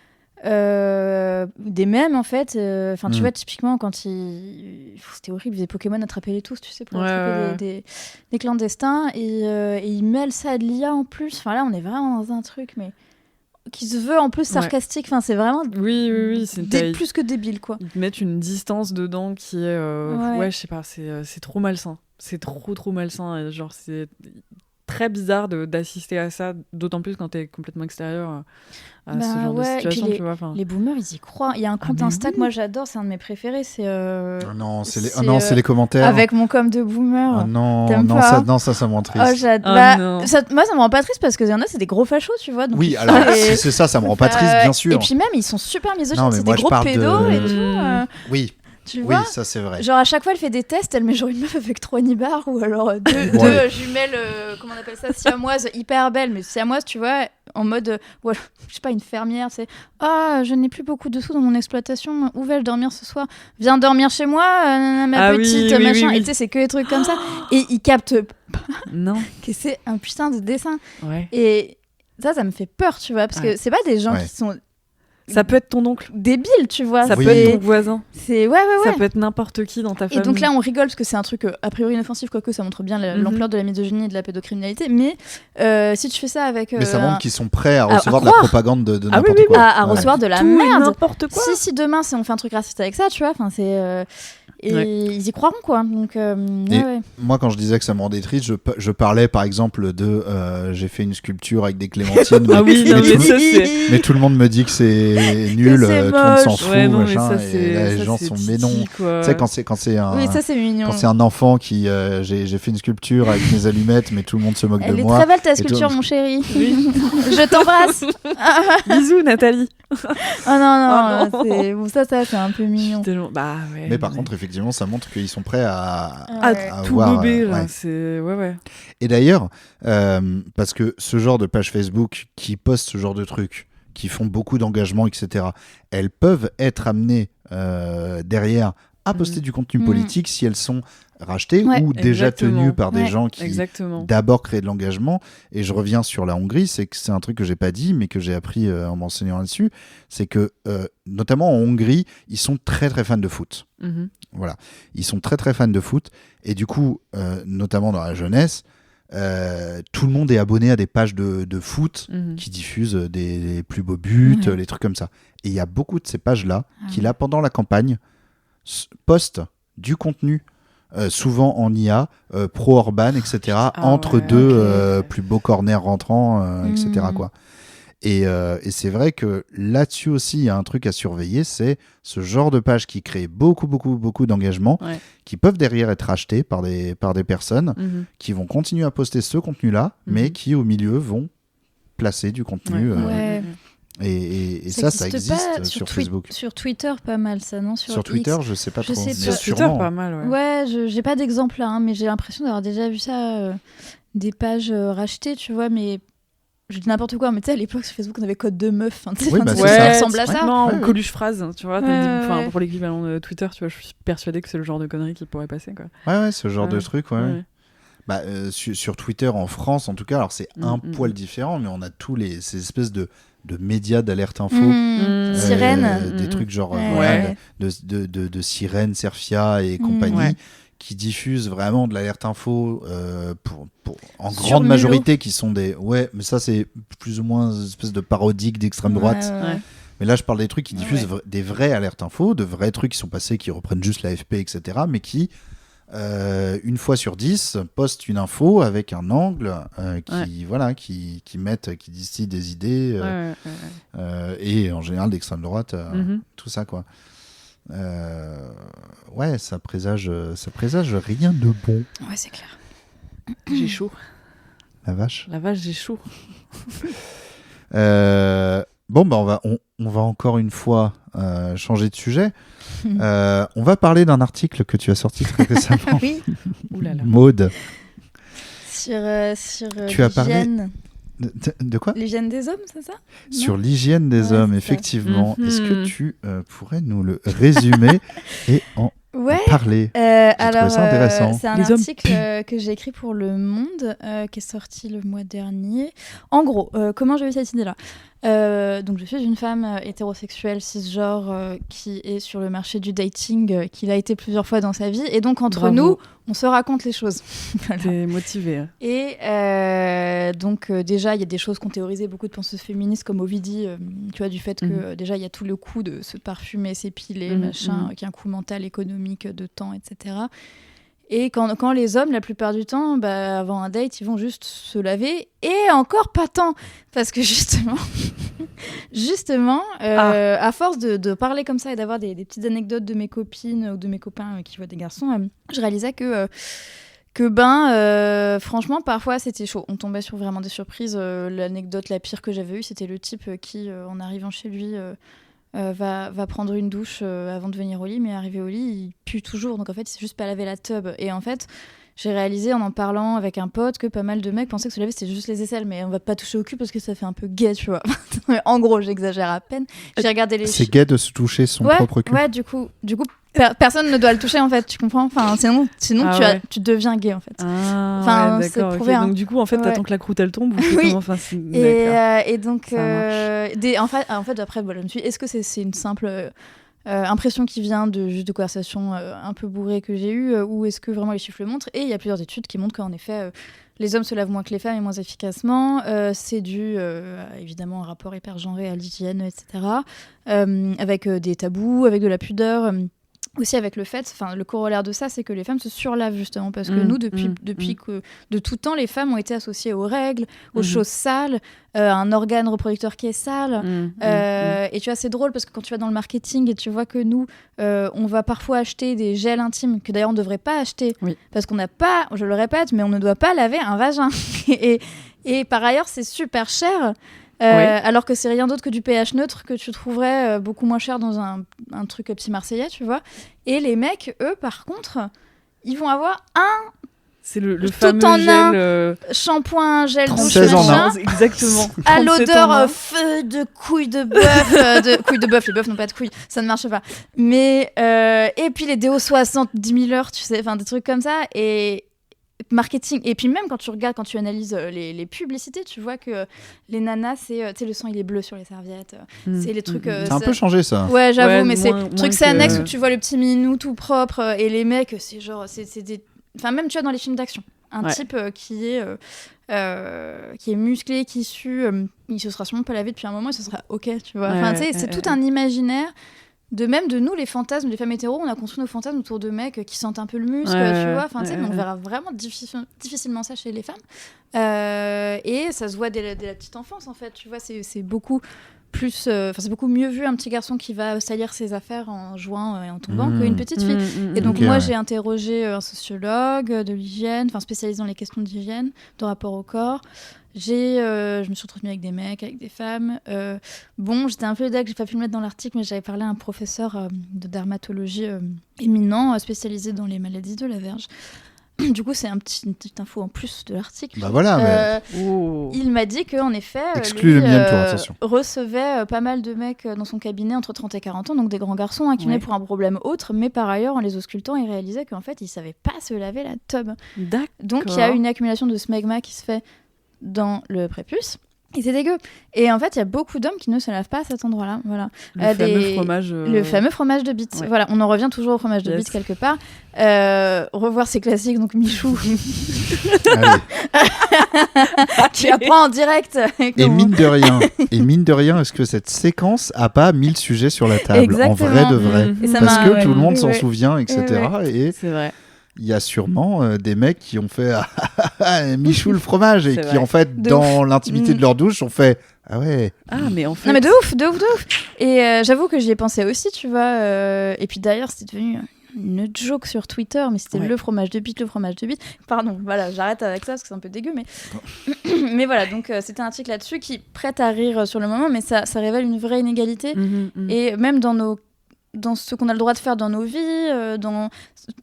Des mèmes en fait, tu vois, typiquement quand c'était horrible, ils faisaient Pokémon attraper les tous, tu sais, pour attraper des clandestins, et ils mêlent ça à de l'IA en plus. Là on est vraiment dans un truc, mais qui se veut en plus sarcastique. C'est vraiment c'est plus que débile, quoi. Ils te mettent une distance dedans qui est je sais pas, c'est trop malsain, c'est trop malsain, et genre c'est très bizarre d'assister à ça, d'autant plus quand t'es complètement extérieur à ce genre de situation, tu vois. Les boomers, ils y croient. Il y a un compte Insta que moi j'adore, c'est un de mes préférés, c'est c'est les commentaires avec mon com de boomer. Ça me rend triste. Moi ça me rend pas triste, parce que y en a, c'est des gros fachos, tu vois. Donc alors c'est ça me rend pas triste, bien sûr. Et puis même ils sont super misogynes, c'est des gros pédos et tout. Oui. Tu vois, ça c'est vrai. Genre à chaque fois elle fait des tests, elle met genre une meuf avec 3 nibards, ou alors deux jumelles, comment on appelle ça, siamoises, hyper belles, mais siamoises, tu vois, en mode, je sais pas, une fermière, c'est je n'ai plus beaucoup de sous dans mon exploitation, où vais-je dormir ce soir? Viens dormir chez moi, ma petite, machin. Et tu sais, c'est que des trucs comme ça. Et ils captent que c'est un putain de dessin. Ouais. Et ça me fait peur, tu vois, parce que c'est pas des gens qui sont... Ça peut être ton oncle. Débile, tu vois. Ça peut être ton voisin. C'est Ça peut être n'importe qui dans ta famille. Et donc là, on rigole parce que c'est un truc a priori inoffensif, quoique ça montre bien l'ampleur de la misogynie et de la pédocriminalité. Mais si tu fais ça avec... mais ça montre qu'ils sont prêts à recevoir de la propagande de n'importe quoi. À recevoir de la merde. N'importe quoi. Si demain, on fait un truc raciste avec ça, tu vois, c'est... ils y croiront, quoi. Donc, moi, quand je disais que ça me rendait triste, je parlais par exemple de j'ai fait une sculpture avec des clémentines, mais tout le monde me dit que c'est nul, tout le monde s'en fout, machin, et là, les gens sont non. Tu sais, quand c'est un enfant qui j'ai fait une sculpture avec mes allumettes, mais tout le monde se moque de moi. Elle est très belle ta sculpture, mon chéri. Je t'embrasse. Bisous, Nathalie. Non. Ça c'est un peu mignon. Mais par contre, effectivement, ça montre qu'ils sont prêts à tout gober, là. C'est... Et d'ailleurs, parce que ce genre de page Facebook qui postent ce genre de trucs, qui font beaucoup d'engagement, etc., elles peuvent être amenées derrière à poster du contenu politique si elles sont rachetées ou déjà tenues par des gens qui d'abord créent de l'engagement. Et je reviens sur la Hongrie, c'est un truc que j'ai pas dit mais que j'ai appris en m'enseignant là-dessus, c'est que notamment en Hongrie, ils sont très très fans de foot. Voilà, ils sont très très fans de foot, et du coup notamment dans la jeunesse, tout le monde est abonné à des pages de foot qui diffusent des plus beaux buts, les trucs comme ça. Et il y a beaucoup de ces pages-là qui, là, pendant la campagne, postent du contenu, souvent en IA, pro-Orban, etc., entre deux plus beaux corners rentrants, etc., quoi. Et c'est vrai que là-dessus aussi, il y a un truc à surveiller, c'est ce genre de page qui crée beaucoup d'engagement, qui peuvent derrière être achetés par des personnes qui vont continuer à poster ce contenu-là, mais qui au milieu vont placer du contenu. Et ça existe sur Facebook. Sur Twitter, pas mal ça, non? Sur Twitter, je sais pas trop. Mais sur Twitter, pas mal, ouais. J'ai pas d'exemple là, hein, mais j'ai l'impression d'avoir déjà vu ça, des pages rachetées, tu vois, mais je dis n'importe quoi, mais tu sais, à l'époque sur Facebook, on avait code de meuf. Ça ressemble à ça. Non, ou Coluche phrase, tu vois. Pour l'équivalent de Twitter, tu vois, je suis persuadée que c'est le genre de conneries qui pourrait passer, quoi. Ouais, ce genre de truc, ouais. Bah, sur Twitter en France, en tout cas, alors c'est un poil différent, mais on a tous ces espèces de médias d'alerte info, sirène, des trucs genre de sirène, Serfia et compagnie, qui diffusent vraiment de l'alerte info en grande majorité, qui sont des mais ça c'est plus ou moins une espèce de parodique d'extrême droite. Mais là je parle des trucs qui diffusent des vraies alertes info, de vrais trucs qui sont passés, qui reprennent juste l'AFP, etc., mais qui une fois sur 10 postent une info avec un angle qui distille des idées et en général d'extrême droite, tout ça quoi. Ça présage rien de bon. Ouais, c'est clair. J'ai chaud. La vache, j'ai chaud. Bon, bah on va encore une fois changer de sujet. On va parler d'un article que tu as sorti très récemment. Oui. Maud. Sur tu as parlé de quoi? L'hygiène des hommes, c'est ça? Sur l'hygiène des hommes, effectivement. Est-ce que tu pourrais nous le résumer et en parler? Alors, ça intéressant. C'est un article que j'ai écrit pour Le Monde, qui est sorti le mois dernier. En gros, comment j'ai eu cette idée-là? Donc je suis une femme hétérosexuelle cisgenre qui est sur le marché du dating, qui l'a été plusieurs fois dans sa vie, et donc entre nous on se raconte les choses. Voilà. T'es motivée. Et donc déjà il y a des choses qu'ont théorisé beaucoup de penseuses féministes comme Ovidie, tu vois, du fait que déjà il y a tout le coup de se parfumer, s'épiler, machin, qui a un coût mental, économique, de temps, etc. Et quand les hommes, la plupart du temps, avant un date, ils vont juste se laver. Et encore pas tant. Parce que justement, à force de parler comme ça et d'avoir des petites anecdotes de mes copines ou de mes copains qui voient des garçons, je réalisais que franchement, parfois, c'était chaud. On tombait sur vraiment des surprises. L'anecdote la pire que j'avais eue, c'était le type qui, en arrivant chez lui... va prendre une douche avant de venir au lit, mais arrivé au lit, il pue toujours. Donc en fait, il s'est juste pas lavé la tub. Et en fait, j'ai réalisé en parlant avec un pote que pas mal de mecs pensaient que se laver c'était juste les aisselles, mais on va pas toucher au cul parce que ça fait un peu gay, tu vois. En gros, j'exagère à peine. J'ai regardé les. C'est gay de se toucher son propre cul. Ouais, du coup, personne ne doit le toucher en fait, tu comprends? Enfin, sinon tu deviens gay en fait. Enfin, c'est prouvé. Okay. Donc du coup, en fait, t'attends que la croûte elle tombe ou oui. Enfin, et donc, en fait, après, voilà, je me suis dit, est-ce que c'est une simple impression qui vient de conversations un peu bourrées que j'ai eues, ou est-ce que vraiment les chiffres le montrent? Et il y a plusieurs études qui montrent qu'en effet, les hommes se lavent moins que les femmes et moins efficacement. C'est dû, évidemment, à un rapport hyper genré à l'hygiène, etc. Avec des tabous, avec de la pudeur. Aussi avec le fait, le corollaire de ça, c'est que les femmes se surlavent justement, parce que nous, depuis que de tout temps, les femmes ont été associées aux règles, aux choses sales, à un organe reproducteur qui est sale. Et tu vois, c'est drôle parce que quand tu vas dans le marketing et tu vois que nous, on va parfois acheter des gels intimes que d'ailleurs on ne devrait pas acheter, parce qu'on n'a pas, je le répète, mais on ne doit pas laver un vagin. et par ailleurs, c'est super cher. Alors que c'est rien d'autre que du pH neutre que tu trouverais beaucoup moins cher dans un truc petit marseillais, tu vois. Et les mecs, eux, par contre, ils vont avoir c'est le fameux gel shampoing, gel douche, machin, exactement. À l'odeur feu de couilles de bœuf, couilles de bœuf, les bœufs n'ont pas de couilles, ça ne marche pas. Mais et puis les déos 70 000 heures, tu sais, des trucs comme ça. Et marketing, et puis même quand tu analyses les publicités, tu vois que les nanas, c'est le sang il est bleu sur les serviettes, c'est les trucs c'est un peu changé ça. Ouais, j'avoue, mais c'est truc c'est annexe où tu vois le petit minou tout propre, et les mecs c'est genre c'est des, enfin même tu vois dans les films d'action un type qui est musclé, qui sue, il se sera sûrement pas lavé depuis un moment, et ce sera ok, tu vois. Enfin tu sais, c'est tout un imaginaire De même de nous, les fantasmes, les femmes hétéros, on a construit nos fantasmes autour de mecs qui sentent un peu le muscle, Ouais, tu vois. Enfin, tu sais, ouais, mais on ouais. verra vraiment difficilement ça chez les femmes. Et ça se voit dès la petite enfance, en fait. Tu vois, c'est beaucoup plus, c'est beaucoup mieux vu un petit garçon qui va salir ses affaires en jouant et en tombant qu'une petite fille. Et donc Ok, moi, ouais. j'ai interrogé un sociologue de l'hygiène, enfin spécialisé dans les questions d'hygiène, de rapport au corps. Je me suis entretenue avec des mecs, avec des femmes. Bon, j'étais un peu deg, j'ai pas pu le mettre dans l'article, mais j'avais parlé à un professeur de dermatologie éminent, spécialisé dans les maladies de la verge. Du coup, c'est une petite info en plus de l'article. Bah voilà, mais Il m'a dit qu'en effet, Exclus le millième tour, attention. recevait pas mal de mecs dans son cabinet entre 30 et 40 ans, donc des grands garçons qui venaient pour un problème autre, mais par ailleurs, en les auscultant, il réalisait qu'en fait, ils savaient pas se laver la tub. D'accord. Donc, il y a une accumulation de smegma qui se fait dans le prépuce. Et c'est dégueu. Et en fait, il y a beaucoup d'hommes qui ne se lavent pas à cet endroit-là. Voilà. Le fameux fromage. Le fameux fromage de bite. Ouais. Voilà, on en revient toujours au fromage de Yes. bite quelque part. Revoir ses classiques, donc Michou, allez. qui apprend en direct. Et mine de rien, est-ce que cette séquence a pas 1000 sujets sur la table Exactement. en vrai de vrai? Et ça Parce m'a- que ouais. tout le monde s'en Ouais. souvient, etc. Et C'est vrai. il y a sûrement des mecs qui ont fait Michou le fromage et C'est qui vrai. en fait De dans l'intimité de leur douche ont fait ah ouais. Ah, mais en fait. Non mais de ouf. Et j'avoue que j'y ai pensé aussi, tu vois. Et puis d'ailleurs, c'était devenu une joke sur Twitter, mais c'était Ouais. le fromage de bite. Pardon, voilà, j'arrête avec ça parce que c'est un peu dégueu, mais mais voilà. Donc c'était un article là-dessus qui prête à rire sur le moment, mais ça révèle une vraie inégalité. Et même dans ce qu'on a le droit de faire dans nos vies,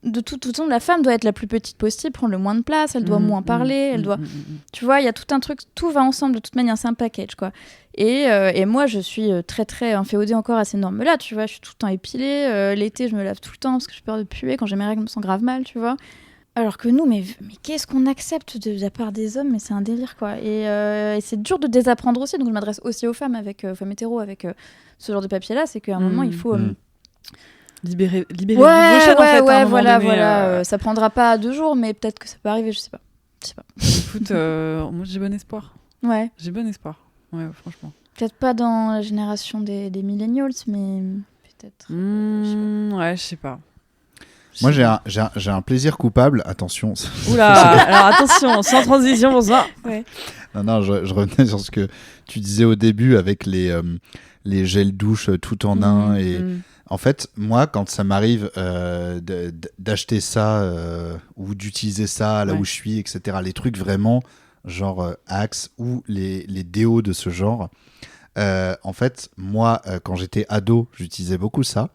de toute façon, la femme doit être la plus petite possible, prendre le moins de place, elle doit moins parler, elle doit... Tu vois, il y a tout un truc, tout va ensemble, de toute manière, c'est un package, quoi. Et moi, je suis très, très inféodée encore à ces normes-là, tu vois, je suis tout le temps épilée, l'été, je me lave tout le temps parce que j'ai peur de puer, quand j'ai mes règles, je me sens grave mal, tu vois. Alors que nous, mais qu'est-ce qu'on accepte de la part des hommes, mais c'est un délire, quoi. Et c'est dur de désapprendre aussi, donc je m'adresse aussi aux femmes, aux femmes hétéros, avec ce genre de papier-là, c'est qu'à un moment, il faut... Libérer Ouais, vos chaînes, en fait, à un moment voilà, donné, ça prendra pas 2 jours, mais peut-être que ça peut arriver, je sais pas. Écoute, moi j'ai bon espoir. Ouais, J'ai bon espoir. Ouais, franchement. peut-être pas dans la génération des millennials, mais peut-être. Ouais, je sais pas. Moi j'ai un plaisir coupable. Attention. Oula, alors attention, sans transition pour ça. Non, je revenais sur ce que tu disais au début avec les gels douche tout en un et en fait, moi, quand ça m'arrive d'acheter ça ou d'utiliser ça là où je suis, etc., les trucs vraiment genre Axe ou les déos de ce genre, en fait, moi, quand j'étais ado, j'utilisais beaucoup ça.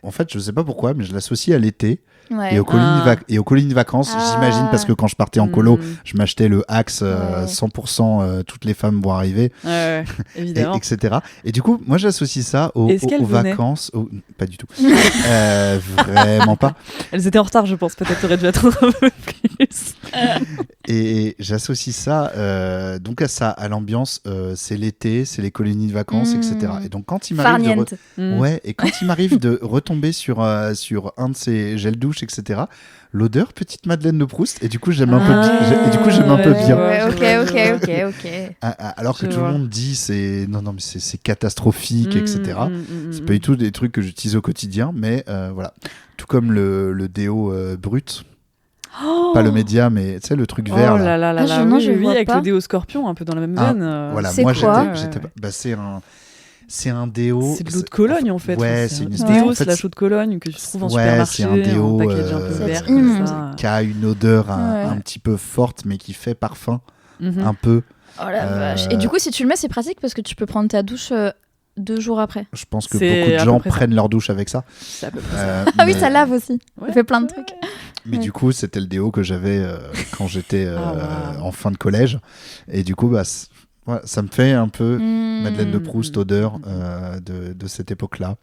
En fait, je sais pas pourquoi, mais je l'associe à l'été. Ouais. Et aux colonies de vacances, j'imagine, parce que quand je partais en colo, je m'achetais le Axe 100%, toutes les femmes vont arriver, Ouais, évidemment. etc. Et du coup, moi j'associe ça aux vacances. Pas du tout. Vraiment pas. Elles étaient en retard, je pense. Peut-être t'aurais dû attendre un peu plus. Et j'associe ça donc à ça, à l'ambiance. C'est l'été, c'est les colonies de vacances, etc. Et donc quand il m'arrive quand il m'arrive de retomber sur un de ces gels douche, etc. L'odeur petite Madeleine de Proust. Et du coup j'aime un peu bien. Ok. Alors que tout le monde dit c'est mais c'est catastrophique, etc. C'est pas du tout des trucs que j'utilise au quotidien, mais voilà. Tout comme le déo brut. Pas le média, mais tu sais, le truc vert. Oh là là là là, je oui, vois avec pas. le déo scorpion, un peu dans la même veine. Voilà, C'est moi quoi j'étais c'est un déo. C'est de l'eau de Cologne en fait. Ouais, c'est c'est une un espèce déo en fait, slash eau de Cologne que tu trouves en ouais, supermarché. c'est un déo, en package un peu c'est vert immonde. comme ça. qui a une odeur un petit peu forte, mais qui fait parfum un peu. Oh la vache. Et du coup, si tu le mets, c'est pratique parce que tu peux prendre ta douche 2 jours après. Je pense que C'est beaucoup de à gens peu près ça. prennent leur douche avec ça. C'est à peu près ça. Ah oui, Mais- ça lave aussi. Ouais. Ça fait plein de trucs. Mais Ouais. du coup, c'était le déo que j'avais quand j'étais wow. en fin de collège. Et du coup, ouais, ça me fait un peu Madeleine de Proust, odeur de cette époque-là.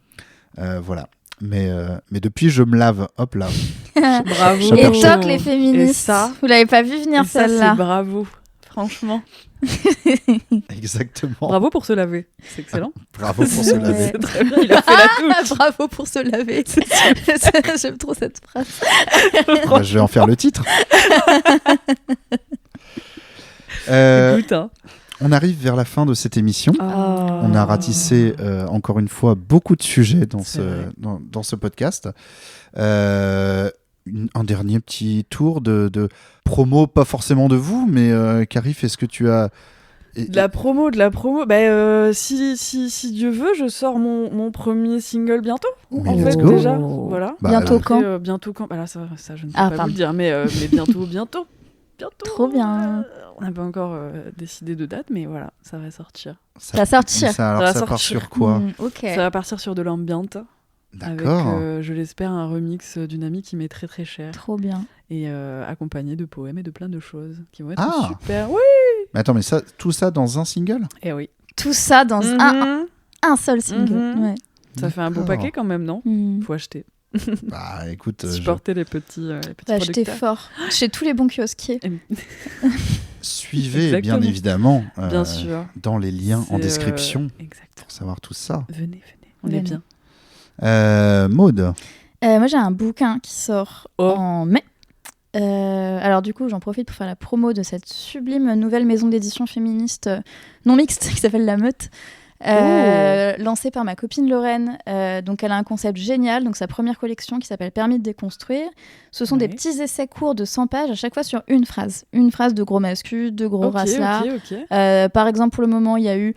Voilà. Mais depuis, je me lave. Hop là. Bravo. Chapeau. Et toc les féministes. Et ça, Vous l'avez pas vu venir et ça, celle-là. c'est bravo. Franchement. Exactement. Bravo pour se laver. C'est excellent. Bravo pour se laver. C'est très bien. Il a fait la touche. Bravo pour se laver. J'aime trop cette phrase. Bah, je vais en faire le titre. Écoute, hein. On arrive vers la fin de cette émission. On a ratissé encore une fois beaucoup de sujets dans ce podcast. Un dernier petit tour de promo, pas forcément de vous, mais Carif, est-ce que tu as... De la promo. Si Dieu veut, je sors mon premier single bientôt. Mais En let's fait, go. déjà, voilà. Bientôt Après, quand bientôt quand là, ça, je ne peux pas vous le dire, mais bientôt. Trop bien. On n'a pas encore décidé de date, mais voilà, ça va sortir. Ça va sortir. Ça va part sortir. sur quoi? Ok. Ça va partir sur de l'ambient. D'accord. Avec, je l'espère, un remix d'une amie qui m'est très très chère. Trop bien. Et accompagné de poèmes et de plein de choses qui vont être Ah. super. Oui. Mais attends, mais tout ça dans un single? Eh oui. Tout ça dans Mhm. un seul single. Mhm. Ouais. Ça fait un beau D'accord. paquet quand même, non? Mhm. Faut acheter. Bah écoute, Supporter les petits Faut acheter producteurs. fort. Chez tous les bons kiosquiers. suivez bien Exactement. évidemment Bien sûr. dans les liens en C'est, description Exactement. pour savoir tout ça. Venez. On Venez. est bien. Maud, Moi, j'ai un bouquin qui sort Oh. en mai. Alors du coup, j'en profite pour faire la promo de cette sublime nouvelle maison d'édition féministe non mixte qui s'appelle La Meute. Lancée par ma copine Lorraine. Donc elle a un concept génial. Donc sa première collection qui s'appelle Permis de déconstruire. Ce sont des petits essais courts de 100 pages à chaque fois sur une phrase. Une phrase de gros mascu, de gros race-là. Ok. Par exemple, pour le moment, il y a eu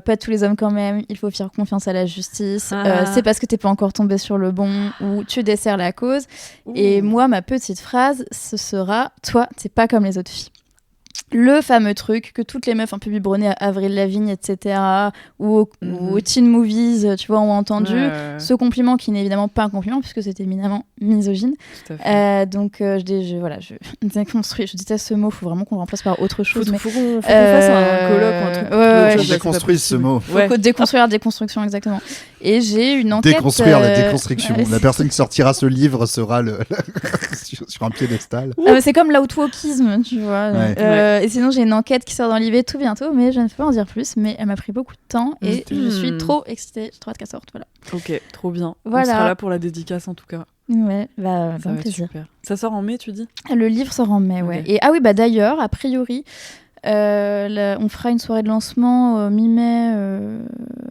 pas tous les hommes quand même, il faut faire confiance à la justice, c'est parce que t'es pas encore tombé sur le bon, ou tu desserres la cause. Et moi, ma petite phrase, ce sera « Toi, t'es pas comme les autres filles ». Le fameux truc que toutes les meufs un peu biberonnées à Avril Lavigne, etc., ou aux teen movies, tu vois, ont entendu. Ce compliment qui n'est évidemment pas un compliment, puisque c'est éminemment misogyne. Tout à fait. Donc, je déconstruis. Je déteste ce mot, il faut vraiment qu'on le remplace par autre chose. Faut qu'on fasse un colloque ou un truc. Ouais, je déconstruis ce mot. Faut déconstruire la déconstruction, exactement. Et j'ai une enquête... Déconstruire la déconstruction. La personne qui sortira ce livre sera sur un piédestal. C'est comme l'outwalkisme, tu vois. Ouais. Et sinon, j'ai une enquête qui sort dans l'IV tout bientôt, mais je ne peux pas en dire plus. Mais elle m'a pris beaucoup de temps et je suis trop excitée. J'ai trop hâte qu'elle sorte. Voilà. Ok, trop bien. Voilà. On sera là pour la dédicace en tout cas. Ouais, Ça bon va être plaisir. super. Ça sort en mai, tu dis? Le livre sort en mai, ouais. Ok. Et d'ailleurs, a priori, on fera une soirée de lancement mi-mai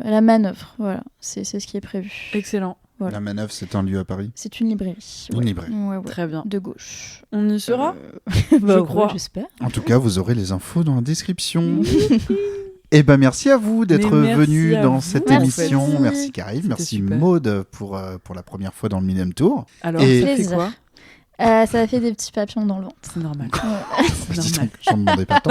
à la Manœuvre. Voilà, c'est ce qui est prévu. Excellent. Voilà. La Manœuvre, c'est un lieu à Paris. C'est une librairie. Une librairie. Ouais. Très bien. De gauche. On y sera? Je crois. J'espère. En tout cas, vous aurez les infos dans la description. Et ben merci à vous d'être Mais merci venus à dans vous, cette Merci. émission. Merci Carrie, C'était merci super. Maud pour la première fois dans le Millennium Tour. Alors, Et- ça fait Plaisir. quoi? Ça a fait des petits papillons dans le ventre. C'est normal. Dis normal. donc, j'en demandais pas tant.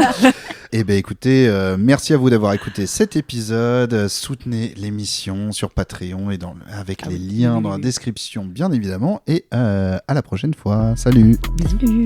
Et ben écoutez, merci à vous d'avoir écouté cet épisode. Soutenez l'émission sur Patreon et avec les liens dans la description, bien évidemment. Et à la prochaine fois. Salut. Salut.